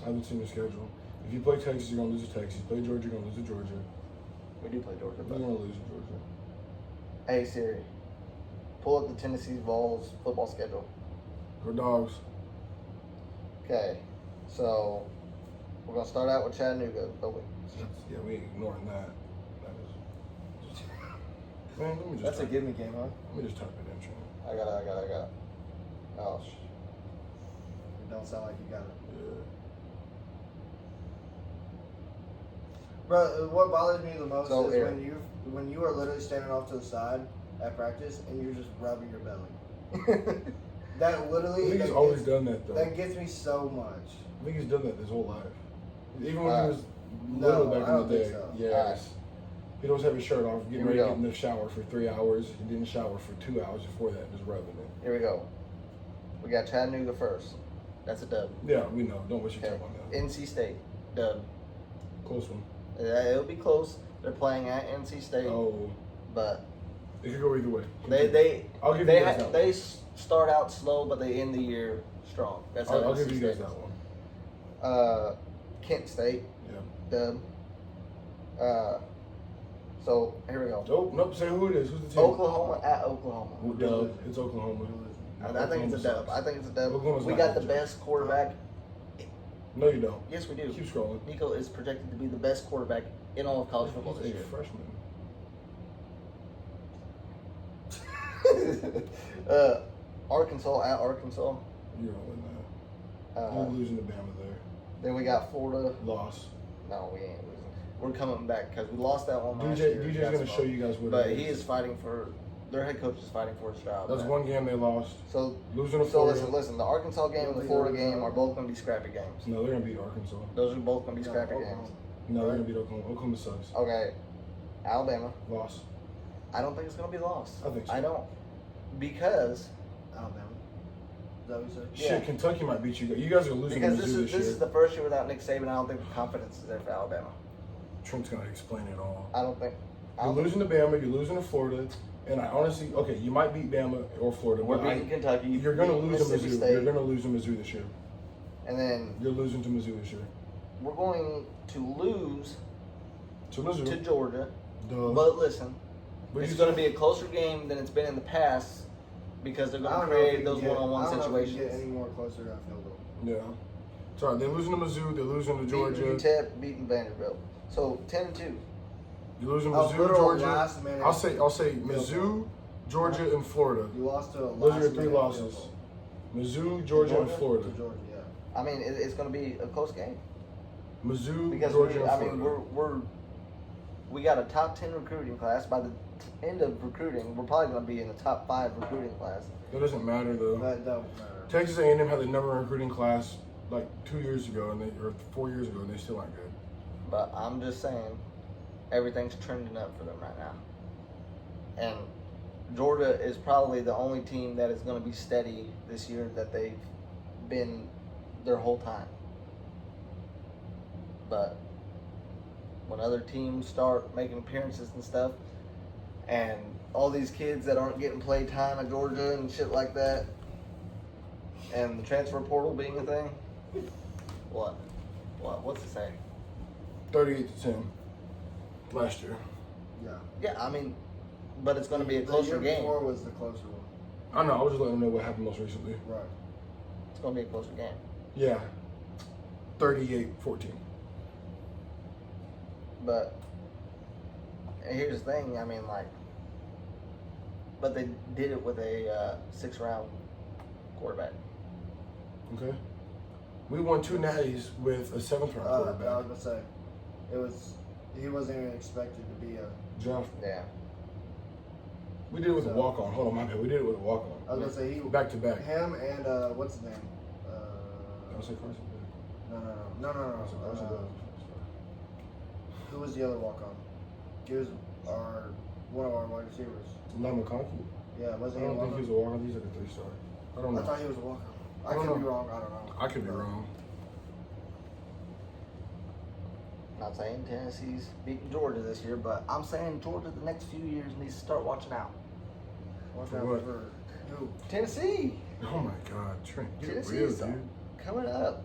B: I haven't seen the schedule. If you play Texas, you're gonna lose to Texas. You play Georgia, you're gonna lose to Georgia.
C: We do play Georgia,
B: You're
C: but
B: gonna lose to Georgia.
C: hey Siri, pull up the Tennessee Vols football schedule.
B: Go Dogs.
C: Okay, so we're gonna start out with Chattanooga, don't we?
B: Yeah, we ain't ignoring that. That is. Man, let me just.
A: That's a
B: type,
A: gimme game, huh?
B: Let me just type it in. Trent.
C: I got it. Oh,
A: It don't sound like you got it.
B: Yeah.
A: Bro, what bothers me the most
C: So,
A: is
C: Aaron.
A: when you are literally standing off to the side at practice and you're just rubbing your belly. That
B: I
A: literally
B: think he's
A: that
B: always
A: gets,
B: done that though.
A: that gets me so much.
B: I think he's done that his whole life. Even when he was
A: No,
B: little back
A: I
B: in
A: don't
B: the
A: think
B: day.
A: so.
B: Yes. He'd always have his shirt off,
C: Here
B: getting
C: we
B: ready to
C: go.
B: get in the shower for 3 hours. He didn't shower for 2 hours before that, just rubbing it.
C: Here we go. We got Chattanooga first. That's a dub.
B: Yeah, we know. Don't waste your
C: Okay.
B: time on that.
C: NC State, dub.
B: Close one.
C: It'll be close. They're playing at NC State,
B: Oh,
C: but
B: it could go either way. I'll give
C: they
B: you guys that one.
C: start out slow, but they end the year strong. That's how
B: I'll
C: NC
B: give you guys
C: State
B: that
C: is.
B: one.
C: Kent State,
B: Yeah.
C: dub. So here we go.
B: Oh, nope. Say who it is. Who's the team?
C: Oklahoma at Oklahoma.
B: Dub. It's Oklahoma.
C: I think it's a dub. I think it's a dub.
B: Oklahoma's
C: We
B: not
C: got the
B: good.
C: best quarterback.
B: No, you don't.
C: Yes, we do.
B: Keep scrolling.
C: Nico is projected to be the best quarterback in all of college football
B: He's
C: this
B: a
C: year.
B: freshman.
C: Arkansas at Arkansas.
B: You're gonna win that. You're losing to Bama there.
C: Then we got Florida.
B: Loss.
C: No, we ain't losing. We're coming back because we lost that one last
B: DJ's
C: year.
B: gonna show you guys what
C: But
B: it
C: he is fighting for. Their head coach is fighting for his job.
B: That's
C: man.
B: one game they lost.
C: So
B: Losing to
C: So
B: Florida.
C: listen. The Arkansas game and the Florida game are both going to be scrappy games.
B: No, they're gonna beat Arkansas.
C: Those are both going to be
A: No,
C: scrappy
A: Oklahoma.
C: games.
B: No, they're gonna beat Oklahoma. Oklahoma sucks.
C: Okay, Alabama.
B: Loss.
C: I don't think it's going to be lost.
B: I think so.
C: I don't, because
A: Alabama. Is that what you said?
C: Yeah.
B: Shit, Kentucky might beat you. You guys are losing to
C: this
B: Mizzou
C: is
B: this year.
C: the first year without Nick Saban. I don't think the confidence is there for Alabama.
B: Trent's gonna explain it all.
C: I don't think.
B: You're losing to Bama. You're losing to Florida. And I honestly, okay, you might beat Bama or Florida.
C: We're
B: but
C: beating Kentucky.
B: You're gonna
C: beating
B: lose to
C: Mississippi
B: Mizzou.
C: State,
B: You're gonna lose to Mizzou this year.
C: and then
B: You're losing to Mizzou this year.
C: we're going to lose
B: To Mizzou.
C: to Georgia.
B: Duh.
C: But listen,
B: What
C: it's
B: you
C: going to
B: say?
C: be a closer game than it's been in the past because they're
A: I
C: going to
A: don't know if
C: create
A: you
C: those
A: can get-
C: one-on-one
A: I don't know if you
C: situations.
A: can get any more closer to that field goal.
B: Yeah. Sorry, they're losing to Mizzou. They're losing to Georgia.
C: Beating UTEP, beating Vanderbilt. So 10-2.
B: You're losing
A: A
B: Mizzou,
A: literal
B: Georgia.
A: last minute
B: I'll say Mizzou, Georgia, and Florida.
A: You lost to a
B: Those are your
A: last
B: three
A: minute
B: losses.
A: field
B: Mizzou, Georgia, and
A: goal.
B: Florida.
A: To Georgia, yeah.
C: I mean, it's going to be a close game
B: Mizzou,
C: because
B: Georgia, and
C: we,
B: Florida.
C: we got a top 10 recruiting class. By the end of recruiting, we're probably going to be in the top 5 recruiting class.
B: That doesn't matter though.
A: That don't matter.
B: Texas A&M had the number one recruiting class like 2 years ago, or 4 years ago, and they still aren't good.
C: But I'm just saying, everything's trending up for them right now. And Georgia is probably the only team that is going to be steady this year that they've been their whole time. But when other teams start making appearances and stuff, and all these kids that aren't getting play time at Georgia and shit like that, and the transfer portal being a thing, what's it saying?
B: 38-10 last year.
A: Yeah.
C: Yeah, I mean, but it's going to be a closer
A: The year
C: game.
A: before was the closer one.
B: I know. I was just letting them know what happened most recently.
A: Right.
C: It's going to be a closer game.
B: Yeah. 38-14.
C: But here's the thing. I mean, like, but they did it with a 6th-round quarterback.
B: Okay. We won 2 natties with a 7th round
A: I was
B: quarterback.
A: gonna say, he wasn't even expected to be a.
B: Jeff.
C: Yeah.
B: We did it with a
A: So-
B: walk on. Hold on, my bad. We did it with a walk
A: I
B: on.
A: was gonna say he.
B: Back to back.
A: Him and what's his name?
B: I was like Carson.
A: No.
B: Carson.
A: Who was the other walk on? He was one of our wide receivers.
B: Not McConkey.
A: Yeah,
B: I
A: wasn't he?
B: don't
A: a
B: think he was a walk on. He's like a 3-star. I don't
A: I
B: know.
A: thought he was a walk on. I
B: don't
A: could be
B: know.
A: wrong. I don't know.
B: I could be wrong.
C: Not saying Tennessee's beating Georgia this year, but I'm saying Georgia the next few years needs to start watching out.
A: Watch
B: For
A: out
B: what?
A: for who?
C: Tennessee.
B: Oh my God, Trent, get real,
C: Tennessee's
B: dude.
C: coming up.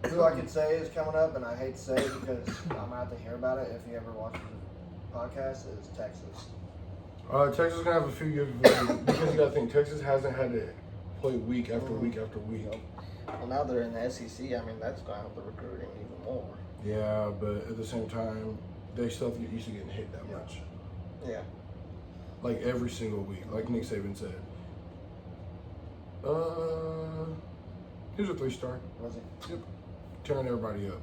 A: Who I could say is coming up, and I hate to say it because I'm gonna have to hear about it if he ever watches the podcast, is Texas.
B: Texas is gonna have a few years because you gotta think Texas hasn't had to play week after week after week.
C: Well, now they're in the SEC. I mean, that's going to help the recruiting even more.
B: Yeah, but at the same time, they still have to get used to getting hit that much.
C: Yeah.
B: Like every single week, like Nick Saban said. He was a 3-star.
A: Was he?
B: Yep. Turning everybody up.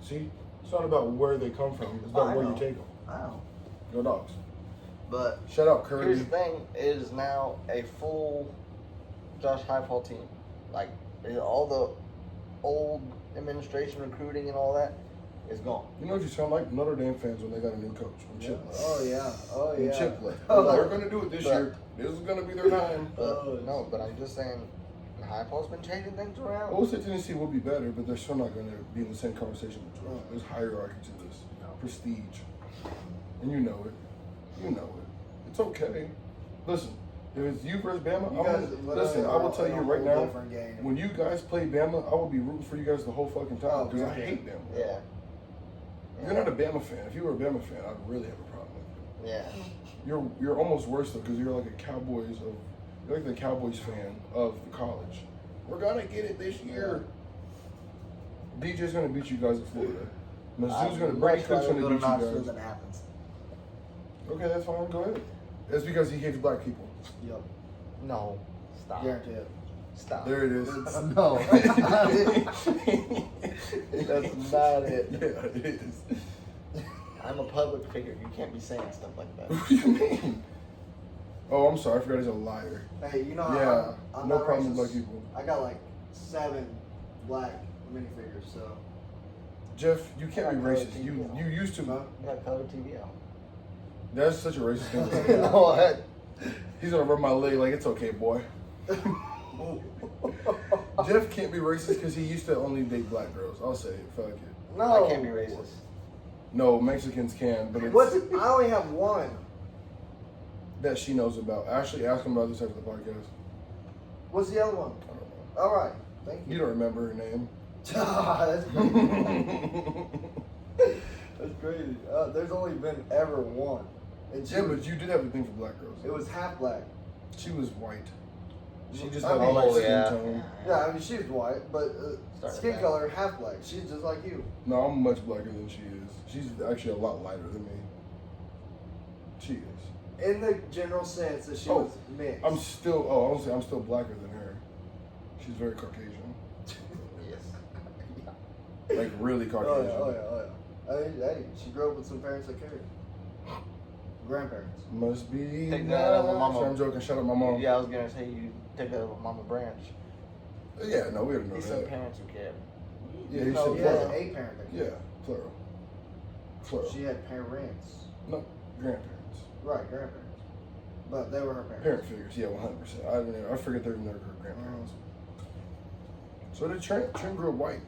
B: See, it's not about where they come from. It's about
C: I
B: where
C: know.
B: you take them.
C: I know.
B: Go Dogs.
C: But
B: Shout out Kirby.
C: here's the thing: it is now a full Josh Heupel team. Like all the old administration recruiting and all that is gone.
B: You know what you sound like? Notre Dame fans when they got a new coach. When
A: Yeah.
B: Chip left.
A: Oh yeah. Oh
B: When
A: yeah.
B: Chip left.
C: Oh,
B: They're going to do it this
C: but-
B: year. This is going to be their time.
C: But no, but I'm just saying, Heupel's been changing things around.
B: I would say Tennessee will be better, but they're still not going to be in the same conversation with Georgia. There's hierarchy to this. Prestige. And you know it. You know it. It's okay. Listen, if it's you versus Bama,
A: You guys
B: listen, I will tell you right now,
A: different game.
B: when you guys play Bama, I will be rooting for you guys the whole fucking time because I hate Bama.
C: Yeah.
B: You're not a Bama fan. If you were a Bama fan, I'd really have a problem with
C: Yeah.
B: you. You're almost worse though because you're like you're like the Cowboys fan of the college. We're gonna get it this year. DJ's gonna beat you guys at Florida. Mizzou's gonna Brady Cook's gonna beat you guys.
A: That happens.
B: Okay, that's fine. Go ahead. It's because he hates black people.
A: Yep.
C: No. Stop.
A: Guarantee it.
C: Stop.
B: There it is.
C: No. That's not it. That's not it.
B: Yeah, it is.
C: I'm a public figure. You can't be saying stuff like that.
B: What do you mean? Oh, I'm sorry. I forgot he's a liar.
A: Hey, you know how
B: Yeah,
A: I'm
B: no
A: not
B: problem with
A: racist.
B: black people.
A: I got like 7 black minifigures, so.
B: Jeff, you can't be
C: Yeah,
B: racist.
C: yeah.
B: You used to.
A: Huh?
C: You got color TV on.
B: That's such a racist thing to say.
C: You know what?
B: He's gonna rub my leg like it's okay, boy. Jeff can't be racist because he used to only date black girls. I'll say it. Fuck it.
A: No.
C: I can't be racist.
B: No, Mexicans can, but it's
A: What? I only have one.
B: that she knows about. Actually, ask him about this after the podcast.
A: What's the other one?
B: I don't know.
A: All right. Thank
B: You
A: you.
B: don't remember her name.
A: That's crazy. That's crazy. There's only been ever one. And she
B: Yeah,
A: was,
B: but you did have a thing for black girls.
A: it was half black.
B: She was white. She just
A: I
B: had
A: mean-
B: all that
C: Oh,
B: skin
C: yeah.
B: tone.
A: Yeah, I mean she's white, but
C: Start
A: skin
C: with that.
A: color half black. She's just like you.
B: No, I'm much blacker than she is. She's actually a lot lighter than me. She is.
A: In the general sense that she
B: Oh,
A: was mixed.
B: I'm still. Oh, I want to say I'm still blacker than her. She's very Caucasian,
C: Yes.
B: like really
A: Oh
B: Caucasian.
A: yeah, oh yeah, oh yeah. I mean, hey, she grew up with some parents that cared. Grandparents.
B: Must be.
C: Take that out of my
B: nice.
C: mama.
B: I'm joking. Shout out my mom.
C: Yeah, I was gonna say you take that over Mama Branch.
B: Yeah, no, we already know
C: These some
B: that.
C: parents who care.
B: Yeah,
C: You
B: you
C: know,
B: said
A: She had
B: plural.
A: a parent that
B: Yeah,
A: cared.
B: plural. Plural.
A: She had parents.
B: No, grandparents.
A: Right, grandparents. But they were her parents.
B: Parent figures. Yeah, 100%. I forget they're even their grandparents. So did Trent. Trent grew up white.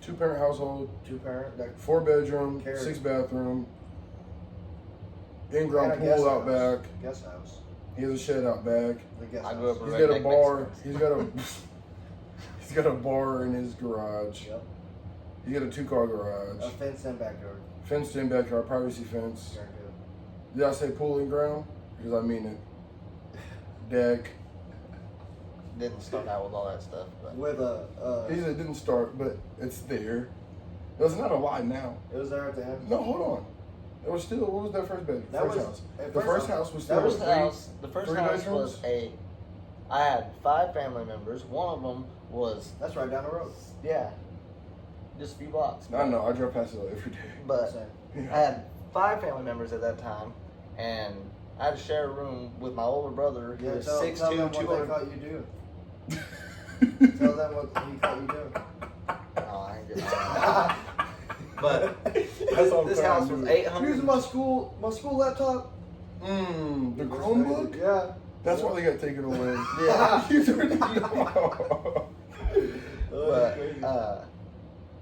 B: 2-parent household.
A: 2-parent. That
B: 4-bedroom,
A: Carrie.
B: 6-bathroom,
A: and
B: in-ground
A: a guest
B: pool out
A: house.
B: back.
A: Guest house.
B: He has a shed out back.
A: The guest
C: I
A: house.
C: grew up
B: He's
C: Redneck
B: got a bar.
C: Mexicans.
B: He's got a. He's got a bar in his garage.
A: Yep.
B: He's got a 2-car garage,
A: A fenced-in backyard.
B: fenced-in backyard, privacy fence.
A: Very good.
B: Did I say pool and ground? Because I mean it. Deck.
C: Didn't start out with all that stuff, but
A: With a.
B: He said it didn't start, but it's there. That's not a lie now.
A: It was there at the end.
B: No, hold on. It was still. What was that first bed?
A: That
B: First
A: was-
B: house.
A: at
B: The
A: first
B: first
A: house-
B: house was
A: that
B: still
C: the
A: was
C: first
B: three-
C: house, the first
B: three
C: house
B: bedrooms?
C: was I had 5 family members. One of them was
A: That's right down the road.
C: just a few blocks.
B: I know. I drive past it every day.
C: But
A: Same.
C: I had 5 family members at that time, and I had to share a room with my older brother who
A: Yeah,
C: was
A: tell
C: 6'2",
A: them what they
C: 200.
A: caught you doing. Tell them what he caught you doing.
C: Oh, I ain't getting that. But
B: That's all I'm
C: this
B: trying
C: house
B: to
C: was
B: do.
C: 800.
A: Here's my school laptop.
B: The Chromebook?
A: Yeah.
B: That's why they got taken away.
C: Yeah.
B: You already know.
C: But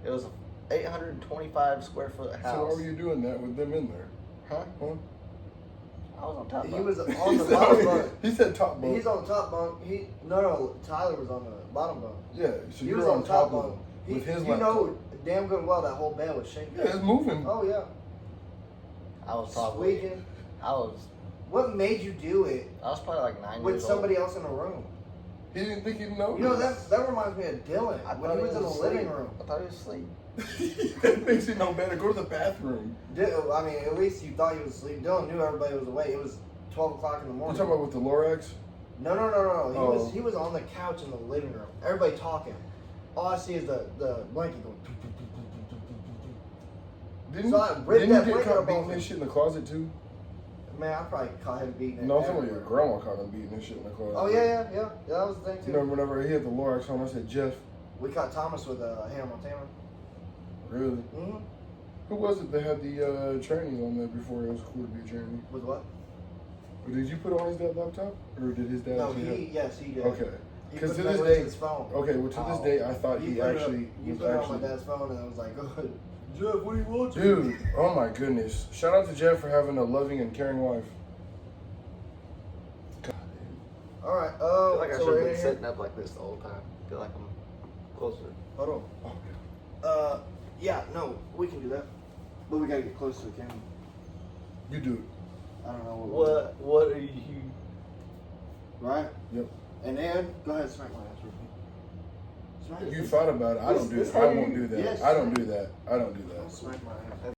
C: it was 825 square foot house.
B: So why were you doing that with them in there?
C: Huh? I was on top.
A: He was on
B: He
A: the
B: said-
A: bottom bunk.
B: He said top bunk.
A: He's on the top bunk. No, Tyler was on the bottom bunk.
B: Yeah, so
A: He
B: you
A: was
B: were
A: on
B: on
A: the
B: top
A: top
B: of
A: bunk.
B: him
A: He,
B: with his
A: you
B: laptop.
A: know damn good well that whole bed was shaking.
B: Yeah, it's moving.
A: Oh yeah.
C: I was probably.
A: Squeaking.
C: I was
A: What made you do it
C: probably like 9
A: with
C: years
A: somebody
C: old.
A: else in the room?
B: He didn't think he'd know.
A: You know that reminds me of Dylan
C: I
A: when
C: thought
A: he was in the living
C: asleep.
A: room.
C: I thought he was asleep.
B: That makes it no better. Go to the bathroom.
A: I mean, at least you thought he was asleep. Dylan knew everybody was awake. It was 12 o'clock in the
B: You
A: morning.
B: talking about with the Lorax?
A: No.
B: Oh.
A: He was on the couch in the living room. Everybody talking. All I see is the blanket going.
B: Didn't,
A: So I ripped
B: didn't
A: that
B: you get
A: blanket
B: caught
A: up
B: beating
A: off
B: this
A: him.
B: shit in the closet too?
A: Man, I probably caught him beating it.
B: No, I'm talking about
A: everywhere.
B: your grandma caught him beating this shit in the closet.
A: Oh yeah. That was the thing too.
B: You know, whenever he had the Lorax on, I said, Jeff,
A: We caught Thomas with Hannah Montana.
B: really?
A: Mm-hmm.
B: Who was it that had the trannies on there before it was cool to be a tranny?
A: With what?
B: Or did you put on his dad laptop? Or did his dad
A: No,
B: actually
A: yes, he did.
B: Okay.
A: He
B: Because
A: put
B: to
A: it
B: this
A: with
B: day,
A: his phone.
B: okay, well to this day, I thought he
A: put it
B: actually
A: he
B: was
A: put it on
B: actually.
A: my dad's phone, and I was like, "Good, Jeff, what do you want?"
B: Dude, oh my goodness! Shout out to Jeff for having a loving and caring wife. God,
A: All right.
C: I feel like I
A: So
C: should
A: we're
C: have
A: in
C: been
A: here.
C: sitting up like this the whole time. I feel like I'm closer.
A: Hold on.
B: oh,
A: Yeah, no, we can do that, but we gotta get close to the camera.
B: you do it.
A: I don't know what.
C: What are you?
A: Right.
B: Yep.
A: And then go ahead, smack my ass real quick. Smack it.
B: You thought about it. I don't do.
A: This
B: I
A: how
B: won't
A: you-
B: do that.
A: yes.
B: I don't do that. I don't do
A: Don't
B: that.
A: smack my ass.